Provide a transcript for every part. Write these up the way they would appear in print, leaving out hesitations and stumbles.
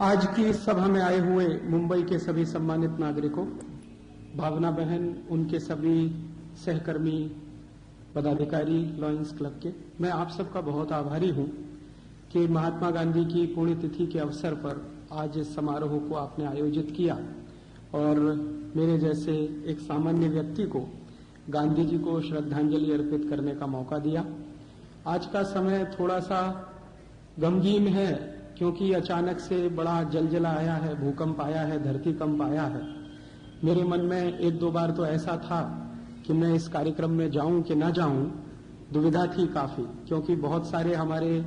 आज की सभा में आए हुए मुंबई के सभी सम्मानित नागरिकों, भावना बहन, उनके सभी सहकर्मी, पदाधिकारी लॉयंस क्लब के, मैं आप सबका बहुत आभारी हूं कि महात्मा गांधी की पुण्यतिथि के अवसर पर आज इस समारोह को आपने आयोजित किया और मेरे जैसे एक सामान्य व्यक्ति को गांधी जी को श्रद्धांजलि अर्पित करने का मौका दिया। आज का समय थोड़ा सा गमगीन है क्योंकि अचानक से बड़ा जलजला आया है, भूकंप आया है, धरती कंप आया है। मेरे मन में एक दो बार तो ऐसा था कि मैं इस कार्यक्रम में जाऊं कि न जाऊं, दुविधा थी काफी, क्योंकि बहुत सारे हमारे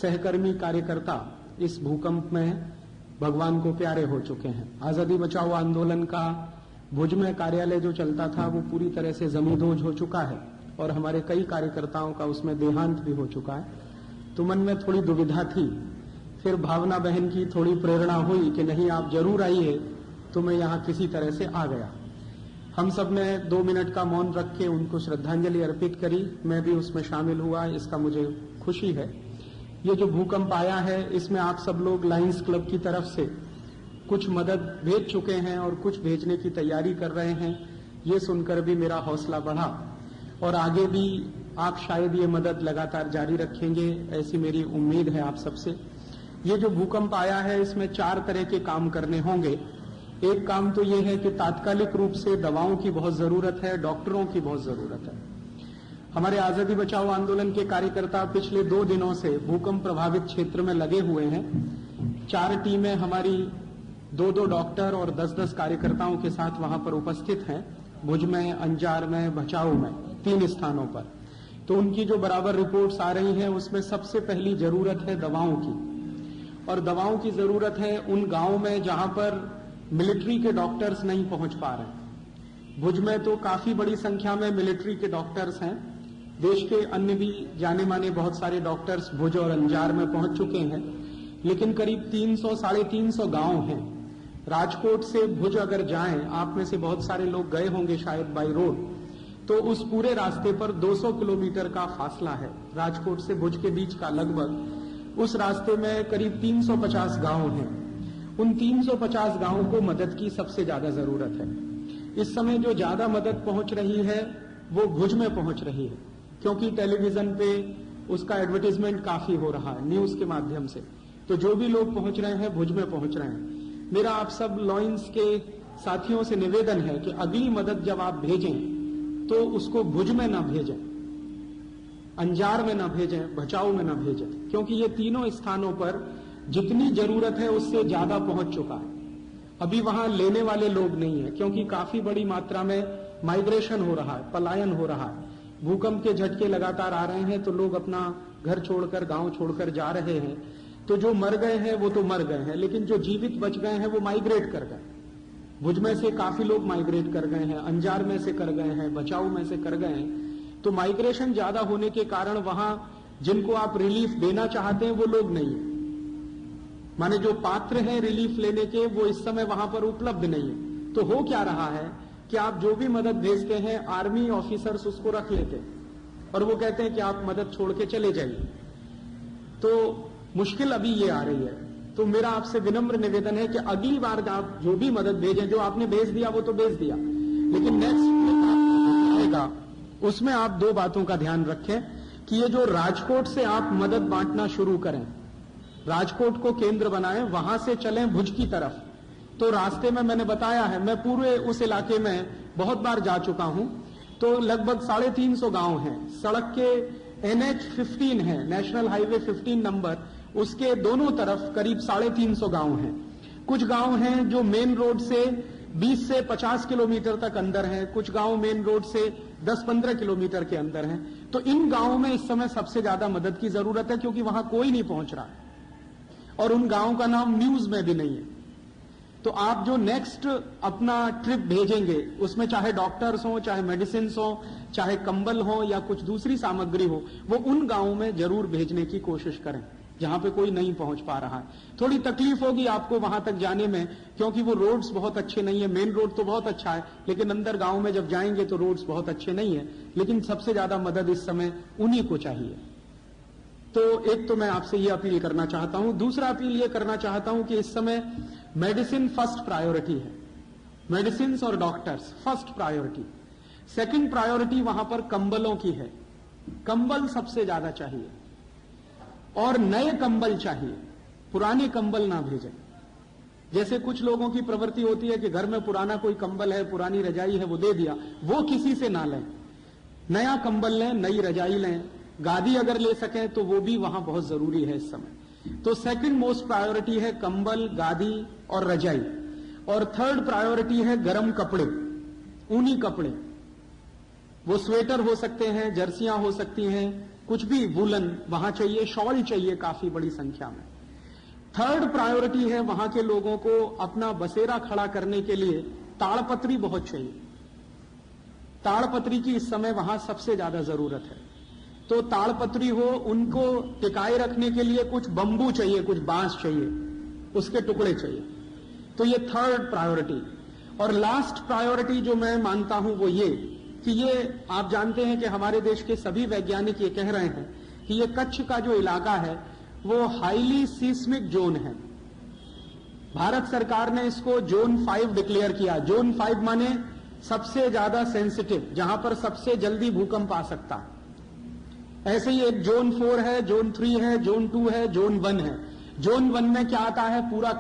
सहकर्मी कार्यकर्ता इस भूकंप में भगवान को प्यारे हो चुके हैं। आजादी बचाओ आंदोलन का भुज में कार्यालय जो चलता था वो पूरी तरह से जमींदोज हो चुका है और हमारे कई कार्यकर्ताओं का उसमें देहांत भी हो चुका है। तो मन में थोड़ी दुविधा थी। फिर भावना बहन की थोड़ी प्रेरणा हुई कि नहीं, आप जरूर आइए, तो मैं यहाँ किसी तरह से आ गया। हम सब ने 2 मिनट का मौन रख के उनको श्रद्धांजलि अर्पित करी। मैं भी उसमें शामिल हुआ, इसका मुझे खुशी है। ये जो भूकंप आया है इसमें आप सब लोग लायंस क्लब की तरफ से कुछ मदद भेज चुके हैं और कुछ भेजने की तैयारी कर रहे हैं। ये सुनकर भी मेरा हौसला बढ़ा और आगे भी आप शायद ये मदद लगातार जारी रखेंगे, ऐसी मेरी उम्मीद है आप सबसे। ये जो भूकंप आया है इसमें 4 तरह के काम करने होंगे। एक काम तो ये है कि तात्कालिक रूप से दवाओं की बहुत जरूरत है, डॉक्टरों की बहुत जरूरत है। हमारे आजादी बचाओ आंदोलन के कार्यकर्ता पिछले 2 दिनों से भूकंप प्रभावित क्षेत्र में लगे हुए हैं। 4 टीमें हमारी 2-2 डॉक्टर और 10-10 कार्यकर्ताओं के साथ वहां पर उपस्थित हैं, भुज में, अंजार में, भचाऊ में, 3 स्थानों पर। तो उनकी जो बराबर रिपोर्ट्स आ रही हैं उसमें सबसे पहली जरूरत है दवाओं की, और दवाओं की जरूरत है उन गांवों में जहां पर मिलिट्री के डॉक्टर्स नहीं पहुंच पा रहे। भुज में तो काफी बड़ी संख्या में मिलिट्री के डॉक्टर्स हैं। देश के अन्य भी जाने माने बहुत सारे डॉक्टर्स भुज और अंजार में पहुंच चुके हैं, लेकिन करीब 300-350 गांव हैं। राजकोट से भुज अगर जाएं, आप में से बहुत सारे लोग गए होंगे शायद बाई रोड, तो उस पूरे रास्ते पर 200 किलोमीटर का फासला है राजकोट से भुज के बीच का। लगभग उस रास्ते में करीब 350 गांव हैं। उन 350 गांवों को मदद की सबसे ज्यादा जरूरत है। इस समय जो ज्यादा मदद पहुंच रही है वो भुज में पहुंच रही है, क्योंकि टेलीविजन पे उसका एडवर्टाइजमेंट काफी हो रहा है, न्यूज के माध्यम से। तो जो भी लोग पहुंच रहे हैं भुज में पहुंच रहे हैं। मेरा आप सब लॉयंस के साथियों से निवेदन है कि अगली मदद जब आप भेजें तो उसको भुज में ना भेजें, अंजार में ना भेजें, भचाऊ में ना भेजें, क्योंकि ये तीनों स्थानों पर जितनी जरूरत है उससे ज्यादा पहुंच चुका है। अभी वहां लेने वाले लोग नहीं है, क्योंकि काफी बड़ी मात्रा में माइग्रेशन हो रहा है, पलायन हो रहा है। भूकंप के झटके लगातार आ रहे हैं तो लोग अपना घर छोड़कर, गांव छोड़कर जा रहे हैं। तो जो मर गए हैं वो तो मर गए हैं, लेकिन जो जीवित बच गए हैं वो माइग्रेट कर गए। भुज में से काफी लोग माइग्रेट कर गए हैं, अंजार में से कर गए हैं, बचाऊ में से कर गए हैं। तो माइग्रेशन ज्यादा होने के कारण वहां जिनको आप रिलीफ देना चाहते हैं वो लोग नहीं है, माने जो पात्र हैं रिलीफ लेने के, वो इस समय वहां पर उपलब्ध नहीं है। तो हो क्या रहा है कि आप जो भी मदद भेजते हैं आर्मी ऑफिसर्स उसको रख लेते हैं और वो कहते हैं कि आप मदद छोड़ के चले जाइए। तो मुश्किल अभी ये आ रही है। तो मेरा आपसे विनम्र निवेदन है कि अगली बार आप जो भी मदद भेजें, जो आपने भेज दिया वो तो भेज दिया, लेकिन नेक्स्ट आएगा उसमें आप 2 बातों का ध्यान रखें कि ये जो राजकोट से आप मदद बांटना शुरू करें, राजकोट को केंद्र बनाएं, वहां से चलें भुज की तरफ। तो रास्ते में मैंने बताया है, मैं पूरे उस इलाके में बहुत बार जा चुका हूं। तो लगभग 350 गांव हैं। सड़क के NH-15 है, नेशनल हाईवे 15 नंबर, उसके दोनों तरफ करीब 350 गांव हैं। कुछ गांव हैं जो मेन रोड से 20 से 50 किलोमीटर तक अंदर हैं, कुछ गांव मेन रोड से 10-15 किलोमीटर के अंदर हैं। तो इन गांवों में इस समय सबसे ज्यादा मदद की जरूरत है, क्योंकि वहां कोई नहीं पहुंच रहा है और उन गांवों का नाम न्यूज में भी नहीं है। तो आप जो नेक्स्ट अपना ट्रिप भेजेंगे उसमें चाहे डॉक्टर्स हो, चाहे मेडिसिन हो, चाहे कंबल हो या कुछ दूसरी सामग्री हो, वो उन गांवों में जरूर भेजने की कोशिश करें जहां पे कोई नहीं पहुंच पा रहा है। थोड़ी तकलीफ होगी आपको वहां तक जाने में, क्योंकि वो रोड्स बहुत अच्छे नहीं है। मेन रोड तो बहुत अच्छा है, लेकिन अंदर गांव में जब जाएंगे तो रोड्स बहुत अच्छे नहीं है। लेकिन सबसे ज्यादा मदद इस समय उन्हीं को चाहिए। तो एक तो मैं आपसे ये अपील करना चाहता हूं। दूसरा अपील ये करना चाहता हूं कि इस समय मेडिसिन फर्स्ट प्रायोरिटी है, मेडिसिन और doctors first priority. Second priority वहां पर कंबलों की है, कंबल सबसे ज्यादा चाहिए और नए कंबल चाहिए, पुराने कंबल ना भेजें। जैसे कुछ लोगों की प्रवृत्ति होती है कि घर में पुराना कोई कंबल है, पुरानी रजाई है, वो दे दिया, वो किसी से ना लें। नया कंबल लें, नई रजाई लें, गादी अगर ले सकें तो वो भी वहां बहुत जरूरी है इस समय। तो सेकंड मोस्ट प्रायोरिटी है कंबल, गादी और रजाई। और थर्ड प्रायोरिटी है गर्म कपड़े, ऊनी कपड़े। वो स्वेटर हो सकते हैं, जर्सियां हो सकती हैं, कुछ भी वूलन वहां चाहिए, शॉल चाहिए काफी बड़ी संख्या में। थर्ड प्रायोरिटी है वहां के लोगों को अपना बसेरा खड़ा करने के लिए ताड़पत्री बहुत चाहिए। ताड़पत्री की इस समय वहां सबसे ज्यादा जरूरत है। तो ताड़पत्री हो, उनको टिकाए रखने के लिए कुछ बंबू चाहिए, कुछ बांस चाहिए, उसके टुकड़े चाहिए। तो ये थर्ड प्रायोरिटी। और लास्ट प्रायोरिटी जो मैं मानता हूं वो ये कि ये आप जानते हैं कि हमारे देश के सभी वैज्ञानिक ये कह रहे हैं कि ये कच्छ का जो इलाका है वो हाईली सीस्मिक जोन है। भारत सरकार ने इसको जोन 5 डिक्लेयर किया। जोन 5 माने सबसे ज्यादा सेंसिटिव, जहां पर सबसे जल्दी भूकंप आ सकता है। ऐसे ही एक जोन 4 है, जोन 3 है, जोन 2 है, जोन 1 है। जोन 1 में क्या आता है? पूरा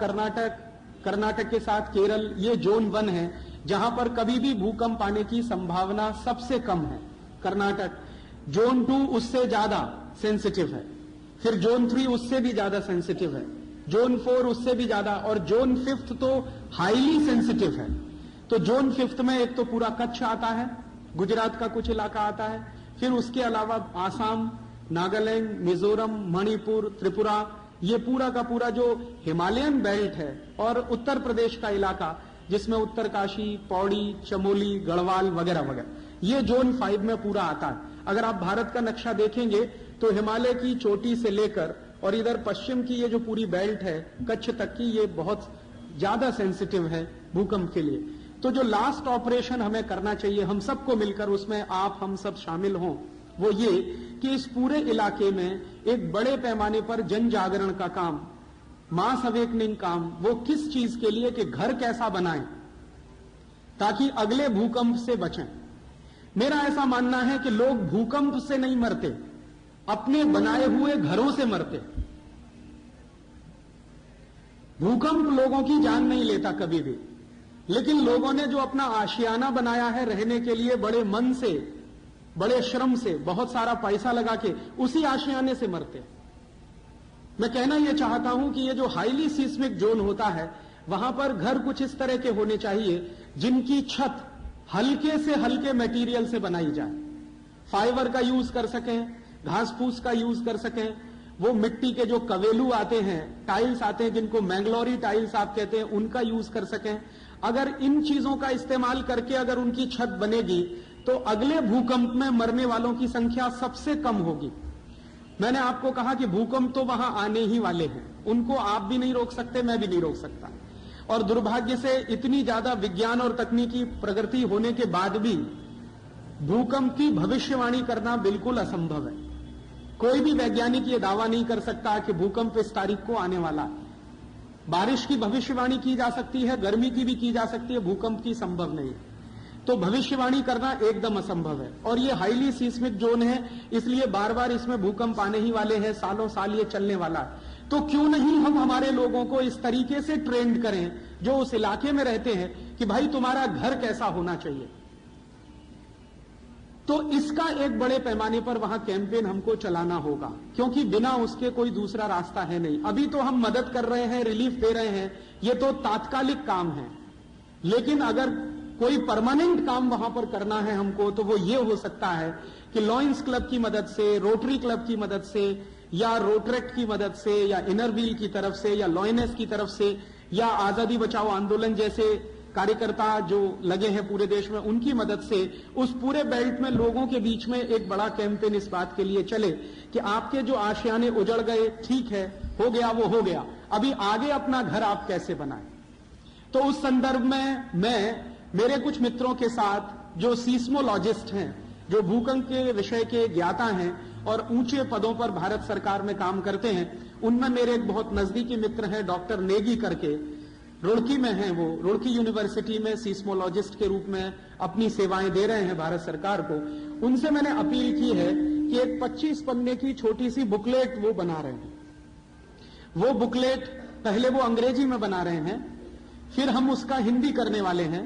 कर्नाटक के साथ केरल, ये जोन 1 है, जहां पर कभी भी भूकंप आने की संभावना सबसे कम है, कर्नाटक। जोन 2 उससे ज्यादा सेंसिटिव है, फिर जोन 3 उससे भी ज्यादा सेंसिटिव है, जोन 4 उससे भी ज्यादा, और जोन 5 तो हाईली सेंसिटिव है। तो जोन 5 में एक तो पूरा कच्छ आता है, गुजरात का कुछ इलाका आता है, फिर उसके अलावा आसाम, नागालैंड, मिजोरम, मणिपुर, त्रिपुरा, ये पूरा का पूरा जो हिमालयन बेल्ट है, और उत्तर प्रदेश का इलाका जिसमें उत्तरकाशी, पौड़ी, चमोली, गढ़वाल वगैरह वगैरह, ये जोन 5 में पूरा आता है। अगर आप भारत का नक्शा देखेंगे तो हिमालय की चोटी से लेकर और इधर पश्चिम की ये जो पूरी बेल्ट है कच्छ तक की, ये बहुत ज्यादा सेंसिटिव है भूकंप के लिए। तो जो लास्ट ऑपरेशन हमें करना चाहिए हम सबको मिलकर, उसमें आप हम सब शामिल हों, वो ये कि इस पूरे इलाके में एक बड़े पैमाने पर जन जागरण का काम, मास अवेकनिंग काम, वो किस चीज के लिए कि घर कैसा बनाएं ताकि अगले भूकंप से बचें। मेरा ऐसा मानना है कि लोग भूकंप से नहीं मरते, अपने बनाए हुए घरों से मरते। भूकंप लोगों की जान नहीं लेता कभी भी, लेकिन लोगों ने जो अपना आशियाना बनाया है रहने के लिए, बड़े मन से, बड़े श्रम से, बहुत सारा पैसा लगा के, उसी आशियाने से मरते। मैं कहना यह चाहता हूं कि ये जो हाईली सीस्मिक जोन होता है, वहां पर घर कुछ इस तरह के होने चाहिए जिनकी छत हल्के से हल्के मटेरियल से बनाई जाए, फाइबर का यूज कर सकें, घास फूस का यूज कर सकें, वो मिट्टी के जो कवेलू आते हैं, टाइल्स आते हैं जिनको मैंगलोरी टाइल्स आप कहते हैं, उनका यूज कर सकें। अगर इन चीजों का इस्तेमाल करके अगर उनकी छत बनेगी तो अगले भूकंप में मरने वालों की संख्या सबसे कम होगी। मैंने आपको कहा कि भूकंप तो वहां आने ही वाले हैं, उनको आप भी नहीं रोक सकते, मैं भी नहीं रोक सकता। और दुर्भाग्य से इतनी ज्यादा विज्ञान और तकनीकी प्रगति होने के बाद भी भूकंप की भविष्यवाणी करना बिल्कुल असंभव है। कोई भी वैज्ञानिक ये दावा नहीं कर सकता कि भूकंप इस तारीख को आने वाला है। बारिश की भविष्यवाणी की जा सकती है, गर्मी की भी की जा सकती है, भूकंप की संभव नहीं है। तो भविष्यवाणी करना एकदम असंभव है। और ये हाईली सीस्मिक जोन है, इसलिए बार बार इसमें भूकंप आने ही वाले हैं, सालों साल ये चलने वाला है। तो क्यों नहीं हम हमारे लोगों को इस तरीके से ट्रेंड करें जो उस इलाके में रहते हैं कि भाई तुम्हारा घर कैसा होना चाहिए। तो इसका एक बड़े पैमाने पर वहां कैंपेन हमको चलाना होगा, क्योंकि बिना उसके कोई दूसरा रास्ता है नहीं। अभी तो हम मदद कर रहे हैं, रिलीफ दे रहे हैं, ये तो तात्कालिक काम है, लेकिन अगर कोई परमानेंट काम वहां पर करना है हमको, तो वो ये हो सकता है कि लॉयंस क्लब की मदद से, रोटरी क्लब की मदद से, या रोटरेक्ट की मदद से, या इनर व्हील की तरफ से, या लॉयनेस की तरफ से, या आजादी बचाओ आंदोलन जैसे कार्यकर्ता जो लगे हैं पूरे देश में, उनकी मदद से उस पूरे बेल्ट में लोगों के बीच में एक बड़ा कैंपेन इस बात के लिए चले कि आपके जो आशियाने उजड़ गए, ठीक है, हो गया वो हो गया, अभी आगे अपना घर आप कैसे बनाएं। तो उस संदर्भ में मैं मेरे कुछ मित्रों के साथ जो सीस्मोलॉजिस्ट हैं, जो भूकंप के विषय के ज्ञाता हैं, और ऊंचे पदों पर भारत सरकार में काम करते हैं। उनमें मेरे एक बहुत नजदीकी मित्र हैं डॉक्टर नेगी करके, रुड़की में हैं वो, रुड़की यूनिवर्सिटी में सीस्मोलॉजिस्ट के रूप में अपनी सेवाएं दे रहे हैं भारत सरकार को। उनसे मैंने अपील की है कि एक 25 पन्ने की छोटी सी बुकलेट वो बना रहे हैं। वो बुकलेट पहले वो अंग्रेजी में बना रहे हैं, फिर हम उसका हिंदी करने वाले हैं,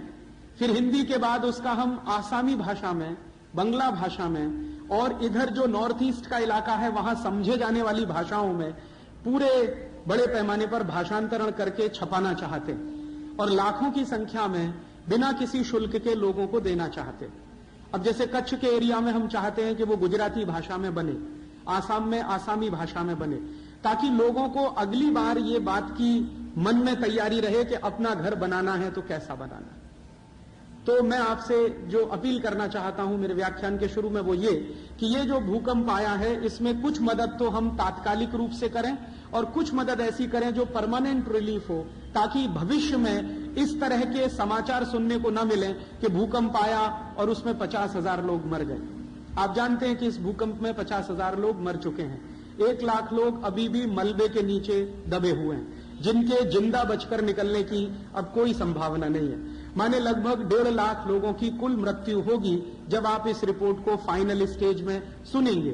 फिर हिंदी के बाद उसका हम आसामी भाषा में, बंगला भाषा में और इधर जो नॉर्थ ईस्ट का इलाका है वहां समझे जाने वाली भाषाओं में पूरे बड़े पैमाने पर भाषांतरण करके छपाना चाहते हैं और लाखों की संख्या में बिना किसी शुल्क के लोगों को देना चाहते हैं। अब जैसे कच्छ के एरिया में हम चाहते हैं कि वो गुजराती भाषा में बने, आसाम में आसामी भाषा में बने, ताकि लोगों को अगली बार ये बात की मन में तैयारी रहे कि अपना घर बनाना है तो कैसा बनाना है। तो मैं आपसे जो अपील करना चाहता हूं मेरे व्याख्यान के शुरू में वो ये कि ये जो भूकंप आया है इसमें कुछ मदद तो हम तात्कालिक रूप से करें और कुछ मदद ऐसी करें जो परमानेंट रिलीफ हो, ताकि भविष्य में इस तरह के समाचार सुनने को न मिले कि भूकंप आया और उसमें 50,000 लोग मर गए। आप जानते हैं कि इस भूकंप में 50,000 लोग मर चुके हैं। 1 लाख लोग अभी भी मलबे के नीचे दबे हुए हैं, जिनके जिंदा बचकर निकलने की अब कोई संभावना नहीं है। माने लगभग 1.5 लाख लोगों की कुल मृत्यु होगी जब आप इस रिपोर्ट को फाइनल स्टेज में सुनेंगे।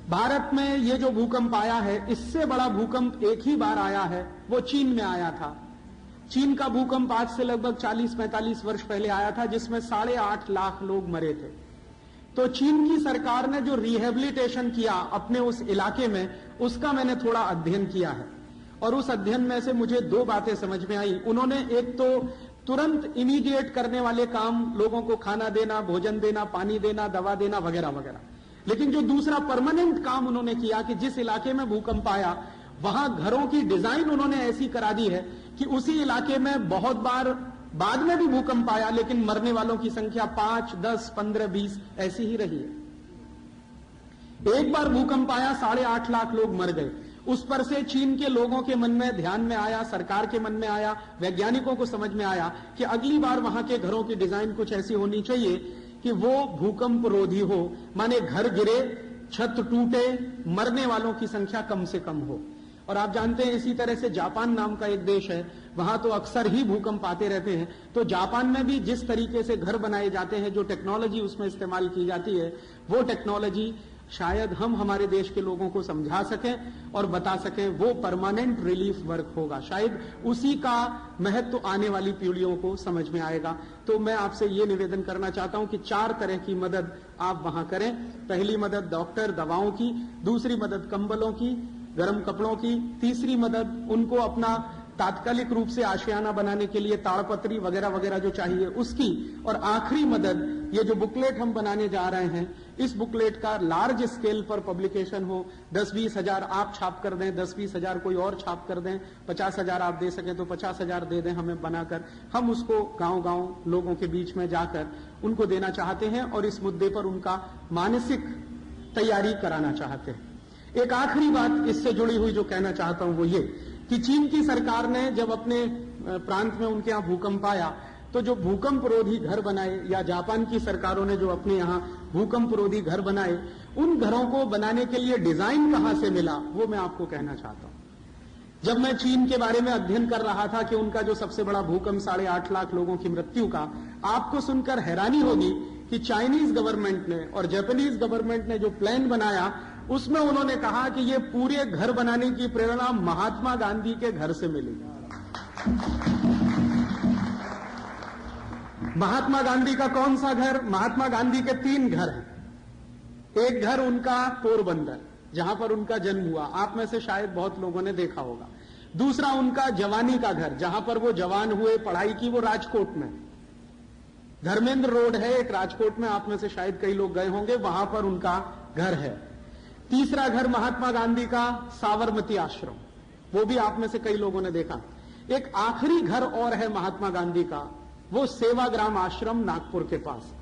भारत में ये जो भूकंप आया है, इससे बड़ा भूकंप एक ही बार आया है, वो चीन में आया था। चीन का भूकंप आज से लगभग 40-45 वर्ष पहले आया था, जिसमें 8.5 लाख लोग मरे थे। तो चीन की सरकार ने जो रिहेबिलिटेशन किया अपने उस इलाके में, उसका मैंने थोड़ा अध्ययन किया है और उस अध्ययन में से मुझे 2 बातें समझ में आई। उन्होंने एक तो तुरंत इमीडिएट करने वाले काम, लोगों को खाना देना, भोजन देना, पानी देना, दवा देना वगैरह वगैरह, लेकिन जो दूसरा परमानेंट काम उन्होंने किया कि जिस इलाके में भूकंप आया वहां घरों की डिजाइन उन्होंने ऐसी करा दी है कि उसी इलाके में बहुत बार बाद में भी भूकंप आया लेकिन मरने वालों की संख्या 5, 10, 15, 20 ऐसी ही रही है। एक बार भूकंप आया, 8.5 लाख लोग मर गए। उस पर से चीन के लोगों के मन में ध्यान में आया, सरकार के मन में आया, वैज्ञानिकों को समझ में आया कि अगली बार वहां के घरों की डिजाइन कुछ ऐसी होनी चाहिए कि वो भूकंप रोधी हो, माने घर गिरे, छत टूटे, मरने वालों की संख्या कम से कम हो। और आप जानते हैं इसी तरह से जापान नाम का एक देश है, वहां तो अक्सर ही भूकंप आते रहते हैं। तो जापान में भी जिस तरीके से घर बनाए जाते हैं, जो टेक्नोलॉजी उसमें इस्तेमाल की जाती है, वो टेक्नोलॉजी शायद हम हमारे देश के लोगों को समझा सकें और बता सकें, वो परमानेंट रिलीफ वर्क होगा। शायद उसी का महत्व आने वाली पीढ़ियों को समझ में आएगा। तो मैं आपसे ये निवेदन करना चाहता हूं कि 4 तरह की मदद आप वहां करें। पहली मदद डॉक्टर, दवाओं की, दूसरी मदद कंबलों की, गर्म कपड़ों की, तीसरी मदद उनको अपना तात्कालिक रूप से आशियाना बनाने के लिए ताड़पत्री वगैरह वगैरह जो चाहिए उसकी, और आखिरी मदद ये जो बुकलेट हम बनाने जा रहे हैं, इस बुकलेट का लार्ज स्केल पर पब्लिकेशन हो। 10-20 हजार आप छाप कर दें, 10-20 हजार कोई और छाप कर दें, 50,000 आप दे सकें तो 50,000 दे दें हमें बनाकर। हम उसको गांव-गांव लोगों के बीच में जाकर उनको देना चाहते हैं और इस मुद्दे पर उनका मानसिक तैयारी कराना चाहते हैं। एक आखिरी बात इससे जुड़ी हुई जो कहना चाहता हूं वो ये कि चीन की सरकार ने जब अपने प्रांत में उनके यहां भूकंप आया तो जो भूकंप रोधी घर बनाए, या जापान की सरकारों ने जो अपने यहां भूकंप रोधी घर बनाए, उन घरों को बनाने के लिए डिजाइन कहां से मिला वो मैं आपको कहना चाहता हूं। जब मैं चीन के बारे में अध्ययन कर रहा था कि उनका जो सबसे बड़ा भूकंप 8.5 लाख लोगों की मृत्यु का, आपको सुनकर हैरानी होगी कि चाइनीज गवर्नमेंट ने और जापानीज गवर्नमेंट ने जो प्लान बनाया उसमें उन्होंने कहा कि ये पूरे घर बनाने की प्रेरणा महात्मा गांधी के घर से मिली। महात्मा गांधी का कौन सा घर? महात्मा गांधी के 3 घर हैं। एक घर उनका पोरबंदर, जहां पर उनका जन्म हुआ, आप में से शायद बहुत लोगों ने देखा होगा। दूसरा उनका जवानी का घर, जहां पर वो जवान हुए, पढ़ाई की, वो राजकोट में, धर्मेंद्र रोड है एक राजकोट में, आप में से शायद कई लोग गए होंगे, वहां पर उनका घर है। तीसरा घर महात्मा गांधी का साबरमती आश्रम, वो भी आप में से कई लोगों ने देखा। एक आखिरी घर और है महात्मा गांधी का, वो सेवाग्राम आश्रम नागपुर के पास।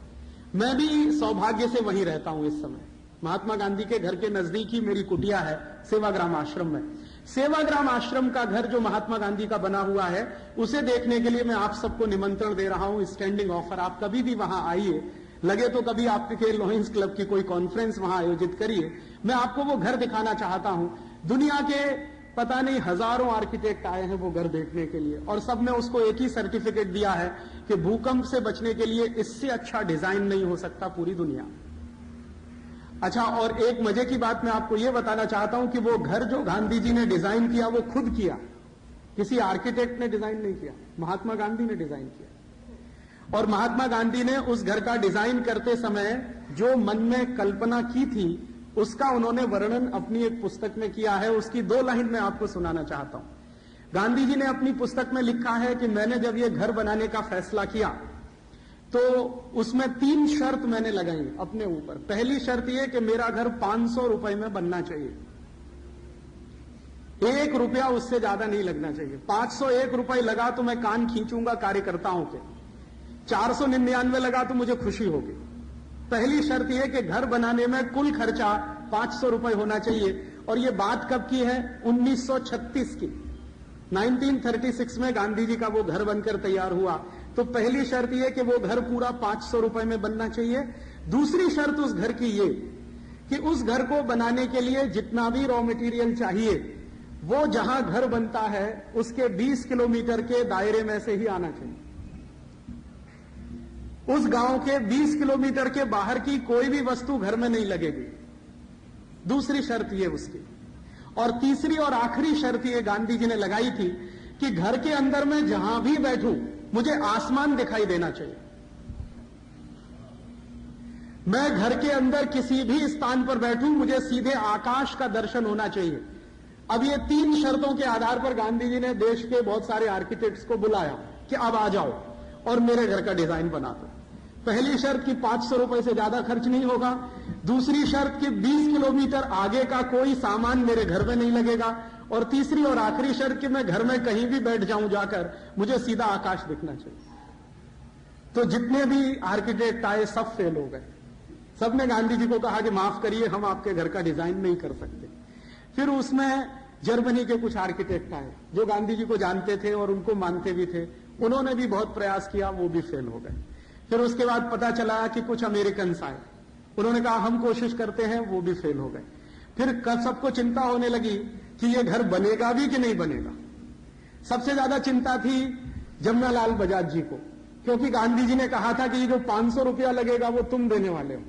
मैं भी सौभाग्य से वहीं रहता हूं इस समय। महात्मा गांधी के घर के नजदीक ही मेरी कुटिया है सेवाग्राम आश्रम में। सेवाग्राम आश्रम का घर जो महात्मा गांधी का बना हुआ है, उसे देखने के लिए मैं आप सबको निमंत्रण दे रहा हूं, स्टैंडिंग ऑफर, आप कभी भी वहां आइए। लगे तो कभी आपके लॉयंस क्लब की कोई कॉन्फ्रेंस वहां आयोजित करिए। मैं आपको वो घर दिखाना चाहता हूं। दुनिया के पता नहीं हजारों आर्किटेक्ट आए हैं वो घर देखने के लिए, और सब ने उसको एक ही सर्टिफिकेट दिया है कि भूकंप से बचने के लिए इससे अच्छा डिजाइन नहीं हो सकता पूरी दुनिया। अच्छा, और एक मजे की बात मैं आपको यह बताना चाहता हूं कि वो घर जो गांधी जी ने डिजाइन किया वो खुद किया, किसी आर्किटेक्ट ने डिजाइन नहीं किया, महात्मा गांधी ने डिजाइन किया। और महात्मा गांधी ने उस घर का डिजाइन करते समय जो मन में कल्पना की थी उसका उन्होंने वर्णन अपनी एक पुस्तक में किया है। उसकी 2 लाइन मैं आपको सुनाना चाहता हूं। गांधी जी ने अपनी पुस्तक में लिखा है कि मैंने जब ये घर बनाने का फैसला किया तो उसमें 3 शर्त मैंने लगाई अपने ऊपर। पहली शर्त यह कि मेरा घर 500 रुपए में बनना चाहिए, 1 रुपया उससे ज्यादा नहीं लगना चाहिए। 501 रुपए लगा तो मैं कान खींचूंगा कार्यकर्ताओं के, 499 लगा तो मुझे खुशी होगी। पहली शर्त यह कि घर बनाने में कुल खर्चा 500 रुपए होना चाहिए। और यह बात कब की है? 1936 की। 1936 में गांधी जी का वो घर बनकर तैयार हुआ। तो पहली शर्त यह कि वो घर पूरा 500 रुपए में बनना चाहिए। दूसरी शर्त उस घर की ये कि उस घर को बनाने के लिए जितना भी रॉ मटेरियल चाहिए वो जहां घर बनता है उसके 20 किलोमीटर के दायरे में से ही आना चाहिए। उस गांव के 20 किलोमीटर के बाहर की कोई भी वस्तु घर में नहीं लगेगी। दूसरी शर्त ये उसकी। और तीसरी और आखिरी शर्त ये गांधी जी ने लगाई थी कि घर के अंदर मैं जहां भी बैठूं मुझे आसमान दिखाई देना चाहिए। मैं घर के अंदर किसी भी स्थान पर बैठूं मुझे सीधे आकाश का दर्शन होना चाहिए। अब ये 3 शर्तों के आधार पर गांधी जी ने देश के बहुत सारे आर्किटेक्ट्स को बुलाया कि अब आ जाओ और मेरे घर का डिजाइन बना दो। पहली शर्त कि 500 रुपए से ज्यादा खर्च नहीं होगा। दूसरी शर्त कि 20 किलोमीटर आगे का कोई सामान मेरे घर में नहीं लगेगा। और तीसरी और आखिरी शर्त कि मैं घर में कहीं भी बैठ जाऊं जाकर मुझे सीधा आकाश दिखना चाहिए। तो जितने भी आर्किटेक्ट आए सब फेल हो गए। सबने गांधी जी को कहा कि माफ करिए हम आपके घर का डिजाइन नहीं कर सकते। फिर उसमें जर्मनी के कुछ आर्किटेक्ट आए जो गांधी जी को जानते थे और उनको मानते भी थे। उन्होंने भी बहुत प्रयास किया, वो भी फेल हो गए। फिर उसके बाद पता चला कि कुछ अमेरिकन आए, उन्होंने कहा हम कोशिश करते हैं, वो भी फेल हो गए। फिर सबको चिंता होने लगी कि ये घर बनेगा भी कि नहीं बनेगा। सबसे ज्यादा चिंता थी जमनालाल बजाज जी को, क्योंकि गांधी जी ने कहा था कि ये जो 500 रुपया लगेगा वो तुम देने वाले हो।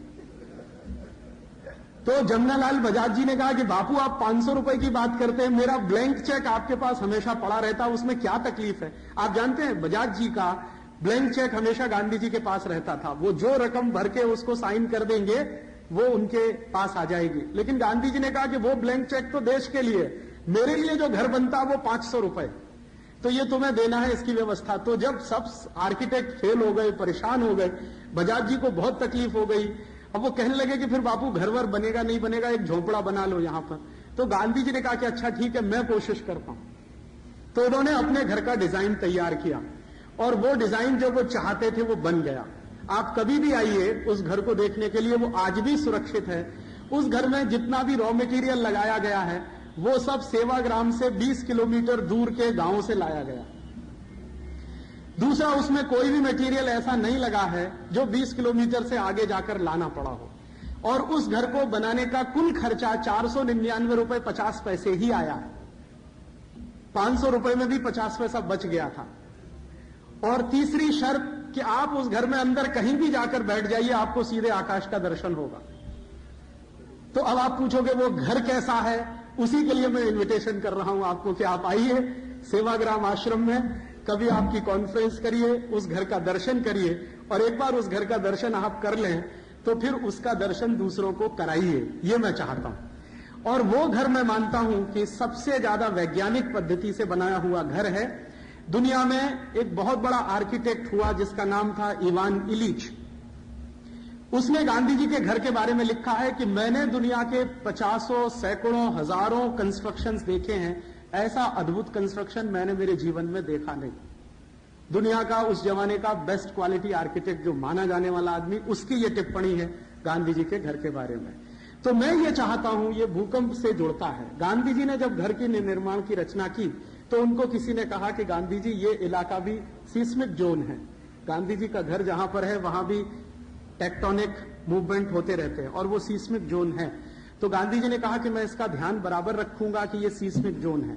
तो जमनालाल बजाज जी ने कहा कि बापू आप 500 रुपए की बात करते हैं, मेरा ब्लैंक चेक आपके पास हमेशा पड़ा रहता, उसमें क्या तकलीफ है? आप जानते हैं बजाज जी का ब्लैंक चेक हमेशा गांधी जी के पास रहता था। वो जो रकम भर के उसको साइन कर देंगे वो उनके पास आ जाएगी। लेकिन गांधी जी ने कहा कि वो ब्लैंक चेक तो देश के लिए, मेरे लिए जो घर बनता वो 500 रुपए, तो ये तुम्हें देना है, इसकी व्यवस्था। तो जब सब आर्किटेक्ट फेल हो गए, परेशान हो गए, बजाज जी को बहुत तकलीफ हो गई। अब वो कहने लगे कि फिर बापू घर वर बनेगा नहीं बनेगा, एक झोंपड़ा बना लो यहां पर। तो गांधी जी ने कहा कि अच्छा ठीक है मैं कोशिश करता हूं। तो उन्होंने अपने घर का डिजाइन तैयार किया और वो डिजाइन जो वो चाहते थे वो बन गया। आप कभी भी आइए उस घर को देखने के लिए, वो आज भी सुरक्षित है। उस घर में जितना भी रॉ मटेरियल लगाया गया है वो सब सेवाग्राम से 20 किलोमीटर दूर के गांव से लाया गया। दूसरा, उसमें कोई भी मटेरियल ऐसा नहीं लगा है जो 20 किलोमीटर से आगे जाकर लाना पड़ा हो। और उस घर को बनाने का कुल खर्चा 499 रुपए 50 पैसे ही आया है। 500 रुपए में भी 50 पैसा बच गया था। और तीसरी शर्त कि आप उस घर में अंदर कहीं भी जाकर बैठ जाइए, आपको सीधे आकाश का दर्शन होगा। तो अब आप पूछोगे वो घर कैसा है, उसी के लिए मैं इनविटेशन कर रहा हूं आपको कि आप आइए सेवाग्राम आश्रम में, कभी आपकी कॉन्फ्रेंस करिए, उस घर का दर्शन करिए। और एक बार उस घर का दर्शन आप कर लें तो फिर उसका दर्शन दूसरों को कराइए, ये मैं चाहता हूं। और वो घर मैं मानता हूं कि सबसे ज्यादा वैज्ञानिक पद्धति से बनाया हुआ घर है। दुनिया में एक बहुत बड़ा आर्किटेक्ट हुआ जिसका नाम था इवान इलिच। उसने गांधी जी के घर के बारे में लिखा है कि मैंने दुनिया के 50 सैकड़ों हजारों कंस्ट्रक्शंस देखे हैं, ऐसा अद्भुत कंस्ट्रक्शन मैंने मेरे जीवन में देखा नहीं। दुनिया का उस जमाने का बेस्ट क्वालिटी आर्किटेक्ट जो माना जाने वाला आदमी, उसकी ये टिप्पणी है गांधी जी के घर के बारे में। तो मैं ये चाहता हूं, ये भूकंप से जुड़ता है। गांधी जी ने जब घर के निर्माण की रचना की तो उनको किसी ने कहा कि गांधी जी ये इलाका भी सीस्मिक जोन है, गांधी जी का घर जहां पर है वहां भी टेक्टोनिक मूवमेंट होते रहते हैं और वो सीस्मिक जोन है। तो गांधी जी ने कहा कि मैं इसका ध्यान बराबर रखूंगा कि ये सीस्मिक जोन है,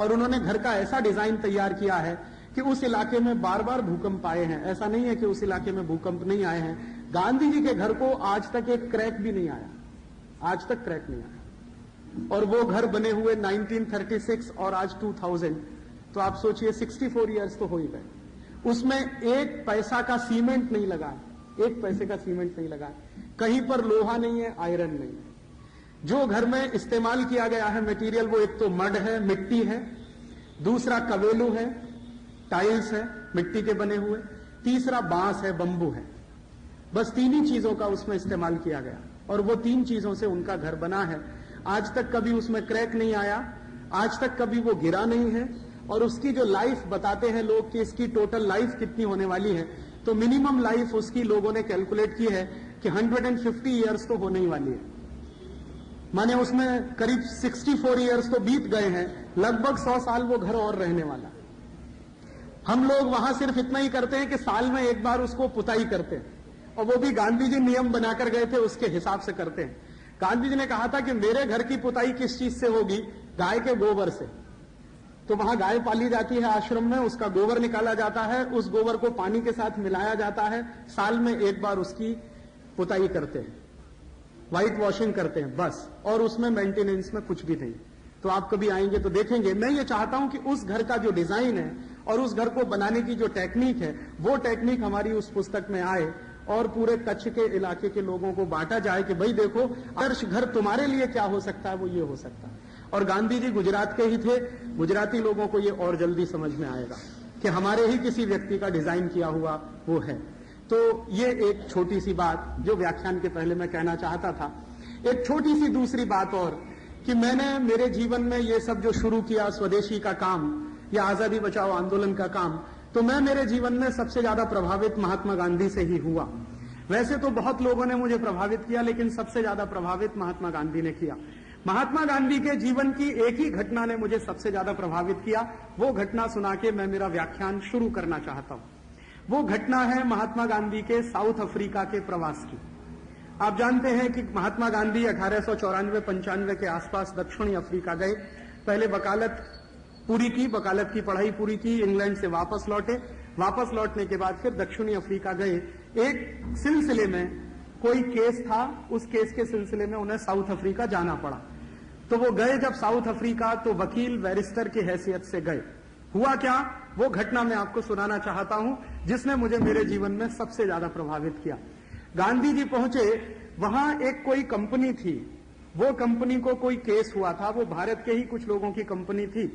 और उन्होंने घर का ऐसा डिजाइन तैयार किया है कि उस इलाके में बार बार भूकंप आए हैं। ऐसा नहीं है कि उस इलाके में भूकंप नहीं आए हैं। गांधी जी के घर को आज तक एक क्रैक भी नहीं आया, आज तक क्रैक नहीं आया। और वो घर बने हुए 1936 और आज 2000, तो आप सोचिए 64 ईयर्स तो हो ही गए। उसमें एक पैसा का सीमेंट नहीं लगा, एक पैसे का सीमेंट नहीं लगा, कहीं पर लोहा नहीं है, आयरन नहीं है। जो घर में इस्तेमाल किया गया है मटेरियल, वो एक तो मड है, मिट्टी है, दूसरा कवेलू है, टाइल्स है मिट्टी के बने हुए, तीसरा बांस है, बंबू है। बस तीन ही चीजों का उसमें इस्तेमाल किया गया और वो तीन चीजों से उनका घर बना है। आज तक कभी उसमें क्रैक नहीं आया, आज तक कभी वो गिरा नहीं है। और उसकी जो लाइफ बताते हैं लोग कि इसकी टोटल लाइफ कितनी होने वाली है, तो मिनिमम लाइफ उसकी लोगों ने कैलकुलेट की है कि 150 ईयर्स तो होने ही वाली है। माने उसमें करीब 64 ईयर्स तो बीत गए हैं, लगभग 100 साल वो घर और रहने वाला। हम लोग वहां सिर्फ इतना ही करते हैं कि साल में एक बार उसको पुताई करते हैं, और वो भी गांधी जी नियम बनाकर गए थे उसके हिसाब से करते हैं। गांधी जी ने कहा था कि मेरे घर की पुताई किस चीज से होगी, गाय के गोबर से। तो वहां गाय पाली जाती है आश्रम में, उसका गोबर निकाला जाता है, उस गोबर को पानी के साथ मिलाया जाता है, साल में एक बार उसकी पुताई करते हैं, व्हाइट वॉशिंग करते हैं बस, और उसमें मेंटेनेंस में कुछ भी नहीं। तो आप कभी आएंगे तो देखेंगे। मैं ये चाहता हूं कि उस घर का जो डिजाइन है और उस घर को बनाने की जो टेक्निक है, वो टेक्निक हमारी उस पुस्तक में आए और पूरे कच्छ के इलाके के लोगों को बांटा जाए कि भाई देखो, आदर्श घर तुम्हारे लिए क्या हो सकता है, वो ये हो सकता है। और गांधी जी गुजरात के ही थे, गुजराती लोगों को ये और जल्दी समझ में आएगा कि हमारे ही किसी व्यक्ति का डिजाइन किया हुआ वो है। तो ये एक छोटी सी बात जो व्याख्यान के पहले मैं कहना चाहता था। एक छोटी सी दूसरी बात और, कि मैंने मेरे जीवन में ये सब जो शुरू किया, स्वदेशी का काम या आजादी बचाओ आंदोलन का काम, तो मैं मेरे जीवन में सबसे ज्यादा प्रभावित महात्मा गांधी से ही हुआ। वैसे तो बहुत लोगों ने मुझे प्रभावित किया, लेकिन सबसे ज्यादा प्रभावित महात्मा गांधी ने किया। महात्मा गांधी के जीवन की एक ही घटना ने मुझे सबसे ज्यादा प्रभावित किया। वो घटना सुना के मैं मेरा व्याख्यान शुरू करना चाहता हूं। वो घटना है महात्मा गांधी के साउथ अफ्रीका के प्रवास की। आप जानते हैं कि महात्मा गांधी 1894-95 के आसपास दक्षिणी अफ्रीका गए। पहले वकालत पूरी की, वकालत की पढ़ाई पूरी की, इंग्लैंड से वापस लौटे। वापस लौटने के बाद फिर दक्षिणी अफ्रीका गए। एक सिलसिले में कोई केस था, उस केस के सिलसिले में उन्हें साउथ अफ्रीका जाना पड़ा। तो वो गए जब साउथ अफ्रीका, तो वकील बैरिस्टर की हैसियत से गए। हुआ क्या, वो घटना मैं आपको सुनाना चाहता हूं, जिसने मुझे मेरे जीवन में सबसे ज्यादा प्रभावित किया। गांधी जी पहुंचे, वहां एक कोई कंपनी थी, वो कंपनी को कोई केस हुआ था, वो भारत के ही कुछ लोगों की कंपनी थी।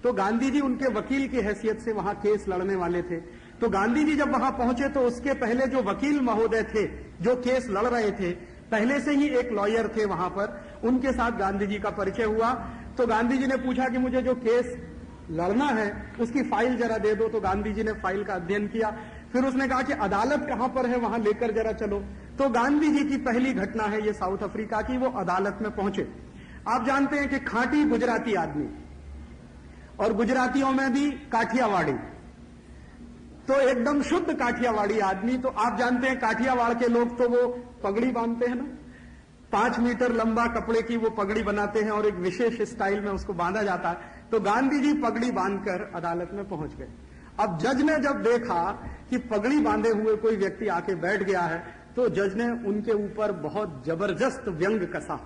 तो गांधी जी उनके वकील की हैसियत से वहां केस लड़ने वाले थे। तो गांधी जी जब वहां पहुंचे तो उसके पहले जो वकील महोदय थे जो केस लड़ रहे थे, पहले से ही एक लॉयर थे वहां पर, उनके साथ गांधी जी का परिचय हुआ। तो गांधी जी ने पूछा कि मुझे जो केस लड़ना है उसकी फाइल जरा दे दो। तो गांधी जी ने फाइल का अध्ययन किया। फिर उसने कहा कि अदालत कहां पर है, वहां लेकर जरा चलो। तो गांधी जी की पहली घटना है ये साउथ अफ्रीका की, वो अदालत में पहुंचे। आप जानते हैं कि खांटी गुजराती आदमी, और गुजरातियों में भी काठियावाड़ी, तो एकदम शुद्ध काठियावाड़ी आदमी। तो आप जानते हैं काठियावाड़ के लोग तो वो पगड़ी बांधते हैं ना, 5 मीटर लंबा कपड़े की वो पगड़ी बनाते हैं और एक विशेष स्टाइल में उसको बांधा जाता है। तो गांधी जी पगड़ी बांधकर अदालत में पहुंच गए। अब जज ने जब देखा कि पगड़ी बांधे हुए कोई व्यक्ति आके बैठ गया है, तो जज ने उनके ऊपर बहुत जबरदस्त व्यंग कसा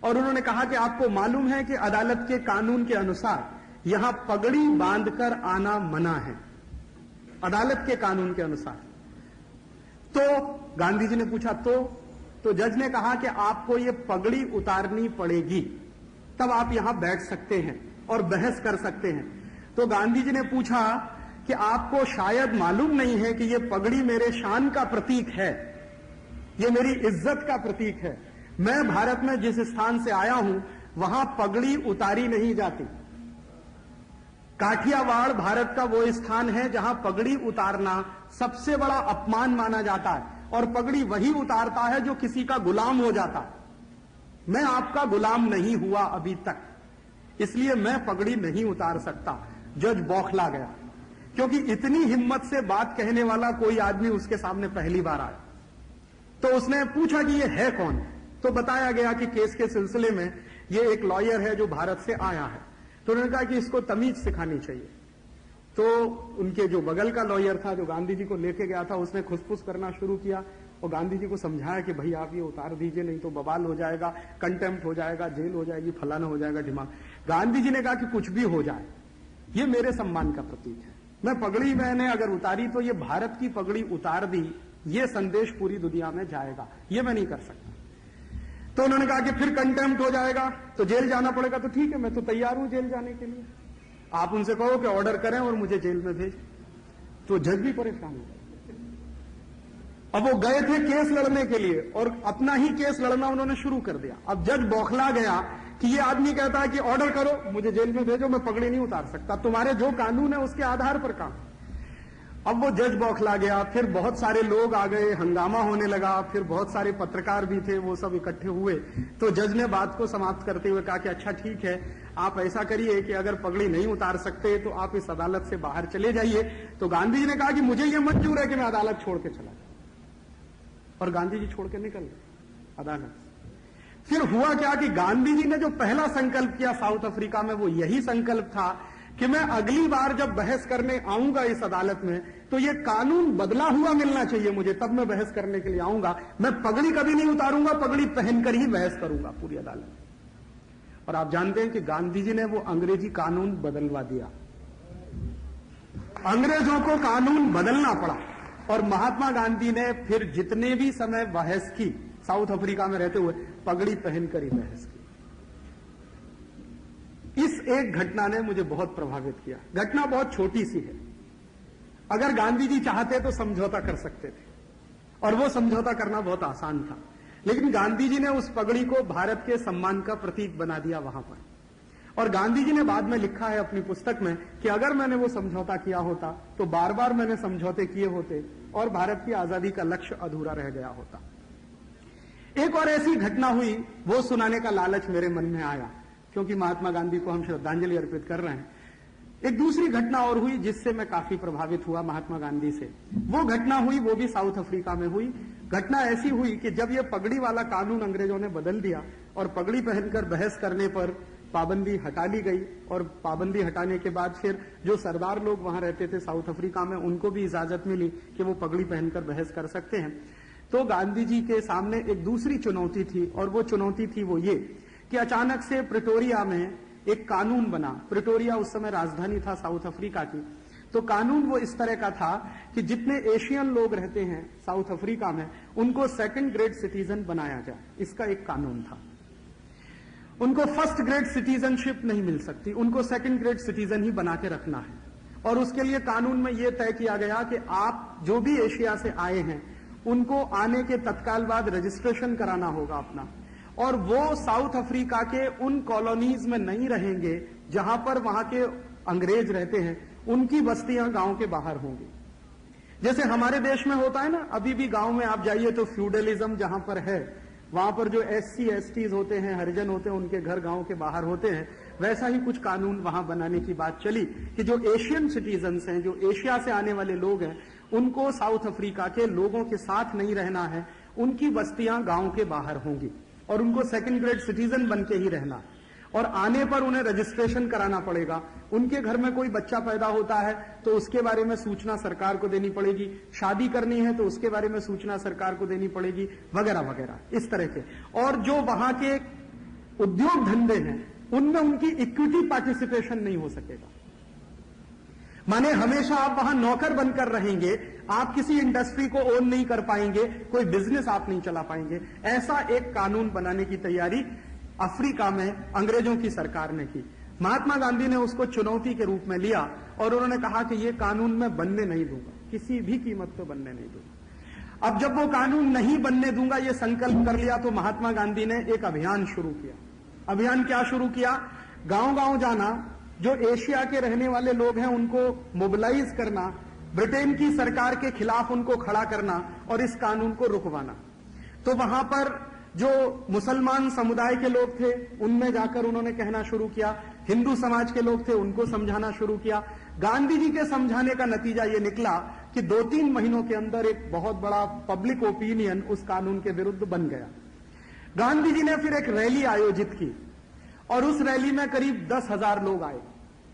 और उन्होंने कहा कि आपको मालूम है कि अदालत के कानून के अनुसार यहां पगड़ी बांधकर आना मना है, अदालत के कानून के अनुसार। तो गांधी जी ने पूछा तो जज ने कहा कि आपको ये पगड़ी उतारनी पड़ेगी, तब आप यहां बैठ सकते हैं और बहस कर सकते हैं। तो गांधी जी ने पूछा कि आपको शायद मालूम नहीं है कि ये पगड़ी मेरे शान का प्रतीक है, ये मेरी इज्जत का प्रतीक है। मैं भारत में जिस स्थान से आया हूं वहां पगड़ी उतारी नहीं जाती। काठियावाड़ भारत का वो स्थान है जहां पगड़ी उतारना सबसे बड़ा अपमान माना जाता है, और पगड़ी वही उतारता है जो किसी का गुलाम हो जाता है। मैं आपका गुलाम नहीं हुआ अभी तक, इसलिए मैं पगड़ी नहीं उतार सकता। जज बौखला गया, क्योंकि इतनी हिम्मत से बात कहने वाला कोई आदमी उसके सामने पहली बार आया। तो उसने पूछा कि ये है कौन, तो बताया गया कि केस के सिलसिले में ये एक लॉयर है जो भारत से आया है। तो उन्होंने कहा कि इसको तमीज सिखानी चाहिए। तो उनके जो बगल का लॉयर था जो गांधी जी को लेके गया था, उसने खुसफुस करना शुरू किया और गांधी जी को समझाया कि भाई आप ये उतार दीजिए, नहीं तो बवाल हो जाएगा, कंटेम्प्ट हो जाएगा, जेल हो जाएगी, फलाना हो जाएगा, दिमाग। गांधी जी ने कहा कि कुछ भी हो जाए, ये मेरे सम्मान का प्रतीक है। मैं पगड़ी मैंने अगर उतारी तो ये भारत की पगड़ी उतार दी, ये संदेश पूरी दुनिया में जाएगा, ये मैं नहीं कर सकता। तो उन्होंने कहा कि फिर कंटेम्प्ट हो जाएगा तो जेल जाना पड़ेगा। तो ठीक है, मैं तो तैयार हूं जेल जाने के लिए, आप उनसे कहो कि ऑर्डर करें और मुझे जेल में भेज। तो जज भी परेशान हो गए। अब वो गए थे केस लड़ने के लिए और अपना ही केस लड़ना उन्होंने शुरू कर दिया। अब जज बौखला गया कि ये आदमी कहता है कि ऑर्डर करो, मुझे जेल में भेजो, मैं पगड़ी नहीं उतार सकता, तुम्हारे जो कानून है उसके आधार पर काम। अब वो जज बौखला गया, फिर बहुत सारे लोग आ गए, हंगामा होने लगा, फिर बहुत सारे पत्रकार भी थे, वो सब इकट्ठे हुए। तो जज ने बात को समाप्त करते हुए कहा कि अच्छा ठीक है, आप ऐसा करिए कि अगर पगड़ी नहीं उतार सकते तो आप इस अदालत से बाहर चले जाइए। तो गांधी जी ने कहा कि मुझे यह मंजूर है कि मैं अदालत छोड़ के चला जाऊं, और गांधी जी छोड़ के निकल गए अदालत। फिर हुआ क्या कि गांधी जी ने जो पहला संकल्प किया साउथ अफ्रीका में, वो यही संकल्प था कि मैं अगली बार जब बहस करने आऊंगा इस अदालत में तो ये कानून बदला हुआ मिलना चाहिए मुझे, तब मैं बहस करने के लिए आऊंगा। मैं पगड़ी कभी नहीं उतारूंगा, पगड़ी पहनकर ही बहस करूंगा पूरी अदालत में। और आप जानते हैं कि गांधी जी ने वो अंग्रेजी कानून बदलवा दिया, अंग्रेजों को कानून बदलना पड़ा। और महात्मा गांधी ने फिर जितने भी समय बहस की साउथ अफ्रीका में रहते हुए, पगड़ी पहनकर ही बहस की। इस एक घटना ने मुझे बहुत प्रभावित किया। घटना बहुत छोटी सी है, अगर गांधी जी चाहते तो समझौता कर सकते थे, और वो समझौता करना बहुत आसान था। लेकिन गांधी जी ने उस पगड़ी को भारत के सम्मान का प्रतीक बना दिया वहां पर। और गांधी जी ने बाद में लिखा है अपनी पुस्तक में कि अगर मैंने वो समझौता किया होता तो बार बार मैंने समझौते किए होते और भारत की आजादी का लक्ष्य अधूरा रह गया होता। एक और ऐसी घटना हुई, वो सुनाने का लालच मेरे मन में आया क्योंकि महात्मा गांधी को हम श्रद्धांजलि अर्पित कर रहे हैं। एक दूसरी घटना और हुई जिससे मैं काफी प्रभावित हुआ महात्मा गांधी से। वो घटना हुई, वो भी साउथ अफ्रीका में हुई। घटना ऐसी हुई कि जब ये पगड़ी वाला कानून अंग्रेजों ने बदल दिया और पगड़ी पहनकर बहस करने पर पाबंदी हटा ली गई, और पाबंदी हटाने के बाद फिर जो सरदार लोग वहां रहते थे साउथ अफ्रीका में, उनको भी इजाजत मिली कि वो पगड़ी पहनकर बहस कर सकते हैं। तो गांधी जी के सामने एक दूसरी चुनौती थी, और वो चुनौती थी वो ये कि अचानक से प्रिटोरिया में एक कानून बना। प्रिटोरिया उस समय राजधानी था साउथ अफ्रीका की। तो कानून वो इस तरह का था कि जितने एशियन लोग रहते हैं साउथ अफ्रीका में, उनको सेकंड ग्रेड सिटीजन बनाया जाए, इसका एक कानून था। उनको फर्स्ट ग्रेड सिटीजनशिप नहीं मिल सकती, उनको सेकंड ग्रेड सिटीजन ही बना के रखना है। और उसके लिए कानून में यह तय किया गया कि आप जो भी एशिया से आए हैं उनको आने के तत्काल बाद रजिस्ट्रेशन कराना होगा अपना, और वो साउथ अफ्रीका के उन कॉलोनीज में नहीं रहेंगे जहां पर वहां के अंग्रेज रहते हैं, उनकी बस्तियां गांव के बाहर होंगी। जैसे हमारे देश में होता है ना, अभी भी गांव में आप जाइए तो फ्यूडलिज्म जहां पर है, वहां पर जो SC STs होते हैं, हरिजन होते हैं, उनके घर गांव के बाहर होते हैं। वैसा ही कुछ कानून वहां बनाने की बात चली कि जो एशियन सिटीजन्स हैं, जो एशिया से आने वाले लोग हैं, उनको साउथ अफ्रीका के लोगों के साथ नहीं रहना है, उनकी बस्तियां गांव के बाहर होंगी और उनको सेकंड ग्रेड सिटीजन बन के ही रहना, और आने पर उन्हें रजिस्ट्रेशन कराना पड़ेगा। उनके घर में कोई बच्चा पैदा होता है तो उसके बारे में सूचना सरकार को देनी पड़ेगी, शादी करनी है तो उसके बारे में सूचना सरकार को देनी पड़ेगी, वगैरह वगैरह इस तरह के। और जो वहां के उद्योग धंधे हैं उनमें उनकी इक्विटी पार्टिसिपेशन नहीं हो सकेगा। माने हमेशा आप वहां नौकर बनकर रहेंगे, आप किसी इंडस्ट्री को ओन नहीं कर पाएंगे, कोई बिजनेस आप नहीं चला पाएंगे। ऐसा एक कानून बनाने की तैयारी अफ्रीका में अंग्रेजों की सरकार ने की। महात्मा गांधी ने उसको चुनौती के रूप में लिया और उन्होंने कहा कि यह कानून मैं बनने नहीं दूंगा, किसी भी कीमत पर बनने नहीं दूंगा। अब जब वो कानून नहीं बनने दूंगा ये संकल्प कर लिया, तो महात्मा गांधी ने एक अभियान शुरू किया। अभियान क्या शुरू किया? गांव गांव जाना, जो एशिया के रहने वाले लोग हैं उनको मोबिलाइज करना, ब्रिटेन की सरकार के खिलाफ उनको खड़ा करना और इस कानून को रुकवाना। तो वहां पर जो मुसलमान समुदाय के लोग थे उनमें जाकर उन्होंने कहना शुरू किया, हिंदू समाज के लोग थे उनको समझाना शुरू किया। गांधी जी के समझाने का नतीजा ये निकला कि 2-3 महीनों के अंदर एक बहुत बड़ा पब्लिक ओपिनियन उस कानून के विरुद्ध बन गया। गांधी जी ने फिर एक रैली आयोजित की और उस रैली में करीब 10,000 लोग आए,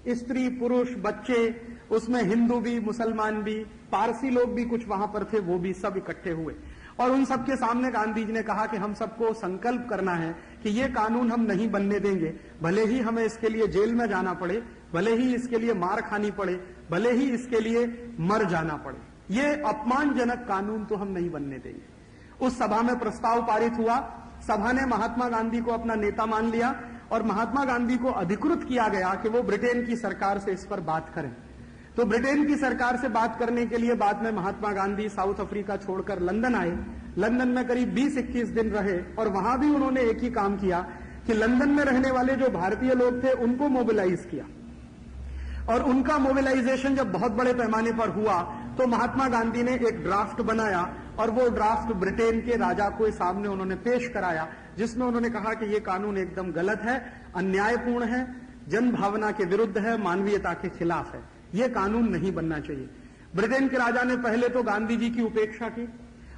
स्त्री पुरुष बच्चे, उसमें हिंदू भी मुसलमान भी, पारसी लोग भी कुछ वहां पर थे, वो भी सब इकट्ठे हुए और उन सबके सामने गांधी जी ने कहा कि हम सबको संकल्प करना है कि ये कानून हम नहीं बनने देंगे, भले ही हमें इसके लिए जेल में जाना पड़े, भले ही इसके लिए मार खानी पड़े, भले ही इसके लिए मर जाना पड़े, ये अपमानजनक कानून तो हम नहीं बनने देंगे। उस सभा में प्रस्ताव पारित हुआ, सभा ने महात्मा गांधी को अपना नेता मान लिया और महात्मा गांधी को अधिकृत किया गया कि वो ब्रिटेन की सरकार से इस पर बात करें। तो ब्रिटेन की सरकार से बात करने के लिए बाद में महात्मा गांधी साउथ अफ्रीका छोड़कर लंदन आए। लंदन में करीब 20-21 दिन रहे और वहां भी उन्होंने एक ही काम किया कि लंदन में रहने वाले जो भारतीय लोग थे उनको मोबिलाइज किया और उनका मोबिलाइजेशन जब बहुत बड़े पैमाने पर हुआ तो महात्मा गांधी ने एक ड्राफ्ट बनाया और वो ड्राफ्ट ब्रिटेन के राजा को सामने उन्होंने पेश कराया, जिसमें उन्होंने कहा कि ये कानून एकदम गलत है, अन्यायपूर्ण है, जन भावना के विरुद्ध है, मानवीयता के खिलाफ है, ये कानून नहीं बनना चाहिए। ब्रिटेन के राजा ने पहले तो गांधी जी की उपेक्षा की,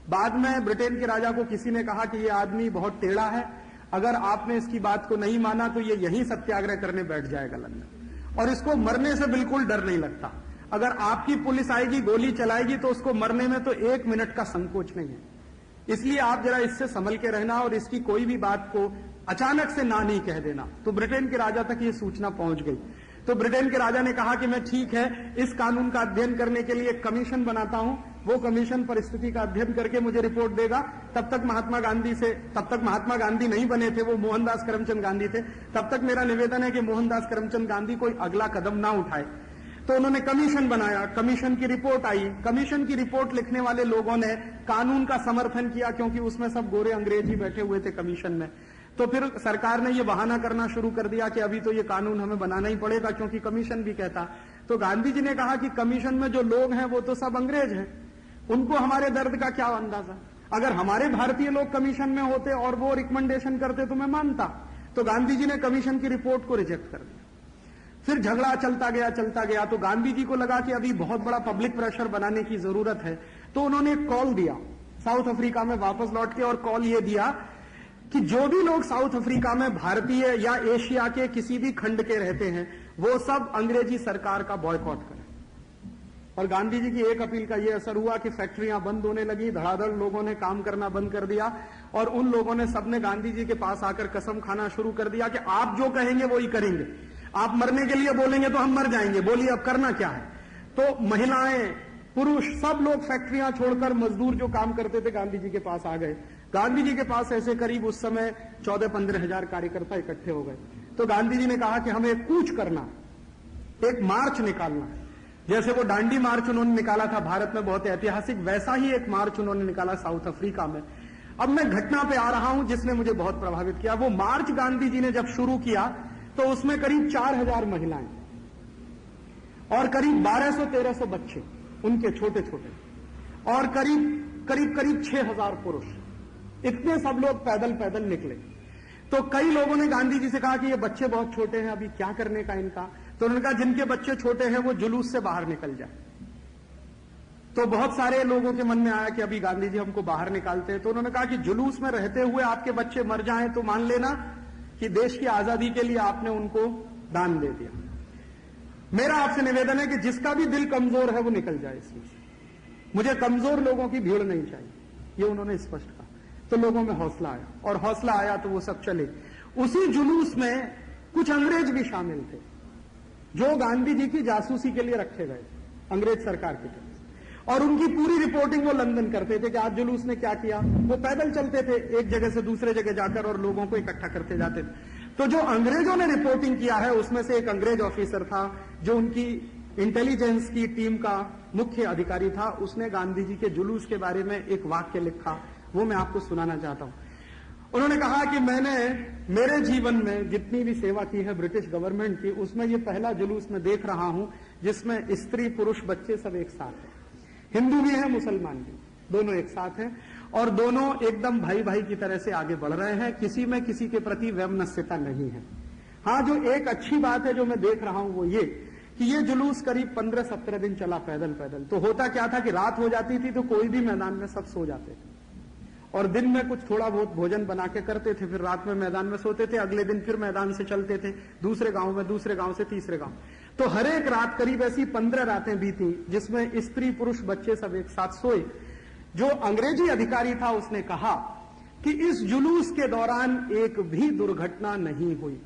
बाद में ब्रिटेन के राजा को किसी ने कहा कि ये आदमी बहुत टेढ़ा है, अगर आपने इसकी बात को नहीं माना तो ये यहीं सत्याग्रह करने बैठ जाएगा लंदन, और इसको मरने से बिल्कुल डर नहीं लगता, अगर आपकी पुलिस आएगी गोली चलाएगी तो उसको मरने में तो 1 मिनट का संकोच नहीं है, इसलिए आप जरा इससे संभल के रहना और इसकी कोई भी बात को अचानक से ना नहीं कह देना। तो ब्रिटेन के राजा तक ये सूचना पहुंच गई। तो ब्रिटेन के राजा ने कहा कि मैं ठीक है, इस कानून का अध्ययन करने के लिए एक कमीशन बनाता हूं, वो कमीशन परिस्थिति का अध्ययन करके मुझे रिपोर्ट देगा। तब तक महात्मा गांधी नहीं बने थे, वो मोहनदास करमचंद गांधी थे। तब तक मेरा निवेदन है कि मोहनदास करमचंद गांधी कोई अगला कदम ना उठाए। तो उन्होंने कमीशन बनाया, कमीशन की रिपोर्ट आई, कमीशन की रिपोर्ट लिखने वाले लोगों ने कानून का समर्थन किया क्योंकि उसमें सब गोरे अंग्रेज ही बैठे हुए थे कमीशन में। तो फिर सरकार ने ये बहाना करना शुरू कर दिया कि अभी तो ये कानून हमें बनाना ही पड़ेगा क्योंकि कमीशन भी कहता। तो गांधी जी ने कहा कि कमीशन में जो लोग हैं वो तो सब अंग्रेज हैं, उनको हमारे दर्द का क्या अंदाजा, अगर हमारे भारतीय लोग कमीशन में होते और वो रिकमेंडेशन करते तो मैं मानता। तो गांधी जी ने कमीशन की रिपोर्ट को रिजेक्ट कर दिया। फिर झगड़ा चलता गया। तो गांधी जी को लगा कि अभी बहुत बड़ा पब्लिक प्रेशर बनाने की जरूरत है, तो उन्होंने एक कॉल दिया साउथ अफ्रीका में वापस लौट के, और कॉल ये दिया कि जो भी लोग साउथ अफ्रीका में भारतीय या एशिया के किसी भी खंड के रहते हैं वो सब अंग्रेजी सरकार का बॉयकॉट करें। और गांधी जी की एक अपील का यह असर हुआ कि फैक्ट्रियां बंद होने लगी, धड़ाधड़ लोगों ने काम करना बंद कर दिया और उन लोगों ने सबने गांधी जी के पास आकर कसम खाना शुरू कर दिया कि आप जो कहेंगे वो ही करेंगे, आप मरने के लिए बोलेंगे तो हम मर जाएंगे, बोलिए अब करना क्या है। तो महिलाएं पुरुष सब लोग फैक्ट्रियां छोड़कर मजदूर जो काम करते थे गांधी जी के पास आ गए। गांधी जी के पास ऐसे करीब उस समय 14-15 हजार कार्यकर्ता इकट्ठे हो गए। तो गांधी जी ने कहा कि हमें कूच करना, एक मार्च निकालना है, जैसे वो दांडी मार्च उन्होंने निकाला था भारत में बहुत ऐतिहासिक, वैसा ही एक मार्च उन्होंने निकाला साउथ अफ्रीका में। अब मैं घटना पे आ रहा हूं जिसने मुझे बहुत प्रभावित किया। वो मार्च गांधी जी ने जब शुरू किया तो उसमें करीब 4000 महिलाएं और करीब 1200-1300 बच्चे उनके छोटे छोटे और करीब 6000 पुरुष, इतने सब लोग पैदल निकले। तो कई लोगों ने गांधी जी से कहा कि ये बच्चे बहुत छोटे हैं, अभी क्या करने का इनका। तो उन्होंने कहा जिनके बच्चे छोटे हैं वो जुलूस से बाहर निकल जाए। तो बहुत सारे लोगों के मन में आया कि अभी गांधी जी हमको बाहर निकालते हैं। तो उन्होंने कहा कि जुलूस में रहते हुए आपके बच्चे मर जाएं तो मान लेना कि देश की आजादी के लिए आपने उनको दान दे दिया। मेरा आपसे निवेदन है कि जिसका भी दिल कमजोर है वो निकल जाए इसमें से, मुझे कमजोर लोगों की भीड़ नहीं चाहिए, ये उन्होंने स्पष्ट कहा। तो लोगों में हौसला आया और हौसला आया तो वो सब चले। उसी जुलूस में कुछ अंग्रेज भी शामिल थे जो गांधी जी की जासूसी के लिए रखे गए अंग्रेज सरकार की तरफ, और उनकी पूरी रिपोर्टिंग वो लंदन करते थे कि आज जुलूस ने क्या किया। वो पैदल चलते थे एक जगह से दूसरे जगह जाकर और लोगों को इकट्ठा करते जाते थे। तो जो अंग्रेजों ने रिपोर्टिंग किया है उसमें से एक अंग्रेज ऑफिसर था जो उनकी इंटेलिजेंस की टीम का मुख्य अधिकारी था, उसने गांधी जी के जुलूस के बारे में एक वाक्य लिखा, वो मैं आपको सुनाना चाहता हूं। उन्होंने कहा कि मैंने मेरे जीवन में जितनी भी सेवा की है ब्रिटिश गवर्नमेंट की, उसमें ये पहला जुलूस मैं देख रहा हूं जिसमें स्त्री पुरुष बच्चे सब एक साथ हैं, हिंदू भी है मुसलमान भी, दोनों एक साथ हैं और दोनों एकदम भाई भाई की तरह से आगे बढ़ रहे हैं, किसी में किसी के प्रति वैमनस्यता नहीं है। हाँ, जो एक अच्छी बात है जो मैं देख रहा हूं वो ये कि ये जुलूस करीब 15-17 दिन चला पैदल पैदल। तो होता क्या था कि रात हो जाती थी तो कोई भी मैदान में सब सो जाते थे, और दिन में कुछ थोड़ा बहुत भोजन बना के करते थे, फिर रात में मैदान में सोते थे, अगले दिन फिर मैदान से चलते थे दूसरे गांव में, दूसरे गांव से तीसरे गांव। तो हर एक रात करीब ऐसी 15 रातें बीती जिसमें स्त्री पुरुष बच्चे सब एक साथ सोए। जो अंग्रेजी अधिकारी था उसने कहा कि इस जुलूस के दौरान एक भी दुर्घटना नहीं हुई।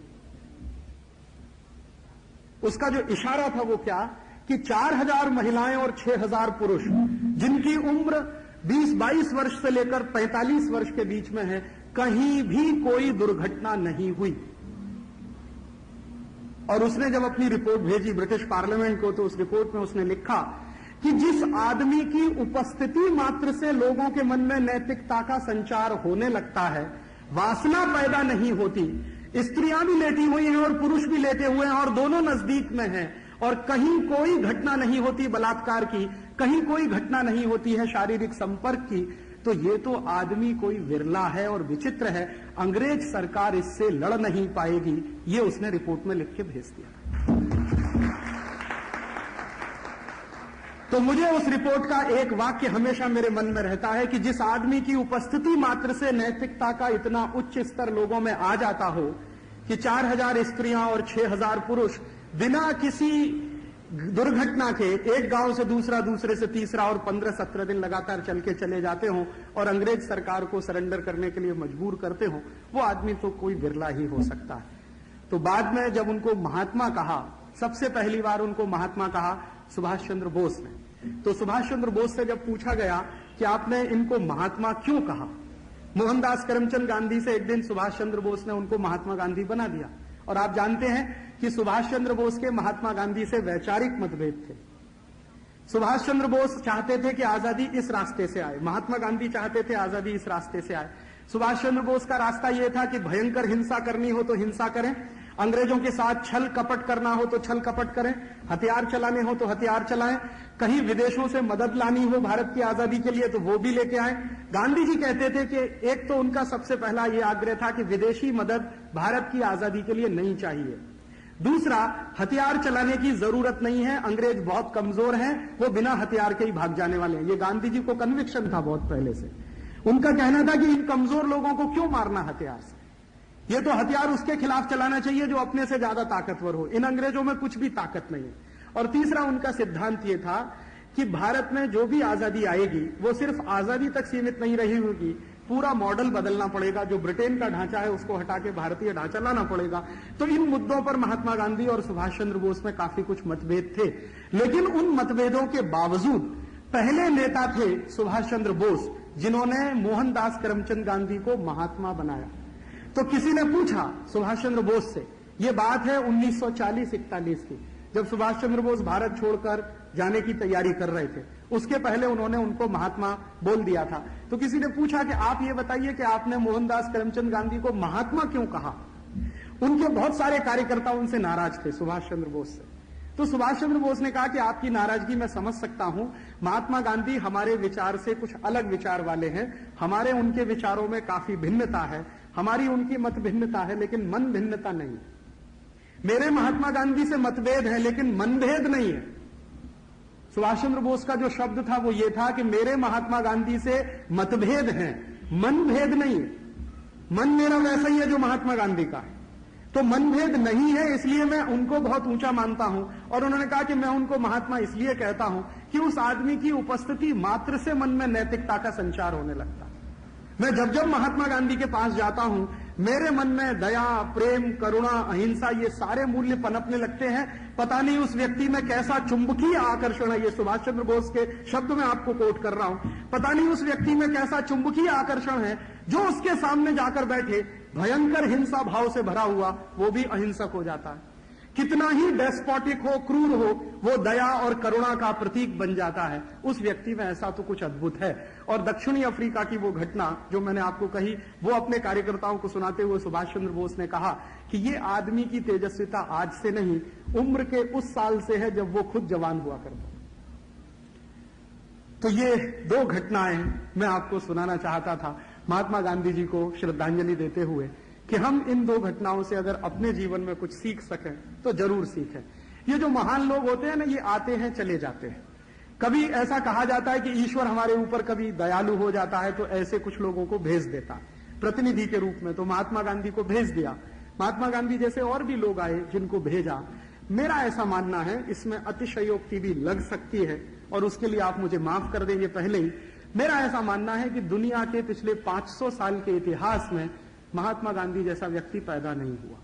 उसका जो इशारा था वो क्या कि 4000 महिलाएं और 6000 पुरुष जिनकी उम्र 20-22 वर्ष से लेकर 45 वर्ष के बीच में है, कहीं भी कोई दुर्घटना नहीं हुई। और उसने जब अपनी रिपोर्ट भेजी ब्रिटिश पार्लियामेंट को तो उस रिपोर्ट में उसने लिखा कि जिस आदमी की उपस्थिति मात्र से लोगों के मन में नैतिकता का संचार होने लगता है, वासना पैदा नहीं होती। स्त्रियां भी लेटी हुई हैं और पुरुष भी लेटे हुए हैं और दोनों नजदीक में हैं, और कहीं कोई घटना नहीं होती बलात्कार की, कहीं कोई घटना नहीं होती है शारीरिक संपर्क की, तो ये तो आदमी कोई विरला है और विचित्र है। अंग्रेज सरकार इससे लड़ नहीं पाएगी, ये उसने रिपोर्ट में लिख के भेज दिया। तो मुझे उस रिपोर्ट का एक वाक्य हमेशा मेरे मन में रहता है कि जिस आदमी की उपस्थिति मात्र से नैतिकता का इतना उच्च स्तर लोगों में आ जाता हो कि 4000 स्त्रियां और 6000 पुरुष बिना किसी दुर्घटना के एक गांव से दूसरा, दूसरे से तीसरा और 15-17 दिन लगातार चल के चले जाते हो और अंग्रेज सरकार को सरेंडर करने के लिए मजबूर करते हो, वो आदमी तो कोई बिरला ही हो सकता है। तो बाद में जब उनको महात्मा कहा, सबसे पहली बार उनको महात्मा कहा सुभाष चंद्र बोस ने। तो सुभाष चंद्र बोस से जब पूछा गया कि आपने इनको महात्मा क्यों कहा, मोहनदास करमचंद गांधी से एक दिन सुभाष चंद्र बोस ने उनको महात्मा गांधी बना दिया। और आप जानते हैं कि सुभाष चंद्र बोस के महात्मा गांधी से वैचारिक मतभेद थे। सुभाष चंद्र बोस चाहते थे कि आजादी इस रास्ते से आए, महात्मा गांधी चाहते थे आजादी इस रास्ते से आए। सुभाष चंद्र बोस का रास्ता यह था कि भयंकर हिंसा करनी हो तो हिंसा करें, अंग्रेजों के साथ छल कपट करना हो तो छल कपट करें, हथियार चलाने हो तो हथियार चलाएं, कहीं विदेशों से मदद लानी हो भारत की आजादी के लिए तो वो भी लेके आए। गांधी जी कहते थे कि एक तो उनका सबसे पहला ये आग्रह था कि विदेशी मदद भारत की आजादी के लिए नहीं चाहिए। दूसरा, हथियार चलाने की जरूरत नहीं है, अंग्रेज बहुत कमजोर हैं, वो बिना हथियार के ही भाग जाने वाले हैं। ये गांधी जी को कन्विक्शन था बहुत पहले से। उनका कहना था कि इन कमजोर लोगों को क्यों मारना हथियार से, ये तो हथियार उसके खिलाफ चलाना चाहिए जो अपने से ज्यादा ताकतवर हो। इन अंग्रेजों में कुछ भी ताकत नहीं है। और तीसरा उनका सिद्धांत यह था कि भारत में जो भी आजादी आएगी वो सिर्फ आजादी तक सीमित नहीं रही होगी, पूरा मॉडल बदलना पड़ेगा। जो ब्रिटेन का ढांचा है उसको हटा के भारतीय ढांचा लाना पड़ेगा। तो इन मुद्दों पर महात्मा गांधी और सुभाष चंद्र बोस में काफी कुछ मतभेद थे, लेकिन उन मतभेदों के बावजूद पहले नेता थे सुभाष चंद्र बोस जिन्होंने मोहनदास करमचंद गांधी को महात्मा बनाया। तो किसी ने पूछा सुभाष चंद्र बोस से, ये बात है 1940-41 की, जब सुभाष चंद्र बोस भारत छोड़कर जाने की तैयारी कर रहे थे, उसके पहले उन्होंने उनको महात्मा बोल दिया था। तो किसी ने पूछा कि आप ये बताइए कि आपने मोहनदास करमचंद गांधी को महात्मा क्यों कहा। उनके बहुत सारे कार्यकर्ता उनसे नाराज थे सुभाष चंद्र बोस से। तो सुभाष चंद्र बोस ने कहा कि आपकी नाराजगी मैं समझ सकता हूं, महात्मा गांधी हमारे विचार से कुछ अलग विचार वाले हैं, हमारे उनके विचारों में काफी भिन्नता है, हमारी उनकी मत भिन्नता है, लेकिन मन भिन्नता नहीं है। मेरे महात्मा गांधी से मतभेद है लेकिन मनभेद नहीं है। सुभाष चंद्र बोस का जो शब्द था वो ये था कि मेरे महात्मा गांधी से मतभेद है, मनभेद नहीं है। मन मेरा वैसा ही है जो महात्मा गांधी का है, तो मनभेद नहीं है, इसलिए मैं उनको बहुत ऊंचा मानता हूं। और उन्होंने कहा कि मैं उनको महात्मा इसलिए कहता हूं कि उस आदमी की उपस्थिति मात्र से मन में नैतिकता का संचार होने लगता है। मैं जब जब महात्मा गांधी के पास जाता हूं, मेरे मन में दया, प्रेम, करुणा, अहिंसा, ये सारे मूल्य पनपने लगते हैं। पता नहीं उस व्यक्ति में कैसा चुंबकीय आकर्षण है, ये सुभाष चंद्र बोस के शब्द में आपको कोट कर रहा हूं, पता नहीं उस व्यक्ति में कैसा चुंबकीय आकर्षण है जो उसके सामने जाकर बैठे भयंकर हिंसा भाव से भरा हुआ वो भी अहिंसक हो जाता है। कितना ही डेस्पोटिक हो, क्रूर हो, वो दया और करुणा का प्रतीक बन जाता है। उस व्यक्ति में ऐसा तो कुछ अद्भुत है। और दक्षिणी अफ्रीका की वो घटना जो मैंने आपको कही, वो अपने कार्यकर्ताओं को सुनाते हुए सुभाष चंद्र बोस ने कहा कि ये आदमी की तेजस्विता आज से नहीं, उम्र के उस साल से है जब वो खुद जवान हुआ करता। तो ये दो घटनाएं मैं आपको सुनाना चाहता था महात्मा गांधी जी को श्रद्धांजलि देते हुए, कि हम इन दो घटनाओं से अगर अपने जीवन में कुछ सीख सकें तो जरूर सीखें। ये जो महान लोग होते हैं ना, ये आते हैं चले जाते हैं। कभी ऐसा कहा जाता है कि ईश्वर हमारे ऊपर कभी दयालु हो जाता है तो ऐसे कुछ लोगों को भेज देता है प्रतिनिधि के रूप में। तो महात्मा गांधी को भेज दिया, महात्मा गांधी जैसे और भी लोग आए जिनको भेजा। मेरा ऐसा मानना है, इसमें अतिशयोक्ति भी लग सकती है और उसके लिए आप मुझे माफ कर देंगे पहले ही। मेरा ऐसा मानना है कि दुनिया के पिछले 500 साल के इतिहास में महात्मा गांधी जैसा व्यक्ति पैदा नहीं हुआ।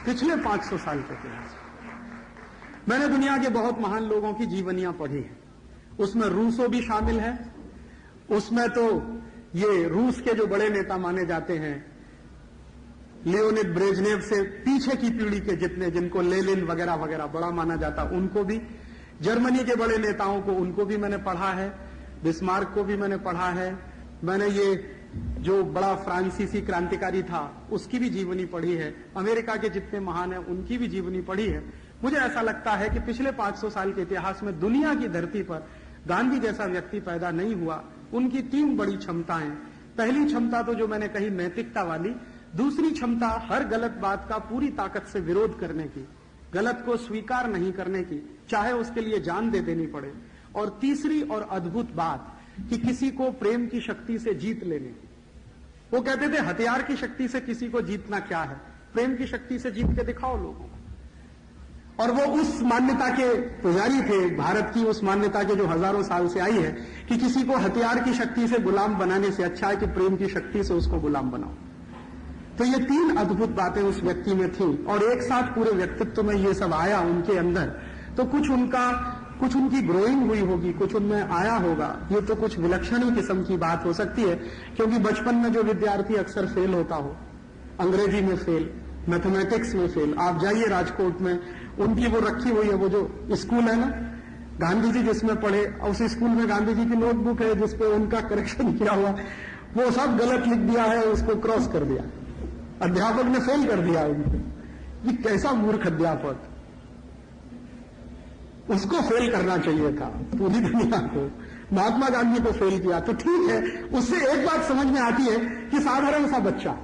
पिछले 500 साल के इतिहास में मैंने दुनिया के बहुत महान लोगों की जीवनियां पढ़ी हैं, उसमें रूसो भी शामिल है। उसमें तो ये रूस के जो बड़े नेता माने जाते हैं, लियोनिड ब्रेजनेव से पीछे की पीढ़ी के जितने, जिनको लेनिन वगैरह वगैरह बड़ा माना जाता, उनको भी, जर्मनी के बड़े नेताओं को, उनको भी मैंने पढ़ा है, बिस्मार्क को भी मैंने पढ़ा है। मैंने ये जो बड़ा फ्रांसीसी क्रांतिकारी था उसकी भी जीवनी पढ़ी है। अमेरिका के जितने महान हैं उनकी भी जीवनी पढ़ी है। मुझे ऐसा लगता है कि पिछले 500 साल के इतिहास में दुनिया की धरती पर गांधी जैसा व्यक्ति पैदा नहीं हुआ। उनकी 3 बड़ी क्षमताएं। पहली क्षमता तो जो मैंने कही नैतिकता वाली, दूसरी क्षमता हर गलत बात का पूरी ताकत से विरोध करने की, गलत को स्वीकार नहीं करने की, चाहे उसके लिए जान दे देनी पड़े, और तीसरी और अद्भुत बात कि किसी को प्रेम की शक्ति से जीत लेने की। वो कहते थे हथियार की शक्ति से किसी को जीतना क्या है, प्रेम की शक्ति से जीत के दिखाओ लोगों को। और वो उस मान्यता के पुजारी थे, भारत की उस मान्यता के जो हजारों साल से आई है कि किसी को हथियार की शक्ति से गुलाम बनाने से अच्छा है कि प्रेम की शक्ति से उसको गुलाम बनाओ। तो ये 3 अद्भुत बातें उस व्यक्ति में थी और एक साथ पूरे व्यक्तित्व में ये सब आया उनके अंदर। तो कुछ उनकी ग्रोइंग हुई होगी, कुछ उनमें आया होगा। ये तो कुछ विलक्षण ही किस्म की बात हो सकती है, क्योंकि बचपन में जो विद्यार्थी अक्सर फेल होता हो, अंग्रेजी में फेल, मैथमेटिक्स में फेल, आप जाइए राजकोट में, उनकी वो रखी हुई है, वो जो स्कूल है ना गांधी जी जिसमें पढ़े, उस स्कूल में गांधी जी की नोटबुक है जिसपे उनका करेक्शन किया हुआ, वो सब गलत लिख दिया है, उसको क्रॉस कर दिया, अध्यापक ने फेल कर दिया उनको। ये कैसा मूर्ख अध्यापक, उसको फेल करना चाहिए था पूरी दुनिया को, महात्मा गांधी को फेल किया। तो ठीक है, उससे एक बात समझ में आती है कि साधारण सा बच्चा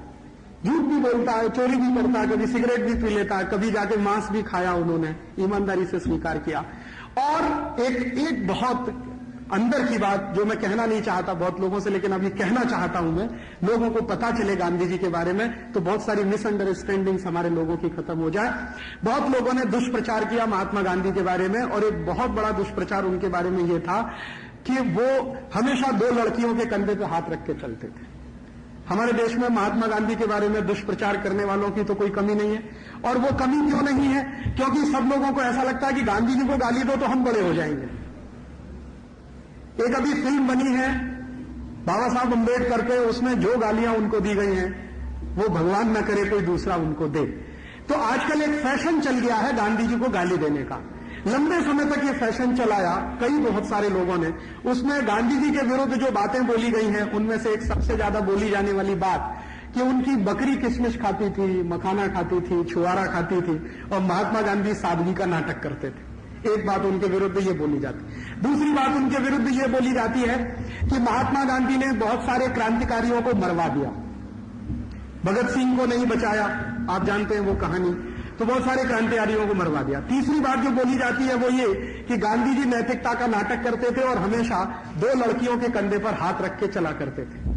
झूठ भी बोलता है, चोरी भी करता है, कभी सिगरेट भी पी लेता है, कभी जाके मांस भी खाया, उन्होंने ईमानदारी से स्वीकार किया। और एक बहुत अंदर की बात जो मैं कहना नहीं चाहता बहुत लोगों से, लेकिन अभी कहना चाहता हूं मैं, लोगों को पता चले गांधी जी के बारे में, तो बहुत सारी मिसअंडरस्टैंडिंग्स हमारे लोगों की खत्म हो जाए। बहुत लोगों ने दुष्प्रचार किया महात्मा गांधी के बारे में, और एक बहुत बड़ा दुष्प्रचार उनके बारे में यह था कि वो हमेशा 2 लड़कियों के कंधे पर हाथ रख के चलते थे। हमारे देश में महात्मा गांधी के बारे में दुष्प्रचार करने वालों की तो कोई कमी नहीं है। और वो कमी क्यों नहीं है? क्योंकि सब लोगों को ऐसा लगता है कि गांधी जी को गाली दो तो हम बड़े हो जाएंगे। एक अभी फिल्म बनी है बाबा साहब अम्बेडकर पे, उसमें जो गालियां उनको दी गई हैं वो भगवान न करे कोई दूसरा उनको दे। तो आजकल एक फैशन चल गया है गांधी जी को गाली देने का। लंबे समय तक ये फैशन चलाया बहुत सारे लोगों ने। उसमें गांधी जी के विरुद्ध जो बातें बोली गई हैं उनमें से एक सबसे ज्यादा बोली जाने वाली बात कि उनकी बकरी किशमिश खाती थी, मखाना खाती थी, छुआरा खाती थी, और महात्मा गांधी सादगी का नाटक करते थे। एक बात उनके विरुद्ध ये बोली जाती। दूसरी बात उनके विरुद्ध ये बोली जाती है कि महात्मा गांधी ने बहुत सारे क्रांतिकारियों को मरवा दिया, भगत सिंह को नहीं बचाया, आप जानते हैं वो कहानी, तो बहुत सारे क्रांतिकारियों को मरवा दिया। तीसरी बात जो बोली जाती है वो ये कि गांधी जी नैतिकता का नाटक करते थे और हमेशा 2 लड़कियों के कंधे पर हाथ रख के चला करते थे।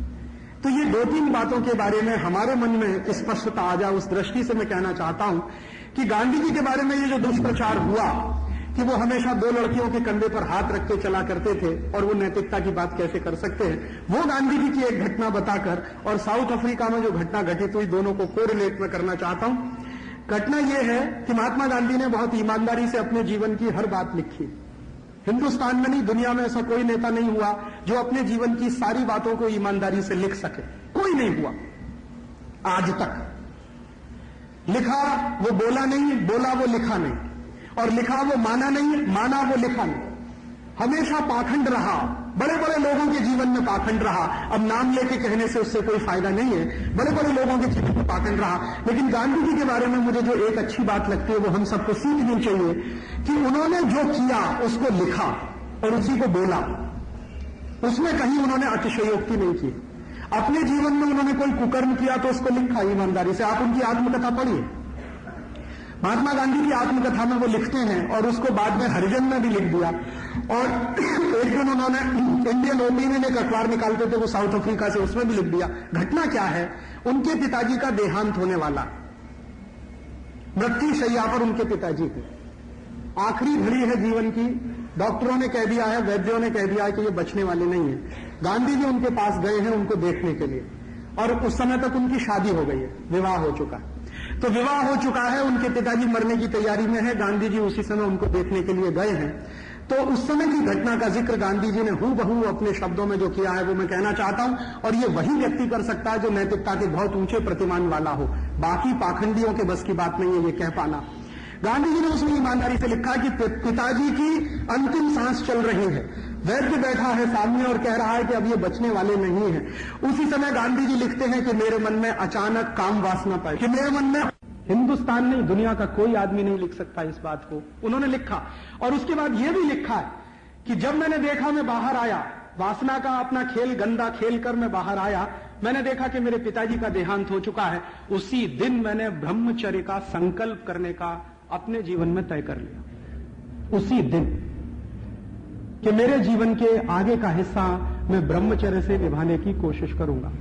तो ये 2-3 बातों के बारे में हमारे मन में स्पष्टता आ जाए, उस दृष्टि से मैं कहना चाहता हूं कि गांधी जी के बारे में ये जो दुष्प्रचार हुआ कि वो हमेशा 2 लड़कियों के कंधे पर हाथ रख के चला करते थे और वो नैतिकता की बात कैसे कर सकते हैं, वो गांधी जी की एक घटना बताकर और साउथ अफ्रीका में जो घटना घटित हुई दोनों को कोरिलेट में करना चाहता हूं। घटना यह है कि महात्मा गांधी ने बहुत ईमानदारी से अपने जीवन की हर बात लिखी। हिंदुस्तान में नहीं, दुनिया में ऐसा कोई नेता नहीं हुआ जो अपने जीवन की सारी बातों को ईमानदारी से लिख सके। कोई नहीं हुआ आज तक। लिखा वो बोला नहीं, बोला वो लिखा नहीं, और लिखा वो माना नहीं, माना वो लिखा नहीं। हमेशा पाखंड रहा, बड़े बड़े लोगों के जीवन में पाखंड रहा। अब नाम लेके कहने से उससे कोई फायदा नहीं है, बड़े बड़े लोगों के जीवन में पाखंड रहा। लेकिन गांधी जी के बारे में मुझे जो एक अच्छी बात लगती है वो हम सबको सीखनी चाहिए कि उन्होंने जो किया उसको लिखा और उसी को बोला। उसमें कहीं उन्होंने अतिशयोक्ति नहीं की। अपने जीवन में उन्होंने कोई कुकर्म किया तो उसको लिखा ईमानदारी से। आप उनकी आत्मकथा पढ़िए, महात्मा गांधी की आत्मकथा में वो लिखते हैं और उसको बाद में हरिजन में भी लिख दिया। और एक दिन उन्होंने इंडियन ओपिनियन एक अखबार निकालते थे वो साउथ अफ्रीका से, उसमें भी लिख दिया। घटना क्या है, उनके पिताजी का देहांत होने वाला, मृत्यु शैया पर उनके पिताजी थे, आखिरी घड़ी है जीवन की, डॉक्टरों ने कह दिया है, वैद्यों ने कह दिया है कि ये बचने वाले नहीं है। गांधी जी उनके पास गए हैं उनको देखने के लिए, और उस समय तक उनकी शादी हो गई है, विवाह हो चुका है। तो विवाह हो चुका है, उनके पिताजी मरने की तैयारी में है, गांधी जी उसी समय उनको देखने के लिए गए हैं। तो उस समय की घटना का जिक्र गांधी जी ने हूबहू अपने शब्दों में जो किया है वो मैं कहना चाहता हूं, और ये वही व्यक्ति कर सकता है जो नैतिकता के बहुत ऊंचे प्रतिमान वाला हो, बाकी पाखंडियों के बस की बात नहीं है ये कह पाना। गांधी जी ने उसमें ईमानदारी से लिखा कि पिताजी की अंतिम सांस चल रही है, वैद्य बैठा है सामने और कह रहा है कि अब ये बचने वाले नहीं है। उसी समय गांधी जी लिखते हैं कि मेरे मन में अचानक काम वासना पाई, कि मेरे मन में, हिंदुस्तान नहीं दुनिया का कोई आदमी नहीं लिख सकता इस बात को, उन्होंने लिखा। और उसके बाद यह भी लिखा है कि जब मैंने देखा, मैं बाहर आया, वासना का अपना खेल गंदा खेल कर मैं बाहर आया, मैंने देखा कि मेरे पिताजी का देहांत हो चुका है। उसी दिन मैंने ब्रह्मचर्य का संकल्प करने का अपने जीवन में तय कर लिया, उसी दिन, कि मेरे जीवन के आगे का हिस्सा मैं ब्रह्मचर्य से निभाने की कोशिश करूंगा।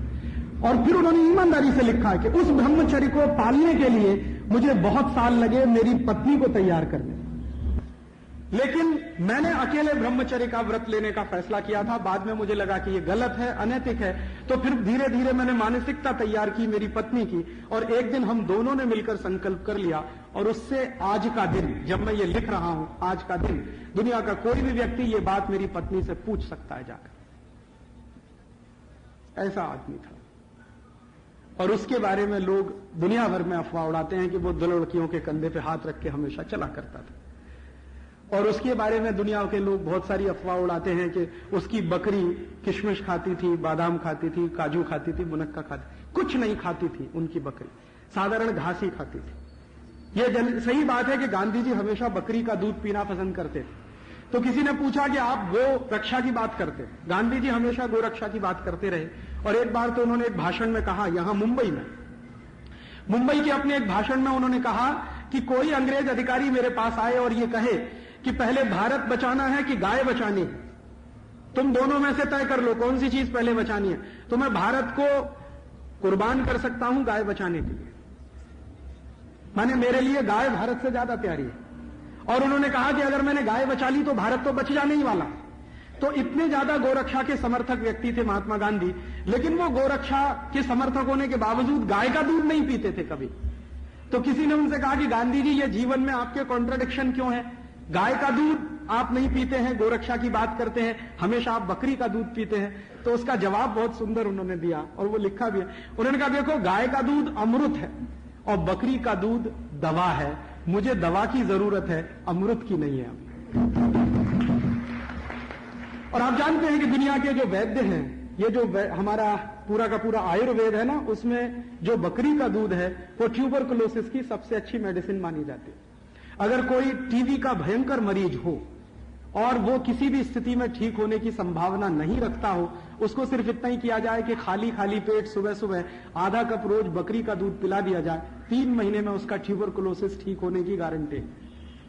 और फिर उन्होंने ईमानदारी से लिखा कि उस ब्रह्मचर्य को पालने के लिए मुझे बहुत साल लगे मेरी पत्नी को तैयार करने, लेकिन मैंने अकेले ब्रह्मचर्य का व्रत लेने का फैसला किया था। बाद में मुझे लगा कि ये गलत है, अनैतिक है, तो फिर धीरे धीरे मैंने मानसिकता तैयार की मेरी पत्नी की, और एक दिन हम दोनों ने मिलकर संकल्प कर लिया। और उससे आज का दिन, जब मैं ये लिख रहा हूं, आज का दिन दुनिया का कोई भी व्यक्ति ये बात मेरी पत्नी से पूछ सकता है जाकर, ऐसा आदमी था। और उसके बारे में लोग दुनिया भर में अफवाह उड़ाते हैं कि वो दो लड़कियों के कंधे पे हाथ रख के हमेशा चला करता था। और उसके बारे में दुनिया के लोग बहुत सारी अफवाह उड़ाते हैं कि उसकी बकरी किशमिश खाती थी, बादाम खाती थी, काजू खाती थी, मुनक्का खाती, कुछ नहीं खाती थी उनकी बकरी, साधारण घास ही खाती थी। यह सही बात है कि गांधी जी हमेशा बकरी का दूध पीना पसंद करते थे। तो किसी ने पूछा कि आप गो रक्षा की बात करते, गांधी जी हमेशा गो रक्षा की बात करते रहे। और एक बार तो उन्होंने एक भाषण में कहा, यहां मुंबई के अपने एक भाषण में उन्होंने कहा कि कोई अंग्रेज अधिकारी मेरे पास आए और ये कहे कि पहले भारत बचाना है कि गाय बचानी है, तुम दोनों में से तय कर लो कौन सी चीज पहले बचानी है। तो मैं भारत को कुर्बान कर सकता हूं गाय बचाने के लिए, माने मेरे लिए गाय भारत से ज्यादा प्यारी है। और उन्होंने कहा कि अगर मैंने गाय बचा ली तो भारत तो बच जाने ही वाला। तो इतने ज्यादा गोरक्षा के समर्थक व्यक्ति थे महात्मा गांधी, लेकिन वो गोरक्षा के समर्थक होने के बावजूद गाय का दूध नहीं पीते थे कभी। तो किसी ने उनसे कहा कि गांधी जी ये जीवन में आपके कॉन्ट्रडिक्शन क्यों है, गाय का दूध आप नहीं पीते हैं, गोरक्षा की बात करते हैं, हमेशा आप बकरी का दूध पीते हैं। तो उसका जवाब बहुत सुंदर उन्होंने दिया और वो लिखा भी है। उन्होंने कहा देखो गाय का दूध अमृत है और बकरी का दूध दवा है, मुझे दवा की जरूरत है, अमृत की नहीं है। और आप जानते हैं कि दुनिया के जो वैद्य हैं, ये जो हमारा पूरा का पूरा आयुर्वेद है ना, उसमें जो बकरी का दूध है वो ट्यूबरकुलोसिस की सबसे अच्छी मेडिसिन मानी जाती है। अगर कोई टीबी का भयंकर मरीज हो और वो किसी भी स्थिति में ठीक होने की संभावना नहीं रखता हो, उसको सिर्फ इतना ही किया जाए कि खाली खाली पेट सुबह सुबह आधा कप रोज बकरी का दूध पिला दिया जाए, 3 महीने में उसका ट्यूबरकुलोसिस ठीक होने की गारंटी।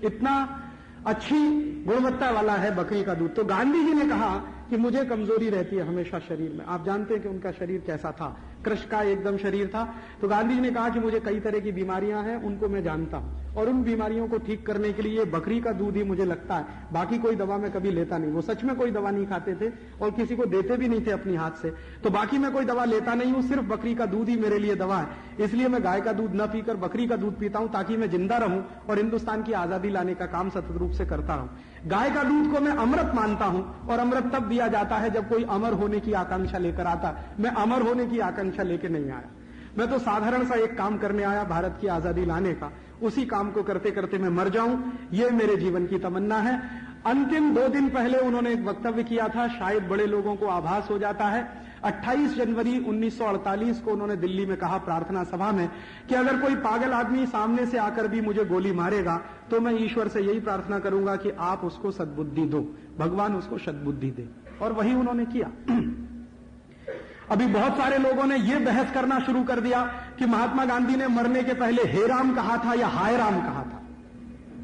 इतना अच्छी गुणवत्ता वाला है बकरी का दूध। तो गांधी जी ने कहा कि मुझे कमजोरी रहती है हमेशा शरीर में। आप जानते हैं कि उनका शरीर कैसा था, कृष्ण का एकदम शरीर था। तो गांधी जी ने कहा कि मुझे कई तरह की बीमारियां हैं, उनको मैं जानता हूं, और उन बीमारियों को ठीक करने के लिए बकरी का दूध ही मुझे लगता है, बाकी कोई दवा मैं कभी लेता नहीं। वो सच में कोई दवा नहीं खाते थे और किसी को देते भी नहीं थे अपनी हाथ से। तो बाकी मैं कोई दवा लेता नहीं हूं, सिर्फ बकरी का दूध ही मेरे लिए दवा है। इसलिए मैं गाय का दूध न पीकर बकरी का दूध पीता हूं, ताकि मैं जिंदा रहूं और हिंदुस्तान की आजादी लाने का काम सतत रूप से करता रहूं। गाय का दूध को मैं अमृत मानता हूं, और अमृत तब दिया जाता है जब कोई अमर होने की आकांक्षा लेकर आता। मैं अमर होने की आकांक्षा लेकर नहीं आया, मैं तो साधारण सा एक काम करने आया भारत की आजादी लाने का। उसी काम को करते करते मैं मर जाऊं, ये मेरे जीवन की तमन्ना है। अंतिम 2 दिन पहले उन्होंने एक वक्तव्य किया था, शायद बड़े लोगों को आभास हो जाता है। 28 जनवरी 1948 को उन्होंने दिल्ली में कहा प्रार्थना सभा में कि अगर कोई पागल आदमी सामने से आकर भी मुझे गोली मारेगा तो मैं ईश्वर से यही प्रार्थना करूंगा कि आप उसको सद्बुद्धि दो, भगवान उसको सद्बुद्धि दे। और वही उन्होंने किया। अभी बहुत सारे लोगों ने यह बहस करना शुरू कर दिया कि महात्मा गांधी ने मरने के पहले हे राम कहा था या हाय राम कहा था।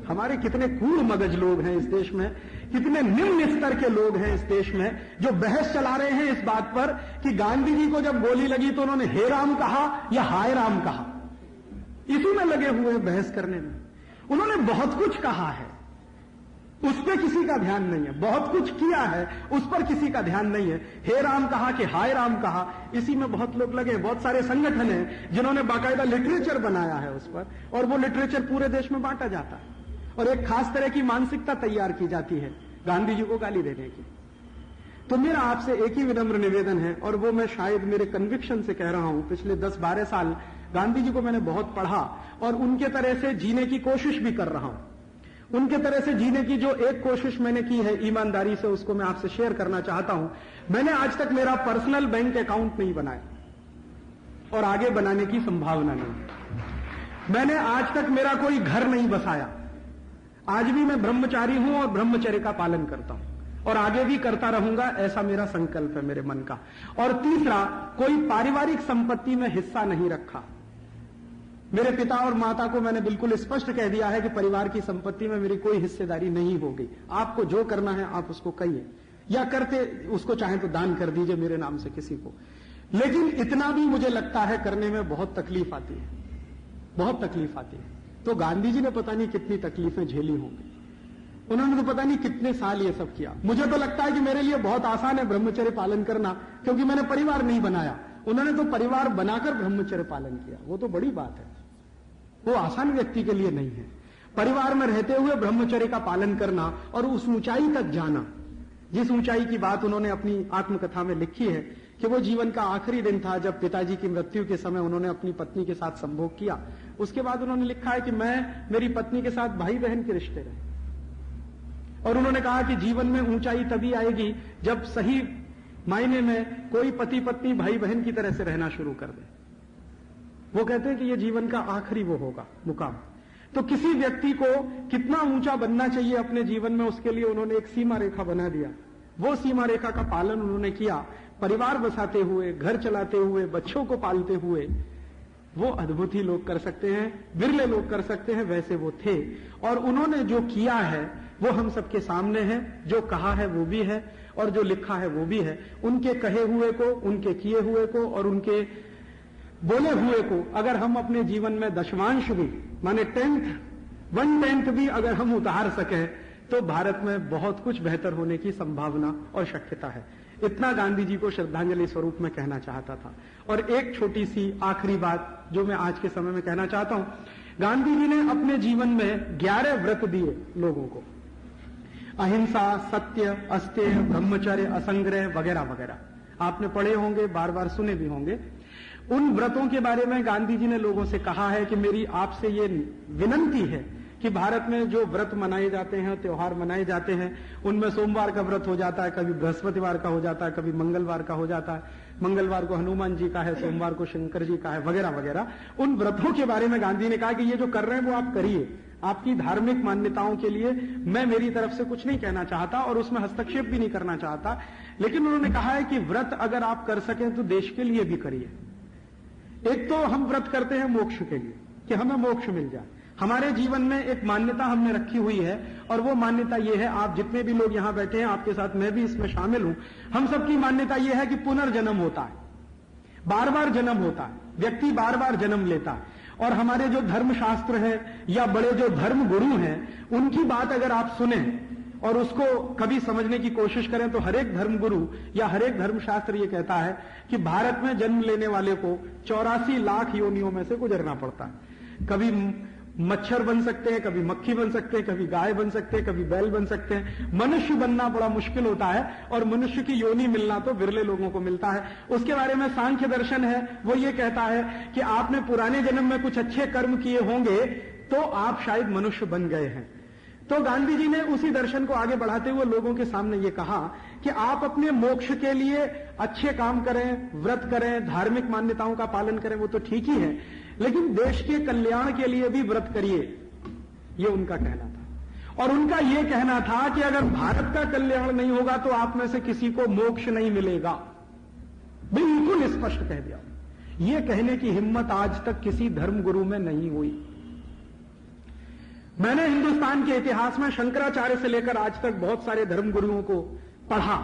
हमारे कितने कूड़ मगज लोग हैं इस देश में, कितने निम्न स्तर के लोग हैं इस देश में जो बहस चला रहे हैं इस बात पर कि गांधी जी को जब गोली लगी तो उन्होंने हे राम कहा या हाय राम कहा। इसी में लगे हुए हैं बहस करने में। उन्होंने बहुत कुछ कहा है, उस पर किसी का ध्यान नहीं है। बहुत कुछ किया है, उस पर किसी का ध्यान नहीं है। हे राम कहा कि हाय राम कहा, इसी में बहुत लोग लगे। बहुत सारे संगठन हैं जिन्होंने बाकायदा लिटरेचर बनाया है उस पर, और वो लिटरेचर पूरे देश में बांटा जाता है और एक खास तरह की मानसिकता तैयार की जाती है गांधी जी को गाली देने की। तो मेरा आपसे एक ही विनम्र निवेदन है, और वो मैं शायद मेरे कन्विक्शन से कह रहा हूं। पिछले 10-12 साल गांधी जी को मैंने बहुत पढ़ा और उनके तरह से जीने की कोशिश भी कर रहा हूं। उनके तरह से जीने की जो एक कोशिश मैंने की है ईमानदारी से, उसको मैं आपसे शेयर करना चाहता हूं। मैंने आज तक मेरा पर्सनल बैंक अकाउंट नहीं बनाया और आगे बनाने की संभावना नहीं। मैंने आज तक मेरा कोई घर नहीं बसाया। आज भी मैं ब्रह्मचारी हूं और ब्रह्मचर्य का पालन करता हूं और आगे भी करता रहूंगा, ऐसा मेरा संकल्प है मेरे मन का। और तीसरा, कोई पारिवारिक संपत्ति में हिस्सा नहीं रखा। मेरे पिता और माता को मैंने बिल्कुल स्पष्ट कह दिया है कि परिवार की संपत्ति में मेरी कोई हिस्सेदारी नहीं होगी। आपको जो करना है आप उसको कहिए, या करते उसको चाहे तो दान कर दीजिए मेरे नाम से किसी को। लेकिन इतना भी मुझे लगता है करने में बहुत तकलीफ आती है, बहुत तकलीफ आती है। तो गांधी जी ने पता नहीं कितनी तकलीफें झेली होंगी, उन्होंने तो पता नहीं कितने साल ये सब किया। मुझे तो लगता है कि मेरे लिए बहुत आसान है ब्रह्मचर्य पालन करना, क्योंकि मैंने परिवार नहीं बनाया। उन्होंने तो परिवार बनाकर ब्रह्मचर्य पालन किया, वो तो बड़ी बात है। वो आसान व्यक्ति के लिए नहीं है परिवार में रहते हुए ब्रह्मचर्य का पालन करना और उस ऊंचाई तक जाना, जिस ऊंचाई की बात उन्होंने अपनी आत्मकथा में लिखी है कि वो जीवन का आखिरी दिन था जब पिताजी की मृत्यु के समय उन्होंने अपनी पत्नी के साथ संभोग किया। उसके बाद उन्होंने लिखा है कि मैं मेरी पत्नी के साथ भाई बहन के रिश्ते रहे, और उन्होंने कहा कि जीवन में ऊंचाई तभी आएगी जब सही मायने में कोई पति पत्नी भाई बहन की तरह से रहना शुरू कर दे। वो कहते हैं कि ये जीवन का आखिरी वो होगा मुकाम। तो किसी व्यक्ति को कितना ऊंचा बनना चाहिए अपने जीवन में, उसके लिए उन्होंने एक सीमा रेखा बना दिया। वो सीमा रेखा का पालन उन्होंने किया, परिवार बसाते हुए, घर चलाते हुए, बच्चों को पालते हुए। वो अद्भुत ही लोग कर सकते हैं, विरले लोग कर सकते हैं, वैसे वो थे। और उन्होंने जो किया है वो हम सबके सामने है, जो कहा है वो भी है और जो लिखा है वो भी है। उनके कहे हुए को, उनके किए हुए को और उनके बोले हुए को अगर हम अपने जीवन में दशमांश भी, माने 1/10 भी अगर हम उतार सकें तो भारत में बहुत कुछ बेहतर होने की संभावना और शक्यता है। इतना गांधी जी को श्रद्धांजलि स्वरूप में कहना चाहता था। और एक छोटी सी आखिरी बात जो मैं आज के समय में कहना चाहता हूं, गांधी जी ने अपने जीवन में 11 व्रत दिए लोगों को, अहिंसा, सत्य, अस्तेय, ब्रह्मचर्य, असंग्रह वगैरह वगैरह। आपने पढ़े होंगे, बार बार सुने भी होंगे। उन व्रतों के बारे में गांधी जी ने लोगों से कहा है कि मेरी आपसे ये विनंती है कि भारत में जो व्रत मनाए जाते हैं, त्योहार मनाए जाते हैं, उनमें सोमवार का व्रत हो जाता है, कभी बृहस्पतिवार का हो जाता है, कभी मंगलवार का हो जाता है। मंगलवार को हनुमान जी का है, सोमवार को शंकर जी का है, वगैरह वगैरह। उन व्रतों के बारे में गांधी ने कहा कि ये जो कर रहे हैं वो आप करिए, आपकी धार्मिक मान्यताओं के लिए मैं मेरी तरफ से कुछ नहीं कहना चाहता और उसमें हस्तक्षेप भी नहीं करना चाहता। लेकिन उन्होंने कहा है कि व्रत अगर आप कर सकें तो देश के लिए भी करिए। एक तो हम व्रत करते हैं मोक्ष के लिए कि हमें मोक्ष मिल जाए। हमारे जीवन में एक मान्यता हमने रखी हुई है और वो मान्यता ये है, आप जितने भी लोग यहां बैठे हैं, आपके साथ मैं भी इसमें शामिल हूं, हम सबकी मान्यता ये है कि पुनर्जन्म होता है, बार बार जन्म होता है, व्यक्ति बार बार जन्म लेता है। और हमारे जो धर्मशास्त्र है या बड़े जो धर्म गुरु हैं, उनकी बात अगर आप सुने और उसको कभी समझने की कोशिश करें तो हर एक धर्मगुरु या हर एक धर्मशास्त्र ये कहता है कि भारत में जन्म लेने वाले को 84 लाख योनियों में से गुजरना पड़ता है। कभी मच्छर बन सकते हैं, कभी मक्खी बन सकते हैं, कभी गाय बन सकते हैं, कभी बैल बन सकते हैं। मनुष्य बनना बड़ा मुश्किल होता है और मनुष्य की योनि मिलना तो विरले लोगों को मिलता है। उसके बारे में सांख्य दर्शन है, वो ये कहता है कि आपने पुराने जन्म में कुछ अच्छे कर्म किए होंगे तो आप शायद मनुष्य बन गए हैं। तो गांधी जी ने उसी दर्शन को आगे बढ़ाते हुए लोगों के सामने ये कहा कि आप अपने मोक्ष के लिए अच्छे काम करें, व्रत करें, धार्मिक मान्यताओं का पालन करें, वो तो ठीक ही है, लेकिन देश के कल्याण के लिए भी व्रत करिए, ये उनका कहना था। और उनका ये कहना था कि अगर भारत का कल्याण नहीं होगा तो आप में से किसी को मोक्ष नहीं मिलेगा। बिल्कुल स्पष्ट कह दिया। ये कहने की हिम्मत आज तक किसी धर्मगुरु में नहीं हुई। मैंने हिंदुस्तान के इतिहास में शंकराचार्य से लेकर आज तक बहुत सारे धर्मगुरुओं को पढ़ा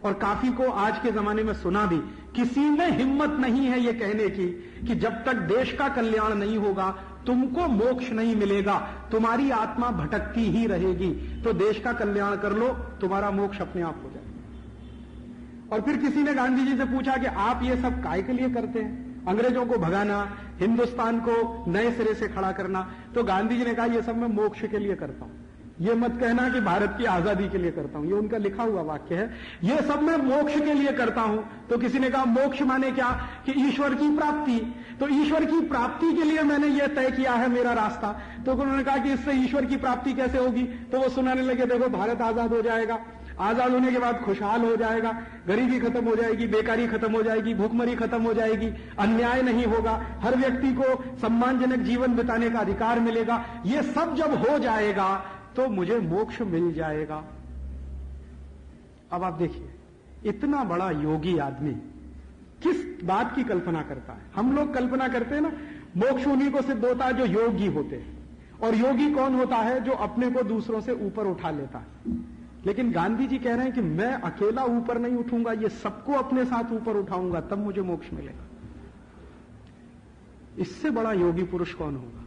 और काफी को आज के जमाने में सुना भी। किसी में हिम्मत नहीं है ये कहने की कि जब तक देश का कल्याण नहीं होगा तुमको मोक्ष नहीं मिलेगा, तुम्हारी आत्मा भटकती ही रहेगी। तो देश का कल्याण कर लो, तुम्हारा मोक्ष अपने आप हो जाएगा। और फिर किसी ने गांधी जी से पूछा कि आप ये सब काय के लिए करते हैं? अंग्रेजों को भगाना, हिंदुस्तान को नए सिरे से खड़ा करना। तो गांधी जी ने कहा ये सब मैं मोक्ष के लिए करता हूं। ये मत कहना कि भारत की आजादी के लिए करता हूं, ये उनका लिखा हुआ वाक्य है। ये सब मैं मोक्ष के लिए करता हूं। तो किसी ने कहा मोक्ष माने क्या? कि ईश्वर की प्राप्ति। तो ईश्वर की प्राप्ति के लिए मैंने ये तय किया है मेरा रास्ता। तो उन्होंने कहा कि इससे ईश्वर की प्राप्ति कैसे होगी? तो वो सुनाने लगे, देखो भारत आजाद हो जाएगा, आजाद होने के बाद खुशहाल हो जाएगा, गरीबी खत्म हो जाएगी, बेकारी खत्म हो जाएगी, भूखमरी खत्म हो जाएगी, अन्याय नहीं होगा, हर व्यक्ति को सम्मानजनक जीवन बिताने का अधिकार मिलेगा। ये सब जब हो जाएगा तो मुझे मोक्ष मिल जाएगा। अब आप देखिए, इतना बड़ा योगी आदमी किस बात की कल्पना करता है? हम लोग कल्पना करते हैं ना, मोक्ष उन्हीं को सिद्ध होता है जो योगी होते हैं। और योगी कौन होता है? जो अपने को दूसरों से ऊपर उठा लेता है। लेकिन गांधी जी कह रहे हैं कि मैं अकेला ऊपर नहीं उठूंगा, ये सबको अपने साथ ऊपर उठाऊंगा, तब मुझे मोक्ष मिलेगा। इससे बड़ा योगी पुरुष कौन होगा?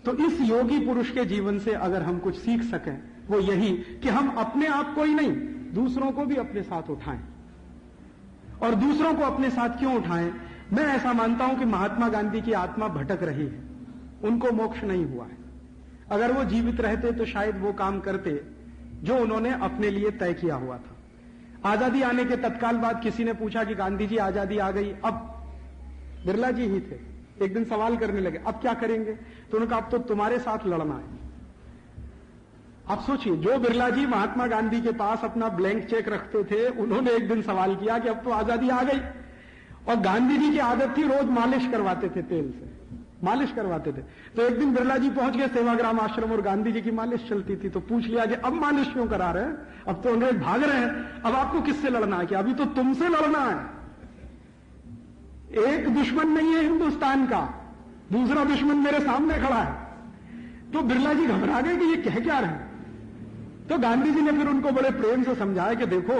तो इस योगी पुरुष के जीवन से अगर हम कुछ सीख सकें वो यही कि हम अपने आप को ही नहीं, दूसरों को भी अपने साथ उठाएं। और दूसरों को अपने साथ क्यों उठाएं? मैं ऐसा मानता हूं कि महात्मा गांधी की आत्मा भटक रही है, उनको मोक्ष नहीं हुआ है। अगर वो जीवित रहते तो शायद वो काम करते जो उन्होंने अपने लिए तय किया हुआ था। आजादी आने के तत्काल बाद किसी ने पूछा कि गांधी जी आजादी आ गई, अब बिरला जी ही थे, एक दिन सवाल करने लगे, अब क्या करेंगे? तो उन्होंने कहा अब तो तुम्हारे साथ लड़ना है। आप सोचिए, जो बिरला जी महात्मा गांधी के पास अपना ब्लैंक चेक रखते थे, उन्होंने एक दिन सवाल किया कि अब तो आजादी आ गई। और गांधी जी की आदत थी रोज मालिश करवाते थे, तेल से मालिश करवाते थे। तो एक दिन बिरला जी पहुंच गए सेवाग्राम आश्रम और गांधी जी की मालिश चलती थी। तो पूछ लिया कि अब मालिश क्यों करा रहे हैं? अब तो अंग्रेज भाग रहे हैं, अब आपको किससे लड़ना है? कि अभी तो तुमसे लड़ना है। एक दुश्मन नहीं है हिंदुस्तान का, दूसरा दुश्मन मेरे सामने खड़ा है। तो बिरला जी घबरा गए कि ये कह क्या रहे हैं। तो गांधी जी ने फिर उनको बड़े प्रेम से समझाया कि देखो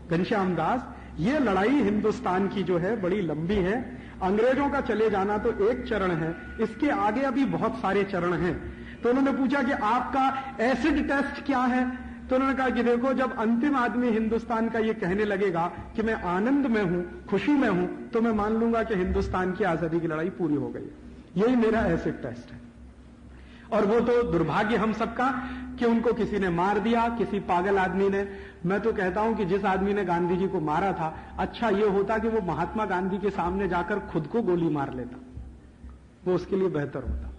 घनश्याम दास, ये लड़ाई हिंदुस्तान की जो है बड़ी लंबी है। अंग्रेजों का चले जाना तो एक चरण है, इसके आगे अभी बहुत सारे चरण हैं। तो उन्होंने पूछा कि आपका एसिड टेस्ट क्या है? तो उन्होंने कहा कि देखो, जब अंतिम आदमी हिंदुस्तान का ये कहने लगेगा कि मैं आनंद में हूं, खुशी में हूं, तो मैं मान लूंगा कि हिंदुस्तान की आजादी की लड़ाई पूरी हो गई। यही मेरा एसिड टेस्ट है। और वो तो दुर्भाग्य हम सबका कि उनको किसी ने मार दिया, किसी पागल आदमी ने। मैं तो कहता हूं कि जिस आदमी ने गांधी जी को मारा था, अच्छा ये होता कि वो महात्मा गांधी के सामने जाकर खुद को गोली मार लेता, वो उसके लिए बेहतर होता।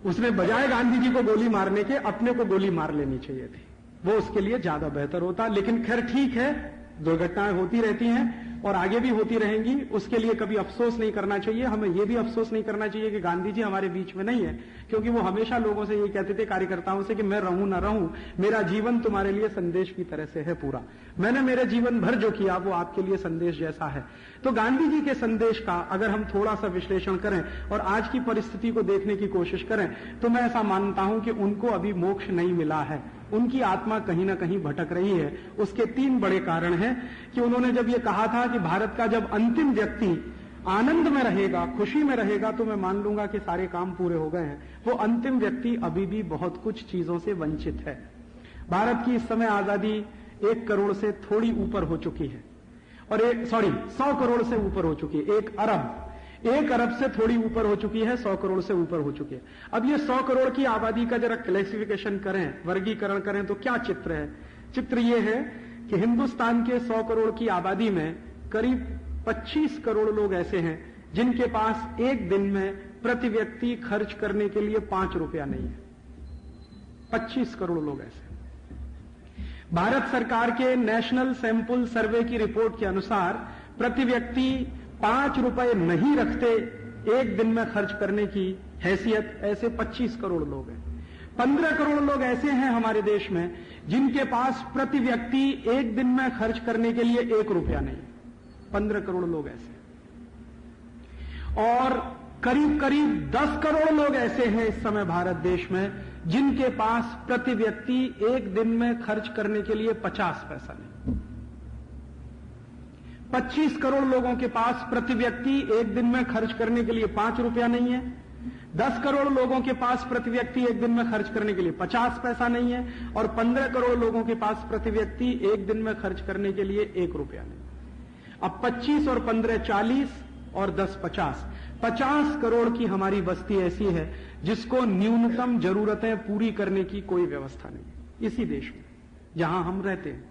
उसने बजाय गांधी जी को गोली मारने के अपने को गोली मार लेनी चाहिए थी, वो उसके लिए ज्यादा बेहतर होता। लेकिन खैर ठीक है, दुर्घटनाएं होती रहती हैं और आगे भी होती रहेंगी, उसके लिए कभी अफसोस नहीं करना चाहिए। हमें यह भी अफसोस नहीं करना चाहिए कि गांधी जी हमारे बीच में नहीं है, क्योंकि वो हमेशा लोगों से ये कहते थे, कार्यकर्ताओं से, कि मैं रहूं ना रहूं, मेरा जीवन तुम्हारे लिए संदेश की तरह से है पूरा। मैंने मेरे जीवन भर जो किया वो आपके लिए संदेश जैसा है। तो गांधी जी के संदेश का अगर हम थोड़ा सा विश्लेषण करें और आज की परिस्थिति को देखने की कोशिश करें, तो मैं ऐसा मानता हूं कि उनको अभी मोक्ष नहीं मिला है, उनकी आत्मा कहीं ना कहीं भटक रही है। उसके 3 बड़े कारण हैं कि उन्होंने जब ये कहा था कि भारत का जब अंतिम व्यक्ति आनंद में रहेगा, खुशी में रहेगा, तो मैं मान लूंगा कि सारे काम पूरे हो गए हैं। वो अंतिम व्यक्ति अभी भी बहुत कुछ चीजों से वंचित है। भारत की इस समय आजादी 1 करोड़ से थोड़ी ऊपर हो चुकी है, और 100 करोड़ से ऊपर हो चुकी है। 1 अरब से थोड़ी ऊपर हो चुकी है, 100 करोड़ से ऊपर हो चुकी है। अब ये 100 करोड़ की आबादी का जरा क्लासिफिकेशन करें, वर्गीकरण करें, तो क्या चित्र है? चित्र ये है कि हिंदुस्तान के 100 करोड़ की आबादी में करीब 25 करोड़ लोग ऐसे हैं जिनके पास एक दिन में प्रति व्यक्ति खर्च करने के लिए 5 रुपया नहीं है। 25 करोड़ लोग ऐसे। भारत सरकार के नेशनल सैंपल सर्वे की रिपोर्ट के अनुसार प्रति व्यक्ति 5 रुपए नहीं रखते एक दिन में खर्च करने की हैसियत, ऐसे 25 करोड़ लोग हैं। 15 करोड़ लोग ऐसे हैं हमारे देश में जिनके पास प्रति व्यक्ति एक दिन में खर्च करने के लिए 1 रुपया नहीं। 15 करोड़ लोग ऐसे हैं। और करीब करीब 10 करोड़ लोग ऐसे हैं इस समय भारत देश में जिनके पास प्रति व्यक्ति एक दिन में खर्च करने के लिए 50 पैसा नहीं। 25 करोड़ लोगों के पास प्रति व्यक्ति एक दिन में खर्च करने के लिए 5 रुपया नहीं है। 10 करोड़ लोगों के पास प्रति व्यक्ति एक दिन में खर्च करने के लिए 50 पैसा नहीं है। और 15 करोड़ लोगों के पास प्रति व्यक्ति एक दिन में खर्च करने के लिए 1 रुपया नहीं। अब 25 और 15 40 और 10 50 50 करोड़ की हमारी बस्ती ऐसी है जिसको न्यूनतम जरूरतें पूरी करने की कोई व्यवस्था नहीं इसी देश में जहां हम रहते हैं।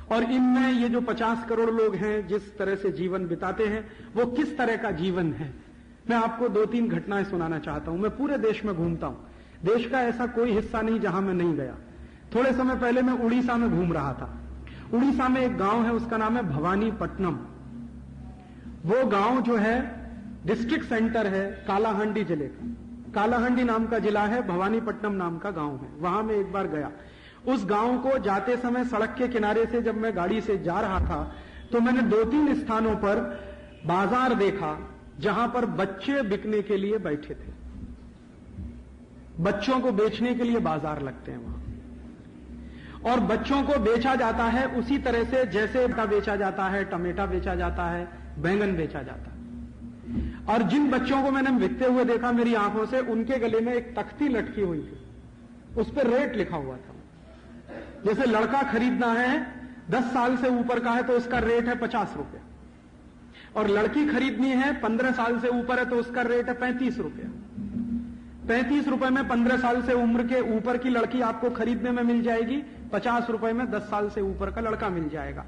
और इनमें ये जो 50 करोड़ लोग हैं जिस तरह से जीवन बिताते हैं वो किस तरह का जीवन है, मैं आपको 2-3 घटनाएं सुनाना चाहता हूं। मैं पूरे देश में घूमता हूं, देश का ऐसा कोई हिस्सा नहीं जहां मैं नहीं गया। थोड़े समय पहले मैं उड़ीसा में घूम रहा था। उड़ीसा में एक गांव है, उसका नाम है भवानीपट्टनम। वो गांव जो है डिस्ट्रिक्ट सेंटर है कालाहांडी जिले का। कालाहांडी नाम का जिला है, भवानीपट्टनम नाम का गांव है। वहां मैं एक बार गया। उस गांव को जाते समय सड़क के किनारे से जब मैं गाड़ी से जा रहा था तो मैंने 2-3 स्थानों पर बाजार देखा जहां पर बच्चे बिकने के लिए बैठे थे। बच्चों को बेचने के लिए बाजार लगते हैं वहां, और बच्चों को बेचा जाता है उसी तरह से जैसे बेचा जाता है, टमेटा बेचा जाता है, बैंगन बेचा जाता है। और जिन बच्चों को मैंने बिकते हुए देखा मेरी आंखों से, उनके गले में एक तख्ती लटकी हुई थी, उस पर रेट लिखा हुआ था। जैसे लड़का खरीदना है 10 साल से ऊपर का है तो उसका रेट है 50 रुपया, और लड़की खरीदनी है 15 साल से ऊपर है तो उसका रेट है 35 रुपया। 35 रुपए में 15 साल से उम्र के ऊपर की लड़की आपको खरीदने में मिल जाएगी, 50 रुपए में 10 साल से ऊपर का लड़का मिल जाएगा।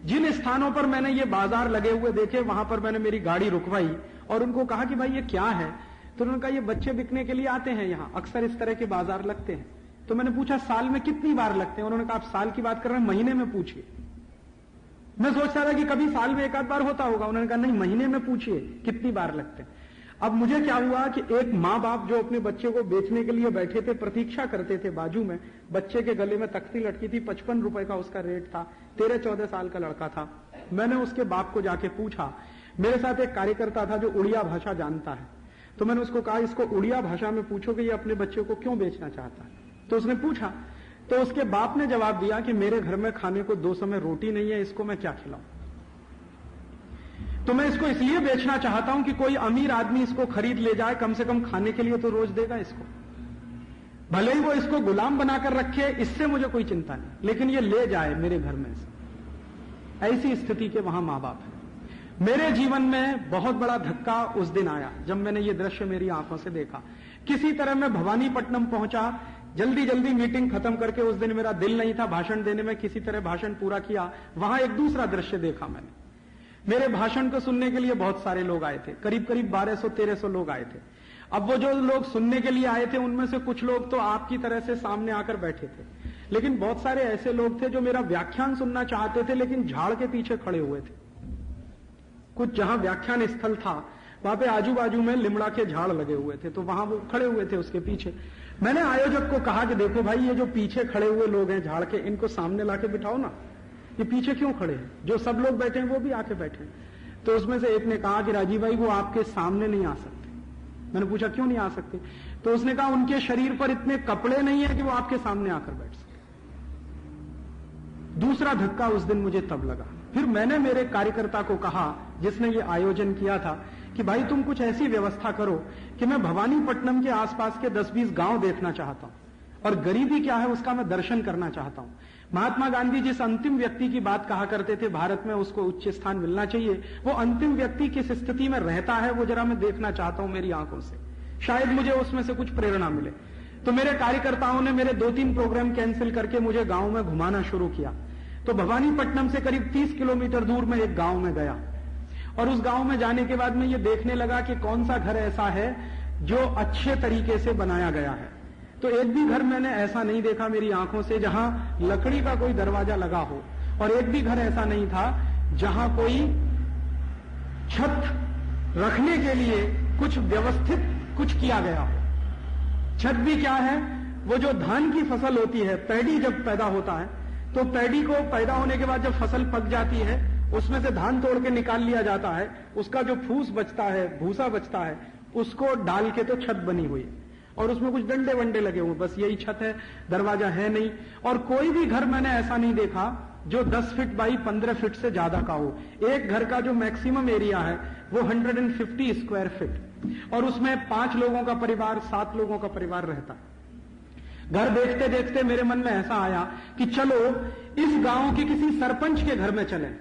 जिन स्थानों पर मैंने ये बाजार लगे हुए देखे वहां पर मैंने मेरी गाड़ी रुकवाई और उनको कहा कि भाई ये क्या है, तो उन्होंने कहा ये बच्चे बिकने के लिए आते हैं, यहां अक्सर इस तरह के बाजार लगते हैं। तो मैंने पूछा साल में कितनी बार लगते हैं? उन्होंने कहा आप साल की बात कर रहे हैं, महीने में पूछिए। मैं सोच रहा था कि कभी साल में 1 आध बार होता होगा। उन्होंने कहा नहीं, महीने में पूछिए कितनी बार लगते हैं। अब मुझे क्या हुआ कि एक माँ बाप जो अपने बच्चे को बेचने के लिए बैठे थे, प्रतीक्षा करते थे, बाजू में बच्चे के गले में तख्ती लटकी थी, 55 रुपए का उसका रेट था, 13-14 साल का लड़का था। मैंने उसके बाप को जाके पूछा। मेरे साथ एक कार्यकर्ता था जो उड़िया भाषा जानता है, तो मैंने उसको कहा इसको उड़िया भाषा में पूछो कि ये अपने बच्चे को क्यों बेचना चाहता है। तो उसने पूछा, तो उसके बाप ने जवाब दिया कि मेरे घर में खाने को 2 समय रोटी नहीं है, इसको मैं क्या खिलाऊं। तो मैं इसको इसलिए बेचना चाहता हूं कि कोई अमीर आदमी इसको खरीद ले जाए, कम से कम खाने के लिए तो रोज देगा इसको, भले ही वो इसको गुलाम बनाकर रखे, इससे मुझे कोई चिंता नहीं, लेकिन ये ले जाए मेरे घर में से। ऐसी स्थिति के वहां मां बाप है। मेरे जीवन में बहुत बड़ा धक्का उस दिन आया जब मैंने ये दृश्य मेरी आंखों से देखा। किसी तरह मैं भवानीपट्टनम पहुंचा, जल्दी जल्दी मीटिंग खत्म करके, उस दिन मेरा दिल नहीं था भाषण देने में, किसी तरह भाषण पूरा किया। वहां एक दूसरा दृश्य देखा मैंने। मेरे भाषण को सुनने के लिए बहुत सारे लोग आए थे, करीब करीब 1200-1300 लोग आए थे। अब वो जो लोग सुनने के लिए आए थे उनमें से कुछ लोग तो आपकी तरह से सामने आकर बैठे थे, लेकिन बहुत सारे ऐसे लोग थे जो मेरा व्याख्यान सुनना चाहते थे लेकिन झाड़ के पीछे खड़े हुए थे। कुछ जहां व्याख्यान स्थल था वहां पे आजू बाजू में लिमड़ा के झाड़ लगे हुए थे, तो वहां वो खड़े हुए थे उसके पीछे। मैंने आयोजक को कहा कि देखो भाई, ये जो पीछे खड़े हुए लोग हैं झाड़ के, इनको सामने लाके बिठाओ ना, ये पीछे क्यों खड़े हैं? जो सब लोग बैठे हैं वो भी आके बैठे हैं। तो उसमें से एक ने कहा कि राजीव भाई वो आपके सामने नहीं आ सकते। मैंने पूछा क्यों नहीं आ सकते? तो उसने कहा उनके शरीर पर इतने कपड़े नहीं है कि वो आपके सामने आकर बैठ सके। दूसरा धक्का उस दिन मुझे तब लगा। फिर मैंने मेरे कार्यकर्ता को कहा जिसने ये आयोजन किया था कि भाई तुम कुछ ऐसी व्यवस्था करो कि मैं भवानीपट्टनम के आसपास के 10-20 गांव देखना चाहता हूं, और गरीबी क्या है उसका मैं दर्शन करना चाहता हूं। महात्मा गांधी जिस अंतिम व्यक्ति की बात कहा करते थे भारत में उसको उच्च स्थान मिलना चाहिए, वो अंतिम व्यक्ति किस स्थिति में रहता है वो जरा मैं देखना चाहता हूं मेरी आंखों से, शायद मुझे उसमें से कुछ प्रेरणा मिले। तो मेरे कार्यकर्ताओं ने मेरे 2-3 प्रोग्राम कैंसिल करके मुझे गांव में घुमाना शुरू किया। तो भवानीपट्टनम से करीब 30 किलोमीटर दूर में एक गांव में गया, और उस गांव में जाने के बाद मैं ये देखने लगा कि कौन सा घर ऐसा है जो अच्छे तरीके से बनाया गया है। तो एक भी घर मैंने ऐसा नहीं देखा मेरी आंखों से जहां लकड़ी का कोई दरवाजा लगा हो, और एक भी घर ऐसा नहीं था जहां कोई छत रखने के लिए कुछ व्यवस्थित कुछ किया गया हो। छत भी क्या है, वो जो धान की फसल होती है, पैडी जब पैदा होता है, तो पैडी को पैदा होने के बाद जब फसल पक जाती है, उसमें से धान तोड़ के निकाल लिया जाता है, उसका जो फूस बचता है, भूसा बचता है, उसको डाल के तो छत बनी हुई है और उसमें कुछ डंडे वंडे लगे हुए, बस यही छत है, दरवाजा है नहीं। और कोई भी घर मैंने ऐसा नहीं देखा जो 10 फीट बाई 15 फीट से ज्यादा का हो। एक घर का जो मैक्सिमम एरिया है वो 150 स्क्वायर फीट, और उसमें 5 लोगों का परिवार, 7 लोगों का परिवार रहता है। घर देखते देखते मेरे मन में ऐसा आया कि चलो इस गांव के किसी सरपंच के घर में चलें,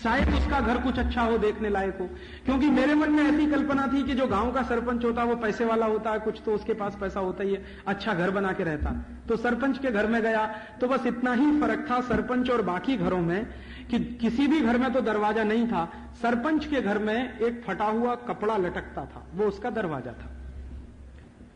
शायद उसका घर कुछ अच्छा हो, देखने लायक हो। क्योंकि मेरे मन में ऐसी कल्पना थी कि जो गांव का सरपंच होता है वो पैसे वाला होता है, कुछ तो उसके पास पैसा होता ही है, अच्छा घर बना के रहता। तो सरपंच के घर में गया तो बस इतना ही फर्क था सरपंच और बाकी घरों में कि किसी भी घर में तो दरवाजा नहीं था, सरपंच के घर में एक फटा हुआ कपड़ा लटकता था, वो उसका दरवाजा था।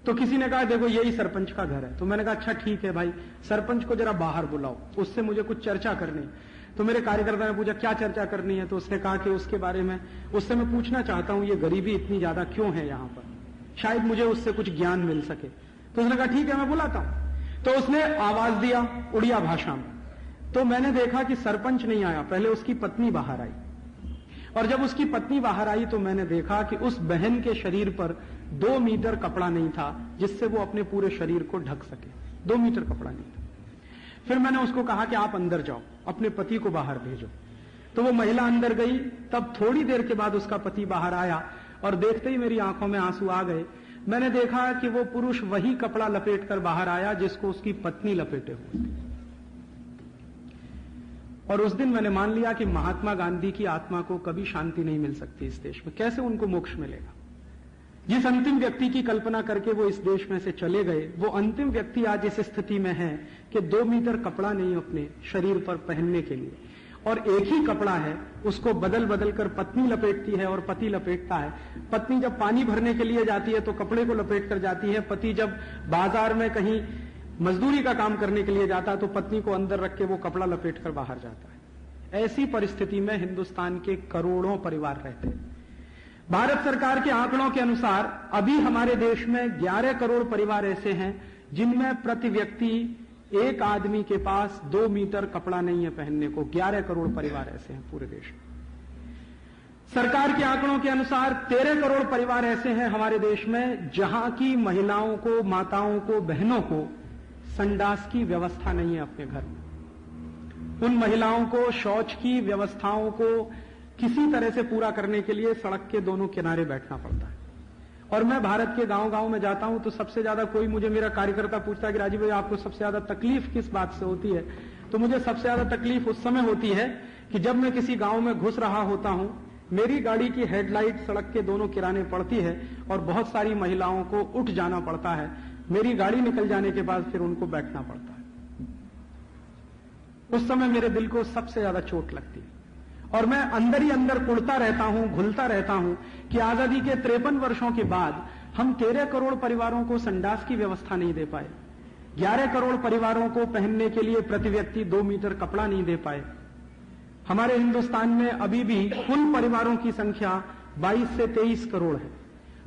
तो किसी ने कहा देखो यही सरपंच का घर है। तो मैंने कहा अच्छा ठीक है भाई, सरपंच को जरा बाहर बुलाओ, उससे मुझे कुछ चर्चा करनी है। तो मेरे कार्यकर्ता ने पूछा क्या चर्चा करनी है, तो उसने कहा कि उसके बारे में उससे मैं पूछना चाहता हूं, ये गरीबी इतनी ज्यादा क्यों है यहां पर, शायद मुझे उससे कुछ ज्ञान मिल सके। तो उसने कहा ठीक है मैं बुलाता हूं। तो उसने आवाज दिया उड़िया भाषा में। तो मैंने देखा कि सरपंच नहीं आया, पहले उसकी पत्नी बाहर आई, और जब उसकी पत्नी बाहर आई तो मैंने देखा कि उस बहन के शरीर पर 2 मीटर कपड़ा नहीं था जिससे वो अपने पूरे शरीर को ढक सके, 2 मीटर कपड़ा नहीं था। फिर मैंने उसको कहा कि आप अंदर जाओ, अपने पति को बाहर भेजो। तो वो महिला अंदर गई, तब थोड़ी देर के बाद उसका पति बाहर आया, और देखते ही मेरी आंखों में आंसू आ गए। मैंने देखा कि वो पुरुष वही कपड़ा लपेट कर बाहर आया जिसको उसकी पत्नी लपेटे हुए थे। और उस दिन मैंने मान लिया कि महात्मा गांधी की आत्मा को कभी शांति नहीं मिल सकती इस देश में, कैसे उनको मोक्ष मिलेगा। जिस अंतिम व्यक्ति की कल्पना करके वो इस देश में से चले गए, वो अंतिम व्यक्ति आज इस स्थिति में है कि 2 मीटर कपड़ा नहीं अपने शरीर पर पहनने के लिए, और एक ही कपड़ा है, उसको बदल बदल कर पत्नी लपेटती है और पति लपेटता है। पत्नी जब पानी भरने के लिए जाती है तो कपड़े को लपेट कर जाती है, पति जब बाजार में कहीं मजदूरी का काम करने के लिए जाता है तो पत्नी को अंदर रख के वो कपड़ा लपेट कर बाहर जाता है। ऐसी परिस्थिति में हिंदुस्तान के करोड़ों परिवार रहते हैं। भारत सरकार के आंकड़ों के अनुसार अभी हमारे देश में 11 करोड़ परिवार ऐसे हैं जिनमें प्रति व्यक्ति एक आदमी के पास 2 मीटर कपड़ा नहीं है पहनने को। 11 करोड़ परिवार ऐसे हैं पूरे देश में। सरकार के आंकड़ों के अनुसार 13 करोड़ परिवार ऐसे हैं हमारे देश में जहां की महिलाओं को, माताओं को, बहनों को संडास की व्यवस्था नहीं है अपने घर में। उन महिलाओं को शौच की व्यवस्थाओं को किसी तरह से पूरा करने के लिए सड़क के दोनों किनारे बैठना पड़ता है। और मैं भारत के गांव-गांव में जाता हूं तो सबसे ज्यादा कोई मुझे, मेरा कार्यकर्ता पूछता है कि राजीव भाई आपको सबसे ज्यादा तकलीफ किस बात से होती है, तो मुझे सबसे ज्यादा तकलीफ उस समय होती है कि जब मैं किसी गांव में घुस रहा होता हूं, मेरी गाड़ी की हेडलाइट सड़क के दोनों किनारे पड़ती है और बहुत सारी महिलाओं को उठ जाना पड़ता है। मेरी गाड़ी निकल जाने के बाद फिर उनको बैठना पड़ता है। उस समय मेरे दिल को सबसे ज्यादा चोट लगती है और मैं अंदर ही अंदर कुड़ता रहता हूं, घुलता रहता हूं कि आजादी के 53 वर्षों के बाद हम 13 करोड़ परिवारों को संडास की व्यवस्था नहीं दे पाए, 11 करोड़ परिवारों को पहनने के लिए प्रति व्यक्ति 2 मीटर कपड़ा नहीं दे पाए। हमारे हिंदुस्तान में अभी भी कुल परिवारों की संख्या 22 से 23 करोड़ है।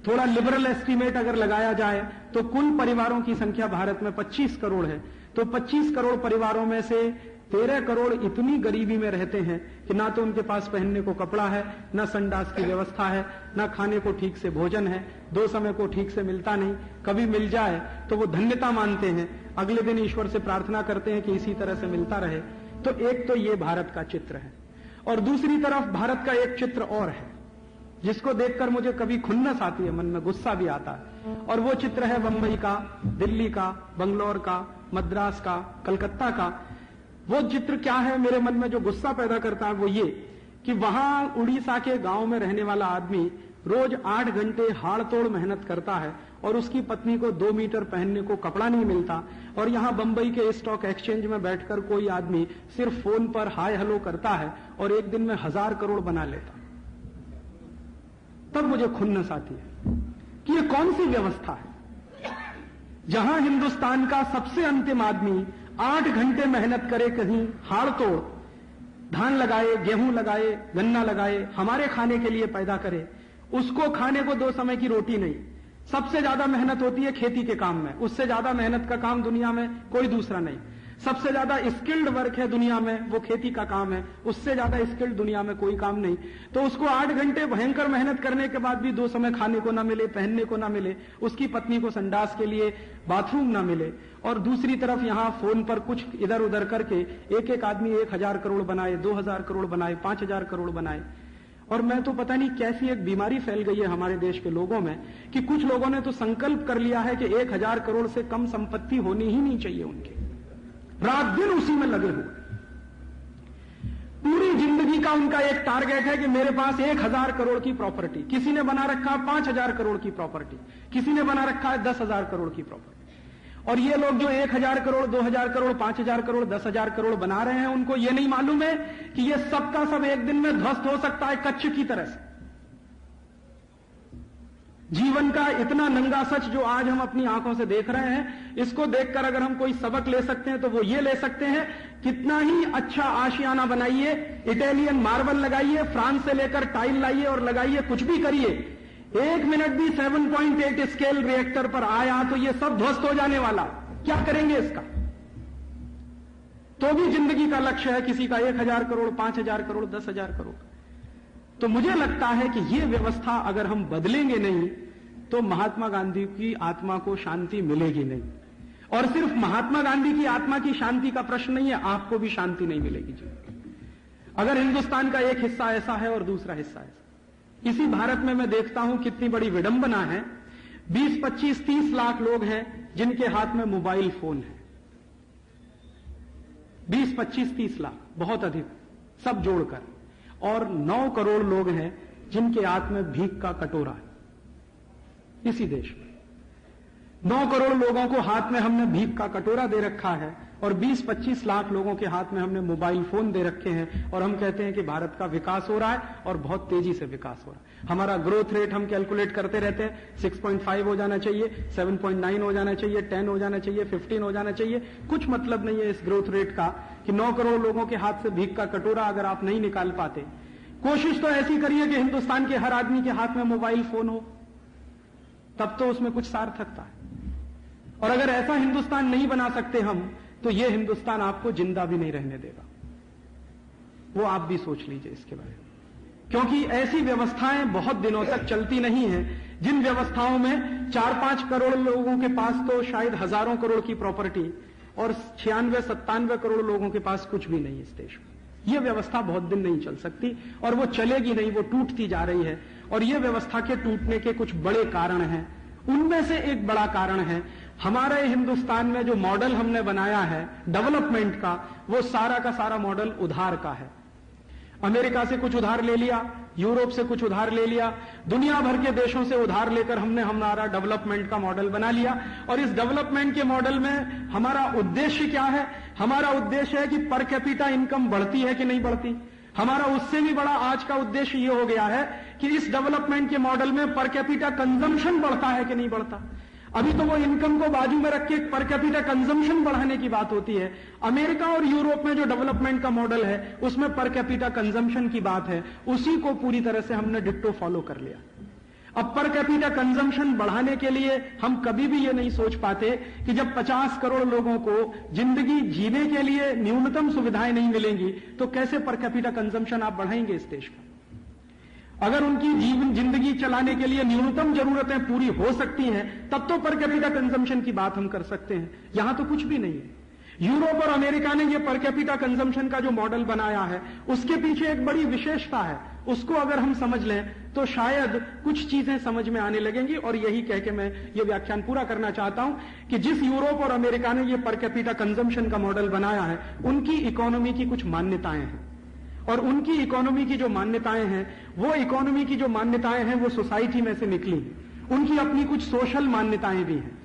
थोड़ा लिबरल एस्टीमेट अगर लगाया जाए तो कुल परिवारों की संख्या भारत में 25 करोड़ है। तो 25 करोड़ परिवारों में से 13 करोड़ इतनी गरीबी में रहते हैं कि ना तो उनके पास पहनने को कपड़ा है, ना संडास की व्यवस्था है, ना खाने को ठीक से भोजन है, 2 समय को ठीक से मिलता नहीं, कभी मिल जाए तो वो धन्यता मानते हैं, अगले दिन ईश्वर से प्रार्थना करते हैं कि इसी तरह से मिलता रहे। तो एक तो ये भारत का चित्र है, और दूसरी तरफ भारत का एक चित्र और है जिसको देखकर मुझे कभी खुन्नस आती है, मन में गुस्सा भी आता है, और वो चित्र है बंबई का, दिल्ली का, बंगलौर का, मद्रास का, कलकत्ता का। वो चित्र क्या है मेरे मन में जो गुस्सा पैदा करता है वो ये कि वहां उड़ीसा के गांव में रहने वाला आदमी रोज 8 घंटे हाड़ तोड़ मेहनत करता है और उसकी पत्नी को 2 मीटर पहनने को कपड़ा नहीं मिलता, और यहां बंबई के स्टॉक एक्सचेंज में बैठकर कोई आदमी सिर्फ फोन पर हाय हेलो करता है और एक दिन में 1000 करोड़ बना लेता। तब मुझे खुन्नस आती है कि ये कौन सी व्यवस्था है जहां हिंदुस्तान का सबसे अंतिम आदमी 8 घंटे मेहनत करे, कहीं हाड़ तोड़ धान लगाए, गेहूं लगाए, गन्ना लगाए, हमारे खाने के लिए पैदा करे, उसको खाने को 2 समय की रोटी नहीं, सबसे ज्यादा मेहनत होती है खेती के काम में, उससे ज्यादा मेहनत का काम दुनिया में कोई दूसरा नहीं। सबसे ज्यादा स्किल्ड वर्क है दुनिया में, वो खेती का काम है, उससे ज्यादा स्किल्ड दुनिया में कोई काम नहीं। तो उसको 8 घंटे भयंकर मेहनत करने के बाद भी 2 समय खाने को ना मिले, पहनने को ना मिले, उसकी पत्नी को संडास के लिए बाथरूम ना मिले, और दूसरी तरफ यहां फोन पर कुछ इधर उधर करके एक एक आदमी 1000 करोड़ बनाए, 2000 करोड़ बनाए, 5000 करोड़ बनाए। और मैं तो पता नहीं कैसी एक बीमारी फैल गई है हमारे देश के लोगों में कि कुछ लोगों ने तो संकल्प कर लिया है कि 1000 करोड़ से कम संपत्ति होनी ही नहीं चाहिए उनके, रात दिन उसी में लगे हुए। पूरी जिंदगी का उनका एक टारगेट है कि मेरे पास 1000 करोड़ की प्रॉपर्टी, किसी ने बना रखा है 5000 करोड़ की प्रॉपर्टी, किसी ने बना रखा है 10,000 करोड़ की प्रॉपर्टी। और ये लोग जो 1000 करोड़, 2000 करोड़, 5000 करोड़, 10,000 करोड़ बना रहे हैं, उनको ये नहीं मालूम है कि ये सबका सब एक दिन में ध्वस्त हो सकता है कच्छ की तरह से। जीवन का इतना नंगा सच जो आज हम अपनी आंखों से देख रहे हैं, इसको देखकर अगर हम कोई सबक ले सकते हैं तो वो ये ले सकते हैं, कितना ही अच्छा आशियाना बनाइए, इटालियन मार्बल लगाइए, फ्रांस से लेकर टाइल लाइए और लगाइए, कुछ भी करिए, 1 मिनट भी 7.8 स्केल रिएक्टर पर आया तो ये सब ध्वस्त हो जाने वाला। क्या करेंगे इसका? तो भी जिंदगी का लक्ष्य है किसी का 1000 करोड़, 5000 करोड़, 10,000 करोड़। तो मुझे लगता है कि ये व्यवस्था अगर हम बदलेंगे नहीं तो महात्मा गांधी की आत्मा को शांति मिलेगी नहीं। और सिर्फ महात्मा गांधी की आत्मा की शांति का प्रश्न नहीं है, आपको भी शांति नहीं मिलेगी जी, अगर हिंदुस्तान का एक हिस्सा ऐसा है और दूसरा हिस्सा ऐसा। इसी भारत में मैं देखता हूं कितनी बड़ी विडंबना है, 20, 25, 30 लाख लोग हैं जिनके हाथ में मोबाइल फोन है। 20, 25, 30 लाख, बहुत अधिक, सब जोड़कर। और 9 करोड़ लोग हैं जिनके हाथ में भीख का कटोरा है इसी देश में। 9 करोड़ लोगों को हाथ में हमने भीख का कटोरा दे रखा है और 20-25 लाख लोगों के हाथ में हमने मोबाइल फोन दे रखे हैं, और हम कहते हैं कि भारत का विकास हो रहा है और बहुत तेजी से विकास हो रहा है। हमारा ग्रोथ रेट हम कैलकुलेट करते रहते हैं, 6.5 हो जाना चाहिए, 7.9 हो जाना चाहिए, 10 हो जाना चाहिए, 15 हो जाना चाहिए। कुछ मतलब नहीं है इस ग्रोथ रेट का कि 9 करोड़ लोगों के हाथ से भीख का कटोरा अगर आप नहीं निकाल पाते। कोशिश तो ऐसी करिए कि हिंदुस्तान के हर आदमी के हाथ में मोबाइल फोन हो, तब तो उसमें कुछ सार्थकता है। और अगर ऐसा हिंदुस्तान नहीं बना सकते हम, तो यह हिंदुस्तान आपको जिंदा भी नहीं रहने देगा। वो आप भी सोच लीजिए इसके बारे में, क्योंकि ऐसी व्यवस्थाएं बहुत दिनों तक चलती नहीं हैं जिन व्यवस्थाओं में 4-5 करोड़ लोगों के पास तो शायद हजारों करोड़ की प्रॉपर्टी और 96-97 करोड़ लोगों के पास कुछ भी नहीं इस देश में। यह व्यवस्था बहुत दिन नहीं चल सकती और वो चलेगी नहीं, वो टूटती जा रही है। और यह व्यवस्था के टूटने के कुछ बड़े कारण हैं। उनमें से एक बड़ा कारण है हमारे हिंदुस्तान में जो मॉडल हमने बनाया है डेवलपमेंट का, वो सारा का सारा मॉडल उधार का है। अमेरिका से कुछ उधार ले लिया, यूरोप से कुछ उधार ले लिया, दुनिया भर के देशों से उधार लेकर हमने हमारा डेवलपमेंट का मॉडल बना लिया। और इस डेवलपमेंट के मॉडल में हमारा उद्देश्य क्या है? हमारा उद्देश्य है कि पर कैपिटा इनकम बढ़ती है कि नहीं बढ़ती। हमारा उससे भी बड़ा आज का उद्देश्य यह हो गया है कि इस डेवलपमेंट के मॉडल में पर कैपिटा कंजम्पशन बढ़ता है कि नहीं बढ़ता। अभी तो वो इनकम को बाजू में रख के पर कैपिटा कंजम्पशन बढ़ाने की बात होती है। अमेरिका और यूरोप में जो डेवलपमेंट का मॉडल है उसमें पर कैपिटा कंजम्पशन की बात है, उसी को पूरी तरह से हमने डिट्टो फॉलो कर लिया। अब पर कैपिटा कंजम्पशन बढ़ाने के लिए हम कभी भी ये नहीं सोच पाते कि जब 50 करोड़ लोगों को जिंदगी जीने के लिए न्यूनतम सुविधाएं नहीं मिलेंगी तो कैसे पर कैपिटा कंजम्पशन आप बढ़ाएंगे इस देश का। अगर उनकी जिंदगी चलाने के लिए न्यूनतम जरूरतें पूरी हो सकती हैं तब तो पर कैपिटा कंजम्पशन की बात हम कर सकते हैं। यहां तो कुछ भी नहीं है। यूरोप और अमेरिका ने यह पर कैपिटा कंजम्पशन का जो मॉडल बनाया है उसके पीछे एक बड़ी विशेषता है, उसको अगर हम समझ लें तो शायद कुछ चीजें समझ में आने लगेंगी। और यही कह के मैं ये व्याख्यान पूरा करना चाहता हूं कि जिस यूरोप और अमेरिका ने यह पर कैपिटा कंजम्पशन का मॉडल बनाया है उनकी इकोनॉमी की कुछ मान्यताएं हैं, और उनकी इकोनॉमी की जो मान्यताएं हैं वो सोसाइटी में से निकली हैं। उनकी अपनी कुछ सोशल मान्यताएं भी हैं,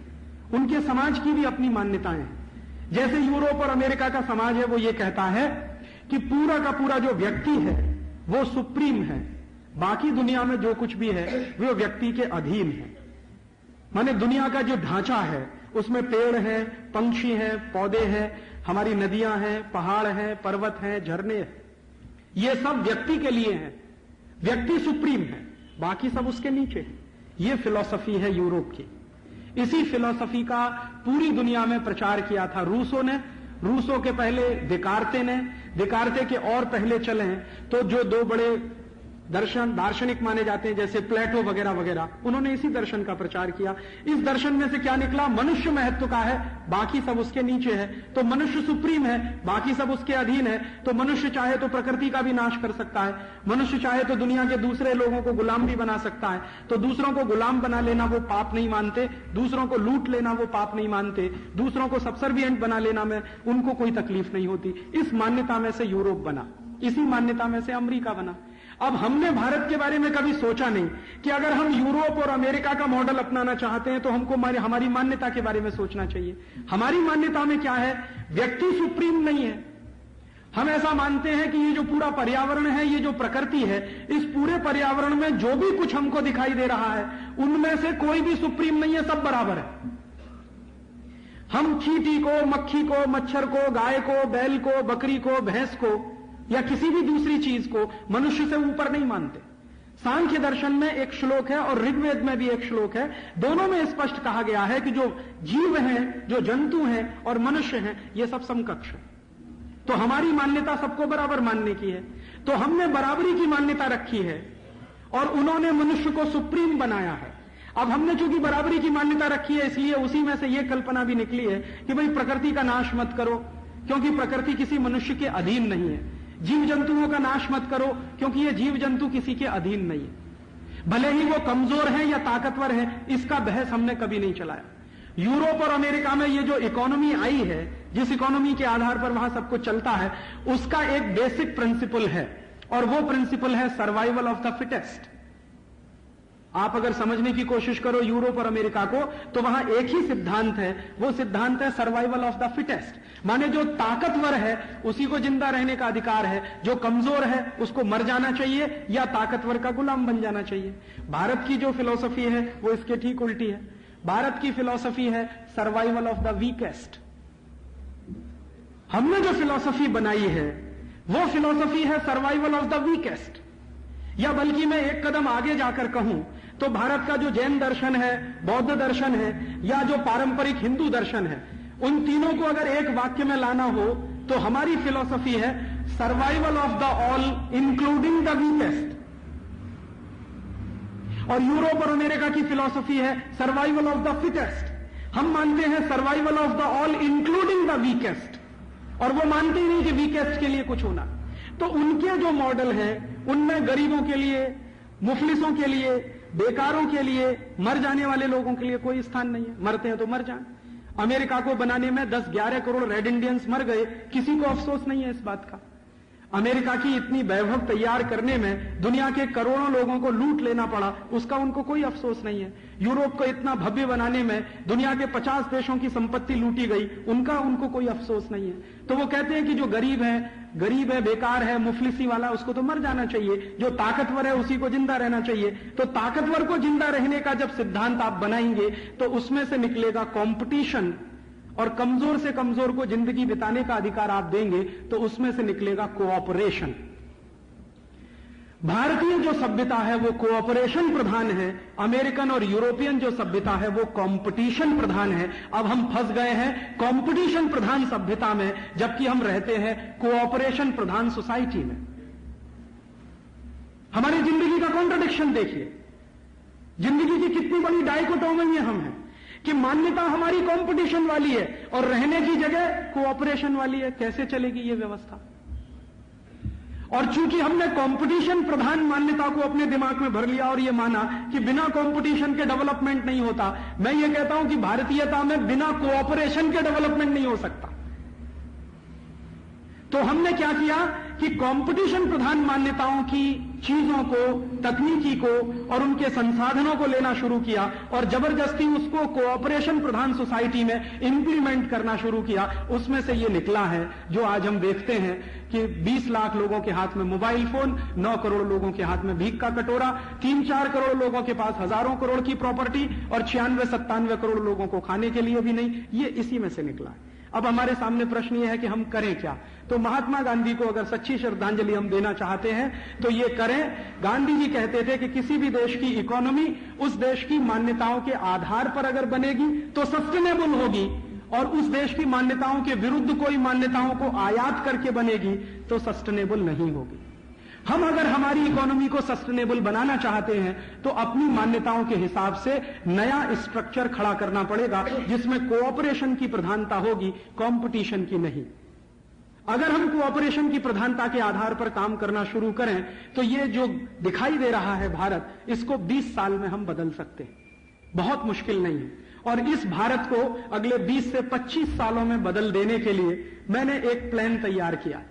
उनके समाज की भी अपनी मान्यताएं हैं। जैसे यूरोप और अमेरिका का समाज है वो ये कहता है कि पूरा का पूरा जो व्यक्ति है वो सुप्रीम है, बाकी दुनिया में जो कुछ भी है वो व्यक्ति के अधीन है। माने दुनिया का जो ढांचा है उसमें पेड़ है, पंछी है, पौधे हैं, हमारी नदियां हैं, पहाड़ हैं, पर्वत हैं, झरने हैं, ये सब व्यक्ति के लिए हैं। व्यक्ति सुप्रीम है, बाकी सब उसके नीचे है। ये फिलॉसफी है यूरोप की। इसी फिलॉसफी का पूरी दुनिया में प्रचार किया था रूसों ने। रूसों के पहले देकार्ते ने, देकार्ते के और पहले चले हैं तो जो दो बड़े दार्शनिक माने जाते हैं जैसे प्लेटो वगैरह वगैरह, उन्होंने इसी दर्शन का प्रचार किया। इस दर्शन में से क्या निकला? मनुष्य महत्व का है, बाकी सब उसके नीचे है, तो मनुष्य सुप्रीम है, बाकी सब उसके अधीन है। तो मनुष्य चाहे तो प्रकृति का भी नाश कर सकता है, मनुष्य चाहे तो दुनिया के दूसरे लोगों को गुलाम भी बना सकता है। तो दूसरों को गुलाम बना लेना वो पाप नहीं मानते, दूसरों को लूट लेना वो पाप नहीं मानते, दूसरों को सबसर्विएंट बना लेना में उनको कोई तकलीफ नहीं होती। इस मान्यता में से यूरोप बना, इसी मान्यता में से अमेरिका बना। अब हमने भारत के बारे में कभी सोचा नहीं कि अगर हम यूरोप और अमेरिका का मॉडल अपनाना चाहते हैं तो हमको हमारी मान्यता के बारे में सोचना चाहिए। हमारी मान्यता में क्या है? व्यक्ति सुप्रीम नहीं है। हम ऐसा मानते हैं कि ये जो पूरा पर्यावरण है, ये जो प्रकृति है, इस पूरे पर्यावरण में जो भी कुछ हमको दिखाई दे रहा है उनमें से कोई भी सुप्रीम नहीं है, सब बराबर है। हम चींटी को, मक्खी को, मच्छर को, गाय को, बैल को, बकरी को, भैंस को या किसी भी दूसरी चीज को मनुष्य से ऊपर नहीं मानते। सांख्य दर्शन में एक श्लोक है और ऋग्वेद में भी एक श्लोक है, दोनों में स्पष्ट कहा गया है कि जो जीव हैं, जो जंतु हैं और मनुष्य हैं, ये सब समकक्ष है। तो हमारी मान्यता सबको बराबर मानने की है। तो हमने बराबरी की मान्यता रखी है और उन्होंने मनुष्य को सुप्रीम बनाया है। अब हमने चूंकि बराबरी की मान्यता रखी है, इसलिए उसी में से यह कल्पना भी निकली है कि भाई प्रकृति का नाश मत करो, क्योंकि प्रकृति किसी मनुष्य के अधीन नहीं है। जीव जंतुओं का नाश मत करो, क्योंकि ये जीव जंतु किसी के अधीन नहीं है। भले ही वो कमजोर है या ताकतवर है, इसका बहस हमने कभी नहीं चलाया। यूरोप और अमेरिका में ये जो इकोनॉमी आई है, जिस इकोनॉमी के आधार पर वहां सब कुछ चलता है, उसका एक बेसिक प्रिंसिपल है और वो प्रिंसिपल है सर्वाइवल ऑफ द फिटेस्ट। आप अगर समझने की कोशिश करो यूरोप और अमेरिका को, तो वहां एक ही सिद्धांत है, वो सिद्धांत है सर्वाइवल ऑफ द फिटेस्ट। माने जो ताकतवर है उसी को जिंदा रहने का अधिकार है, जो कमजोर है उसको मर जाना चाहिए या ताकतवर का गुलाम बन जाना चाहिए। भारत की जो फिलॉसफी है वो इसके ठीक उल्टी है। भारत की फिलॉसफी है सर्वाइवल ऑफ द वीकेस्ट। हमने जो फिलॉसफी बनाई है वो फिलॉसफी है सर्वाइवल ऑफ द वीकेस्ट। या बल्कि मैं एक कदम आगे जाकर कहूं तो भारत का जो जैन दर्शन है, बौद्ध दर्शन है या जो पारंपरिक हिंदू दर्शन है, उन तीनों को अगर एक वाक्य में लाना हो तो हमारी फिलॉसफी है survival of the all including the weakest. और यूरोप और अमेरिका की फिलॉसफी है सर्वाइवल ऑफ द फिटेस्ट। हम मानते हैं survival of the all including the weakest, और वो मानते ही नहीं कि वीकेस्ट के लिए कुछ होना। तो उनके जो मॉडल हैं उनमें गरीबों के लिए, मुफलिसों के लिए, बेकारों के लिए, मर जाने वाले लोगों के लिए कोई स्थान नहीं है। मरते हैं तो मर जाएं। अमेरिका को बनाने में 10-11 करोड़ रेड इंडियंस मर गए, किसी को अफसोस नहीं है इस बात का। अमेरिका की इतनी वैभव तैयार करने में दुनिया के करोड़ों लोगों को लूट लेना पड़ा, उसका उनको कोई अफसोस नहीं है। यूरोप को इतना भव्य बनाने में दुनिया के 50 देशों की संपत्ति लूटी गई, उनको कोई अफसोस नहीं है। तो वो कहते हैं कि जो गरीब है, बेकार है, मुफलिसी वाला, उसको तो मर जाना चाहिए, जो ताकतवर है उसी को जिंदा रहना चाहिए। तो ताकतवर को जिंदा रहने का जब सिद्धांत आप बनाएंगे तो उसमें से निकलेगा कंपटीशन, और कमजोर से कमजोर को जिंदगी बिताने का अधिकार आप देंगे तो उसमें से निकलेगा कोऑपरेशन। भारतीय जो सभ्यता है वो कोऑपरेशन प्रधान है, अमेरिकन और यूरोपियन जो सभ्यता है वो कंपटीशन प्रधान है। अब हम फंस गए हैं कंपटीशन प्रधान सभ्यता में, जबकि हम रहते हैं कोऑपरेशन प्रधान सोसाइटी में। हमारी जिंदगी का कॉन्ट्रडिक्शन देखिए, जिंदगी की कितनी बड़ी डाइकोटोमी हम हैं कि मान्यता हमारी कंपटीशन वाली है और रहने की जगह कोऑपरेशन वाली है। कैसे चलेगी ये व्यवस्था? और चूंकि हमने कंपटीशन प्रधान मान्यता को अपने दिमाग में भर लिया और ये माना कि बिना कंपटीशन के डेवलपमेंट नहीं होता, मैं ये कहता हूं कि भारतीयता में बिना कोऑपरेशन के डेवलपमेंट नहीं हो सकता। तो हमने क्या किया कि कंपटीशन प्रधान मान्यताओं की चीजों को, तकनीकी को और उनके संसाधनों को लेना शुरू किया और जबरदस्ती उसको कोऑपरेशन प्रधान सोसाइटी में इंप्लीमेंट करना शुरू किया। उसमें से ये निकला है जो आज हम देखते हैं कि 20 लाख लोगों के हाथ में मोबाइल फोन, 9 करोड़ लोगों के हाथ में भीख का कटोरा, 3-4 करोड़ लोगों के पास हजारों करोड़ की प्रॉपर्टी और 96-97 करोड़ लोगों को खाने के लिए भी नहीं। ये इसी में से निकला है। अब हमारे सामने प्रश्न ये है कि हम करें क्या। तो महात्मा गांधी को अगर सच्ची श्रद्धांजलि हम देना चाहते हैं तो ये करें। गांधी जी कहते थे कि किसी भी देश की इकोनॉमी उस देश की मान्यताओं के आधार पर अगर बनेगी तो सस्टेनेबल होगी, और उस देश की मान्यताओं के विरुद्ध कोई मान्यताओं को आयात करके बनेगी तो सस्टेनेबल नहीं होगी। हम अगर हमारी इकोनॉमी को सस्टेनेबल बनाना चाहते हैं तो अपनी मान्यताओं के हिसाब से नया स्ट्रक्चर खड़ा करना पड़ेगा जिसमें कोऑपरेशन की प्रधानता होगी, कंपटीशन की नहीं। अगर हम कोऑपरेशन की प्रधानता के आधार पर काम करना शुरू करें तो ये जो दिखाई दे रहा है भारत, इसको 20 साल में हम बदल सकते हैं। बहुत मुश्किल नहीं है। और इस भारत को अगले 20 से 25 सालों में बदल देने के लिए मैंने एक प्लान तैयार किया,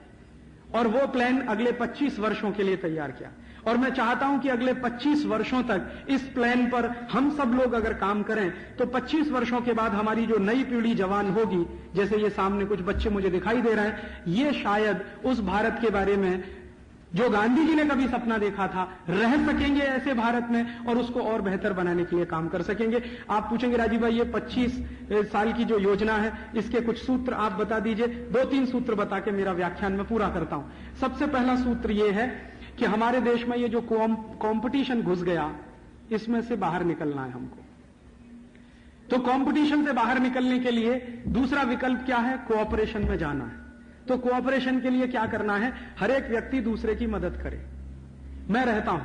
और वो प्लान अगले 25 वर्षों के लिए तैयार किया। और मैं चाहता हूं कि अगले 25 वर्षों तक इस प्लान पर हम सब लोग अगर काम करें तो 25 वर्षों के बाद हमारी जो नई पीढ़ी जवान होगी, जैसे ये सामने कुछ बच्चे मुझे दिखाई दे रहे हैं, ये शायद उस भारत के बारे में जो गांधी जी ने कभी सपना देखा था रह सकेंगे ऐसे भारत में, और उसको और बेहतर बनाने के लिए काम कर सकेंगे। आप पूछेंगे राजीव भाई ये 25 साल की जो योजना है इसके कुछ सूत्र आप बता दीजिए। 2-3 सूत्र बता के मेरा व्याख्यान में पूरा करता हूं। सबसे पहला सूत्र ये है कि हमारे देश में ये जो कंपटीशन घुस गया, इसमें से बाहर निकलना है हमको। तो कंपटीशन से बाहर निकलने के लिए दूसरा विकल्प क्या है? कोऑपरेशन में जाना है। तो कोऑपरेशन के लिए क्या करना है? हर एक व्यक्ति दूसरे की मदद करे। मैं रहता हूं,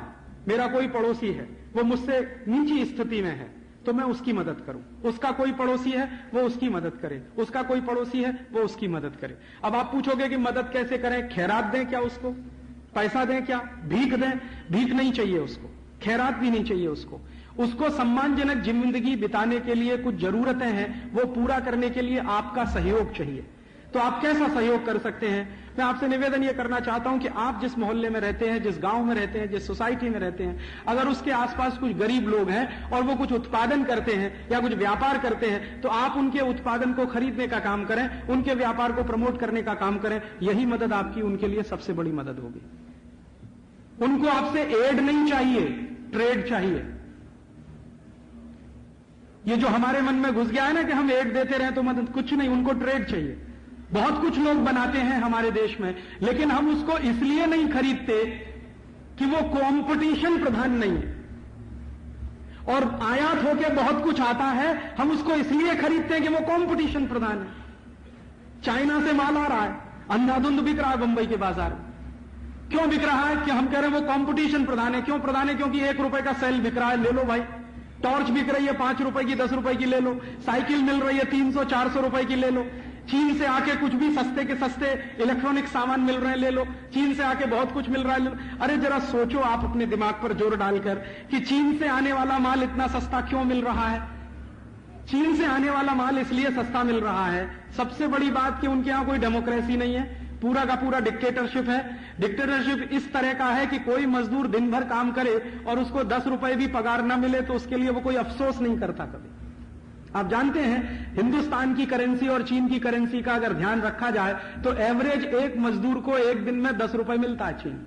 मेरा कोई पड़ोसी है, वो मुझसे नीची स्थिति में है, तो मैं उसकी मदद करूं। उसका कोई पड़ोसी है, वो उसकी मदद करे। उसका कोई पड़ोसी है, वो उसकी मदद करे। अब आप पूछोगे कि मदद कैसे करें? खैरात दें क्या उसको? पैसा दें क्या? भीख दें? भीख नहीं चाहिए उसको, खैरात भी नहीं चाहिए उसको। उसको सम्मानजनक जिंदगी बिताने के लिए कुछ जरूरतें हैं, वो पूरा करने के लिए आपका सहयोग चाहिए। तो आप कैसा सहयोग कर सकते हैं? मैं आपसे निवेदन यह करना चाहता हूं कि आप जिस मोहल्ले में रहते हैं, जिस गांव में रहते हैं, जिस सोसाइटी में रहते हैं, अगर उसके आसपास कुछ गरीब लोग हैं और वो कुछ उत्पादन करते हैं या कुछ व्यापार करते हैं, तो आप उनके उत्पादन को खरीदने का काम करें, उनके व्यापार को प्रमोट करने का काम करें। यही मदद आपकी उनके लिए सबसे बड़ी मदद होगी। उनको आपसे एड नहीं चाहिए, ट्रेड चाहिए। ये जो हमारे मन में घुस गया है ना कि हम एड देते रहे तो मदद, कुछ नहीं, उनको ट्रेड चाहिए। बहुत कुछ लोग बनाते हैं हमारे देश में, लेकिन हम उसको इसलिए नहीं खरीदते कि वो कंपटीशन प्रधान नहीं है। और आयात होके बहुत कुछ आता है, हम उसको इसलिए खरीदते हैं कि वो कंपटीशन प्रधान है। चाइना से माल आ रहा है, अंधाधुंध बिक रहा है बंबई के बाजार में। क्यों बिक रहा है? कि हम कह रहे हैं वो कंपटीशन प्रधान है। क्यों प्रधान है? क्योंकि 1 रुपए का सेल बिक रहा है, ले लो भाई। टॉर्च बिक रही है 5 रुपए की, 10 रुपए की ले लो। साइकिल मिल रही है 300-400 रुपए की, ले लो। चीन से आके कुछ भी सस्ते के सस्ते इलेक्ट्रॉनिक सामान मिल रहे हैं, ले लो। चीन से आके बहुत कुछ मिल रहा है, ले लो। अरे जरा सोचो आप अपने दिमाग पर जोर डालकर कि चीन से आने वाला माल इतना सस्ता क्यों मिल रहा है? चीन से आने वाला माल इसलिए सस्ता मिल रहा है, सबसे बड़ी बात कि उनके यहां कोई डेमोक्रेसी नहीं है, पूरा का पूरा डिक्टेटरशिप है। डिक्टेटरशिप इस तरह का है कि कोई मजदूर दिन भर काम करे और उसको 10 रुपए भी पगार न मिले तो उसके लिए वो कोई अफसोस नहीं करता कभी। आप जानते हैं हिंदुस्तान की करेंसी और चीन की करेंसी का अगर ध्यान रखा जाए तो एवरेज एक मजदूर को एक दिन में 10 रुपए मिलता है चीन।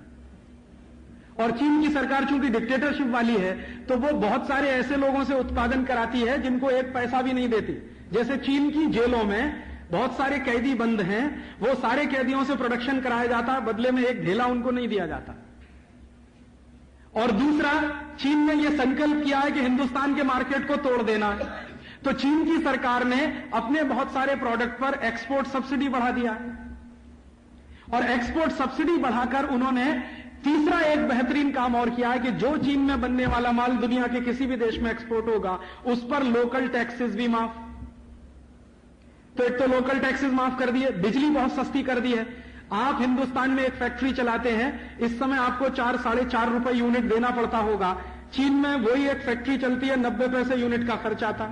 और चीन की सरकार चूंकि डिक्टेटरशिप वाली है तो वो बहुत सारे ऐसे लोगों से उत्पादन कराती है जिनको एक पैसा भी नहीं देती। जैसे चीन की जेलों में बहुत सारे कैदी बंद हैं, वो सारे कैदियों से प्रोडक्शन कराया जाता, बदले में एक ढेला उनको नहीं दिया जाता। और दूसरा, चीन ने यह संकल्प किया है कि हिंदुस्तान के मार्केट को तोड़ देना है, तो चीन की सरकार ने अपने बहुत सारे प्रोडक्ट पर एक्सपोर्ट सब्सिडी बढ़ा दिया। और एक्सपोर्ट सब्सिडी बढ़ाकर उन्होंने तीसरा एक बेहतरीन काम और किया है कि जो चीन में बनने वाला माल दुनिया के किसी भी देश में एक्सपोर्ट होगा उस पर लोकल टैक्सेस भी माफ। तो एक तो लोकल टैक्सेस माफ कर दिए, बिजली बहुत सस्ती कर दी है। आप हिंदुस्तान में एक फैक्ट्री चलाते हैं, इस समय आपको 4-4.5 रुपए यूनिट देना पड़ता होगा। चीन में वही एक फैक्ट्री चलती है, 90 पैसे यूनिट का खर्च आता।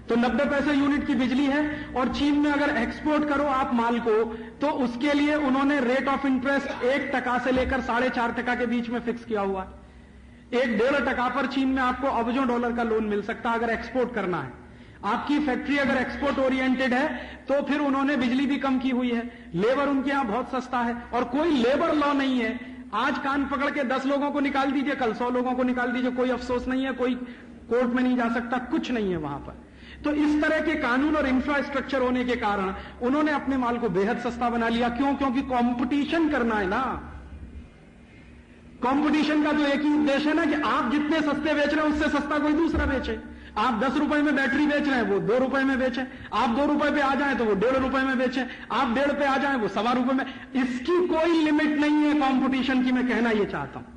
तो 90 पैसे यूनिट की बिजली है। और चीन में अगर एक्सपोर्ट करो आप माल को तो उसके लिए उन्होंने रेट ऑफ इंटरेस्ट 1% से लेकर 4.5% के बीच में फिक्स किया हुआ है। 1-1.5% पर चीन में आपको अरबों डॉलर का लोन मिल सकता है अगर एक्सपोर्ट करना है। आपकी फैक्ट्री अगर एक्सपोर्ट ओरिएंटेड है तो फिर उन्होंने बिजली भी कम की हुई है, लेबर उनके यहां बहुत सस्ता है और कोई लेबर लॉ नहीं है। आज कान पकड़ के 10 लोगों को निकाल दीजिए, कल 100 लोगों को निकाल दीजिए, कोई अफसोस नहीं है, कोई कोर्ट में नहीं जा सकता, कुछ नहीं है वहां पर। तो इस तरह के कानून और इंफ्रास्ट्रक्चर होने के कारण उन्होंने अपने माल को बेहद सस्ता बना लिया। क्यों? क्योंकि कंपटीशन करना है ना। कंपटीशन का तो एक ही उद्देश्य है ना कि आप जितने सस्ते बेच रहे हैं उससे सस्ता कोई दूसरा बेचे। आप 10 रुपए में बैटरी बेच रहे हैं, वो 2 रुपए में बेचें। आप 2 रुपए पे आ जाएं तो वो 1.5 रुपए में बेचें। आप 1.5 पे आ जाएं वो 1.25 रुपए में। इसकी कोई लिमिट नहीं है कंपटीशन की। मैं कहना यह चाहता हूं,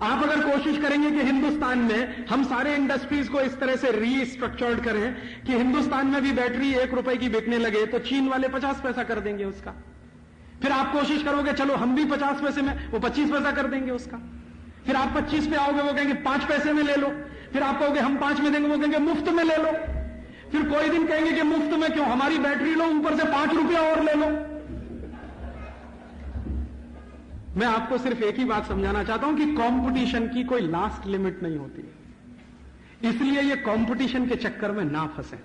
आप अगर कोशिश करेंगे कि हिंदुस्तान में हम सारे इंडस्ट्रीज को इस तरह से रीस्ट्रक्चर्ड करें कि हिंदुस्तान में भी बैटरी 1 रुपए की बिकने लगे, तो चीन वाले 50 पैसा कर देंगे उसका। फिर आप कोशिश करोगे चलो हम भी 50 पैसे में, वो 25 पैसा कर देंगे उसका। फिर आप 25 पे आओगे, वो कहेंगे 5 पैसे में ले लो। फिर आप कहोगे हम 5 में देंगे, वो कहेंगे मुफ्त में ले लो। फिर कोई दिन कहेंगे कि मुफ्त में क्यों, हमारी बैटरी लो, ऊपर से 5 रुपया और ले लो। मैं आपको सिर्फ एक ही बात समझाना चाहता हूं कि कंपटीशन की कोई लास्ट लिमिट नहीं होती। इसलिए ये कंपटीशन के चक्कर में ना फंसे,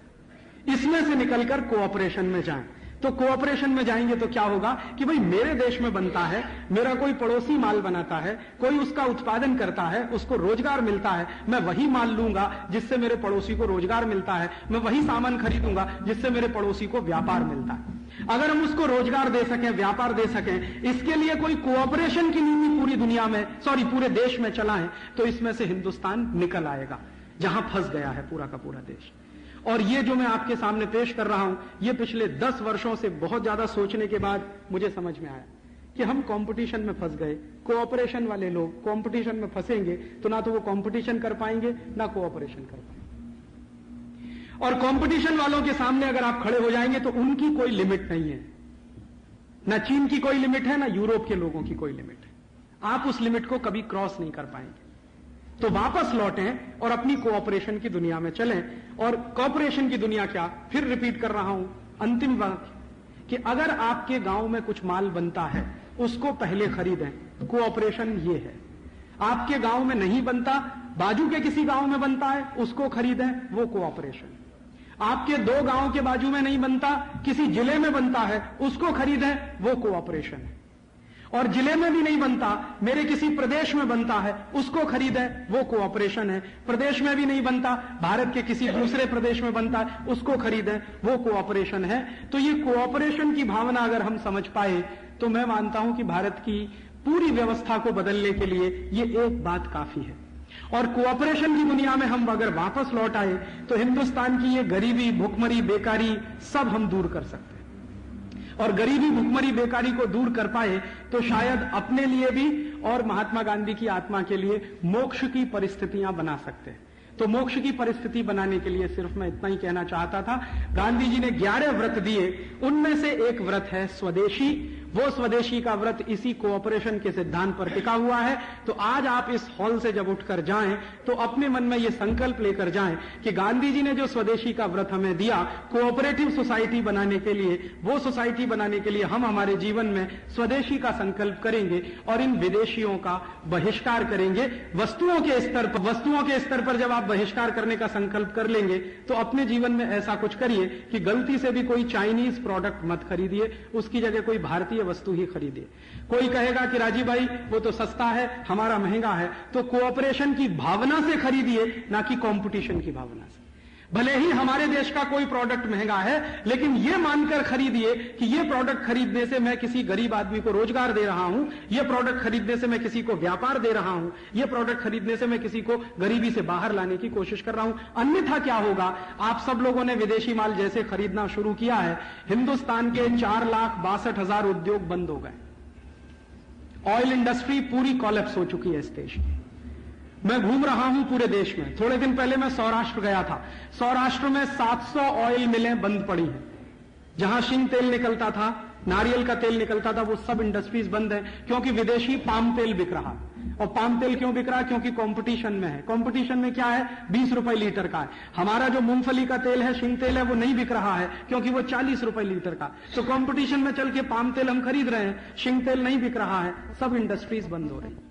इसमें से निकलकर कोऑपरेशन में जाएं। तो कोऑपरेशन में जाएंगे तो क्या होगा कि भाई मेरे देश में बनता है, मेरा कोई पड़ोसी माल बनाता है, कोई उसका उत्पादन करता है, उसको रोजगार मिलता है, मैं वही माल लूंगा जिससे मेरे पड़ोसी को रोजगार मिलता है, मैं वही सामान खरीदूंगा जिससे मेरे पड़ोसी को व्यापार मिलता है। अगर हम उसको रोजगार दे सकें, व्यापार दे सकें, इसके लिए कोई कोऑपरेशन की नीति पूरी दुनिया में, पूरे देश में चलाएं, तो इसमें से हिंदुस्तान निकल आएगा, जहां फंस गया है पूरा का पूरा देश। और ये जो मैं आपके सामने पेश कर रहा हूं, ये पिछले 10 वर्षों से बहुत ज्यादा सोचने के बाद मुझे समझ में आया कि हम कंपटीशन में फंस गए। कोऑपरेशन वाले लोग कंपटीशन में फंसेंगे तो ना तो वो कंपटीशन कर पाएंगे ना कोऑपरेशन कर पाएंगे। और कंपटीशन वालों के सामने अगर आप खड़े हो जाएंगे तो उनकी कोई लिमिट नहीं है, ना चीन की कोई लिमिट है, ना यूरोप के लोगों की कोई लिमिट है। आप उस लिमिट को कभी क्रॉस नहीं कर पाएंगे। तो वापस लौटें और अपनी कोऑपरेशन की दुनिया में चलें। और कोऑपरेशन की दुनिया क्या, फिर रिपीट कर रहा हूं अंतिम बात, कि अगर आपके गांव में कुछ माल बनता है उसको पहले खरीदें, कोऑपरेशन ये है। आपके गांव में नहीं बनता, बाजू के किसी गांव में बनता है, उसको खरीदें, वो कोऑपरेशन। आपके 2 गांव के बाजू में नहीं बनता, किसी जिले में बनता है, उसको खरीदें, वो कोऑपरेशन है। और जिले में भी नहीं बनता, मेरे किसी प्रदेश में बनता है, उसको खरीदें, वो कोऑपरेशन है। प्रदेश में भी नहीं बनता, भारत के किसी दूसरे प्रदेश में बनता है, उसको खरीदें, वो कोऑपरेशन है। तो ये कोऑपरेशन की भावना अगर हम समझ पाए तो मैं मानता हूं कि भारत की पूरी व्यवस्था को बदलने के लिए ये एक बात काफी है। और कोऑपरेशन की दुनिया में हम अगर वापस लौट आए तो हिंदुस्तान की ये गरीबी, भुखमरी, बेकारी सब हम दूर कर सकते हैं। और गरीबी, भुखमरी, बेकारी को दूर कर पाए तो शायद अपने लिए भी और महात्मा गांधी की आत्मा के लिए मोक्ष की परिस्थितियां बना सकते हैं। तो मोक्ष की परिस्थिति बनाने के लिए सिर्फ मैं इतना ही कहना चाहता था। गांधी जी ने 11 व्रत दिए, उनमें से एक व्रत है स्वदेशी। वो स्वदेशी का व्रत इसी कोऑपरेशन के सिद्धांत पर टिका हुआ है। तो आज आप इस हॉल से जब उठकर जाएं तो अपने मन में ये संकल्प लेकर जाएं कि गांधी जी ने जो स्वदेशी का व्रत हमें दिया कोऑपरेटिव सोसाइटी बनाने के लिए, वो सोसाइटी बनाने के लिए हम हमारे जीवन में स्वदेशी का संकल्प करेंगे और इन विदेशियों का बहिष्कार करेंगे। वस्तुओं के स्तर पर जब आप बहिष्कार करने का संकल्प कर लेंगे तो अपने जीवन में ऐसा कुछ करिए कि गलती से भी कोई चाइनीज प्रोडक्ट मत खरीदिए, उसकी जगह कोई भारतीय वस्तु ही खरीदिए। कोई कहेगा कि राजीव भाई वो तो सस्ता है, हमारा महंगा है, तो कोऑपरेशन की भावना से खरीदिए, ना कि कंपटीशन की भावना से। भले ही हमारे देश का कोई प्रोडक्ट महंगा है, लेकिन यह मानकर खरीदिए कि यह प्रोडक्ट खरीदने से मैं किसी गरीब आदमी को रोजगार दे रहा हूं, यह प्रोडक्ट खरीदने से मैं किसी को व्यापार दे रहा हूं, यह प्रोडक्ट खरीदने से मैं किसी को गरीबी से बाहर लाने की कोशिश कर रहा हूं। अन्यथा क्या होगा, आप सब लोगों ने विदेशी माल जैसे खरीदना शुरू किया है, हिंदुस्तान के 4,62,000 उद्योग बंद हो गए। ऑयल इंडस्ट्री पूरी कोलैप्स हो चुकी है इस देश की। मैं घूम रहा हूं पूरे देश में। थोड़े दिन पहले मैं सौराष्ट्र गया था। सौराष्ट्र में 700 ऑयल मिलें बंद पड़ी हैं। जहां शिंग तेल निकलता था, नारियल का तेल निकलता था, वो सब इंडस्ट्रीज बंद है क्योंकि विदेशी पाम तेल बिक रहा है। और पाम तेल क्यों बिक रहा है? क्योंकि कंपटीशन में है। कंपटीशन में क्या है? 20 रुपए लीटर का है। हमारा जो मूंगफली का तेल है, शिंग तेल है, वो नहीं बिक रहा है क्योंकि वो 40 रुपए लीटर का। तो कंपटीशन में चल के पाम तेल हम खरीद रहे हैं, शिंग तेल नहीं बिक रहा है। सब इंडस्ट्रीज बंद हो रही है।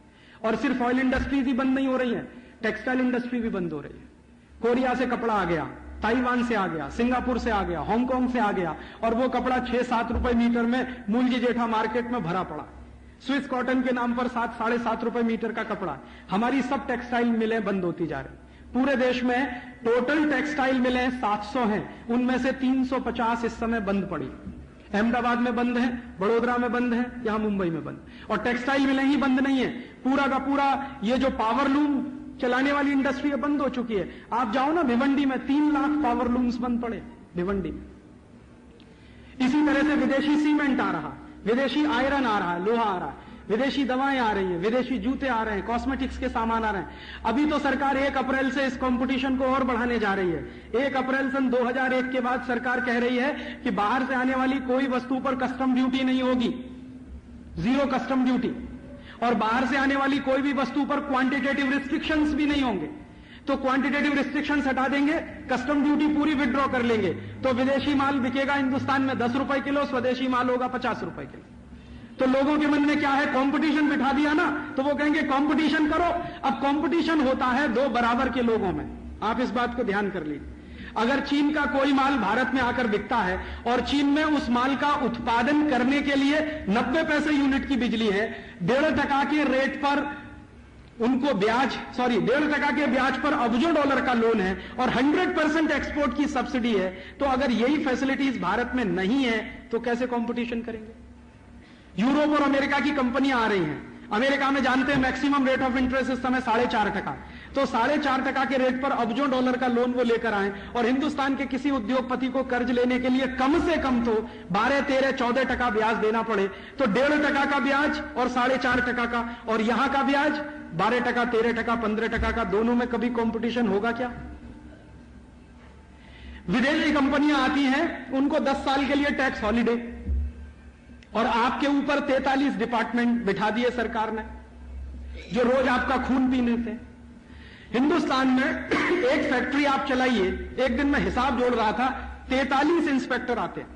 और सिर्फ ऑयल इंडस्ट्रीज ही बंद नहीं हो रही है, टेक्सटाइल इंडस्ट्री भी बंद हो रही है। कोरिया से कपड़ा आ गया, ताइवान से आ गया, सिंगापुर से आ गया, हांगकांग से आ गया, और वो कपड़ा 6-7 रुपए मीटर में मूलजी जेठा मार्केट में भरा पड़ा। स्विस कॉटन के नाम पर 7-7.5 रुपए मीटर का कपड़ा। हमारी सब टेक्सटाइल मिलें बंद होती जा रही। पूरे देश में टोटल टेक्सटाइल मिलें 700 हैं, उनमें से 350 इस समय बंद पड़ी। अहमदाबाद में बंद है, बड़ोदरा में बंद है, यहां मुंबई में बंद। और टेक्सटाइल मिलें ही बंद नहीं है, पूरा का पूरा ये जो पावर लूम चलाने वाली इंडस्ट्री है बंद हो चुकी है। आप जाओ ना भिवंडी में 3 लाख पावर लूम्स बंद पड़े भिवंडी में। इसी तरह से विदेशी सीमेंट आ रहा, विदेशी आयरन आ रहा है, लोहा आ रहा है, विदेशी दवाएं आ रही हैं, विदेशी जूते आ रहे हैं, कॉस्मेटिक्स के सामान आ रहे हैं। अभी तो सरकार 1 अप्रैल से इस कंपटीशन को और बढ़ाने जा रही है। 1 अप्रैल सन 2001 के बाद सरकार कह रही है कि बाहर से आने वाली कोई वस्तु पर कस्टम ड्यूटी नहीं होगी, 0 कस्टम ड्यूटी। और बाहर से आने वाली कोई भी वस्तु पर क्वांटिटेटिव रिस्ट्रिक्शंस भी नहीं होंगे। तो क्वांटिटेटिव रिस्ट्रिक्शंस हटा देंगे, कस्टम ड्यूटी पूरी विड्रॉ कर लेंगे, तो विदेशी माल बिकेगा हिंदुस्तान में 10 रुपए किलो, स्वदेशी माल होगा 50 रुपए किलो। तो लोगों के मन में क्या है, कंपटीशन बिठा दिया ना, तो वो कहेंगे कंपटीशन करो। अब कंपटीशन होता है 2 बराबर के लोगों में, आप इस बात को ध्यान कर लीजिए। अगर चीन का कोई माल भारत में आकर बिकता है और चीन में उस माल का उत्पादन करने के लिए 90 पैसे यूनिट की बिजली है, 1.5% के रेट पर उनको 1.5% के ब्याज पर अरबों डॉलर का लोन है और 100% एक्सपोर्ट की सब्सिडी है, तो अगर यही फैसिलिटीज भारत में नहीं है तो कैसे कंपटीशन करेंगे? यूरोप और अमेरिका की कंपनियां आ रही हैं। अमेरिका में जानते हैं मैक्सिमम रेट ऑफ इंटरेस्ट इस समय 4.5%, तो 4.5% के रेट पर अरबों डॉलर का लोन वो लेकर आए और हिंदुस्तान के किसी उद्योगपति को कर्ज लेने के लिए कम से कम तो 12, 13, 14% ब्याज देना पड़े, तो 1.5% का ब्याज और 4.5% का, और यहां का ब्याज 12%, 13%, 15% का, दोनों में कभी कंपटीशन होगा क्या? विदेशी कंपनियां आती हैं, उनको 10 साल के लिए टैक्स हॉलिडे, और आपके ऊपर 43 डिपार्टमेंट बिठा दिए सरकार ने जो रोज आपका खून पीने थे। हिंदुस्तान में एक फैक्ट्री आप चलाइए, एक दिन में हिसाब जोड़ रहा था, 43 इंस्पेक्टर आते हैं।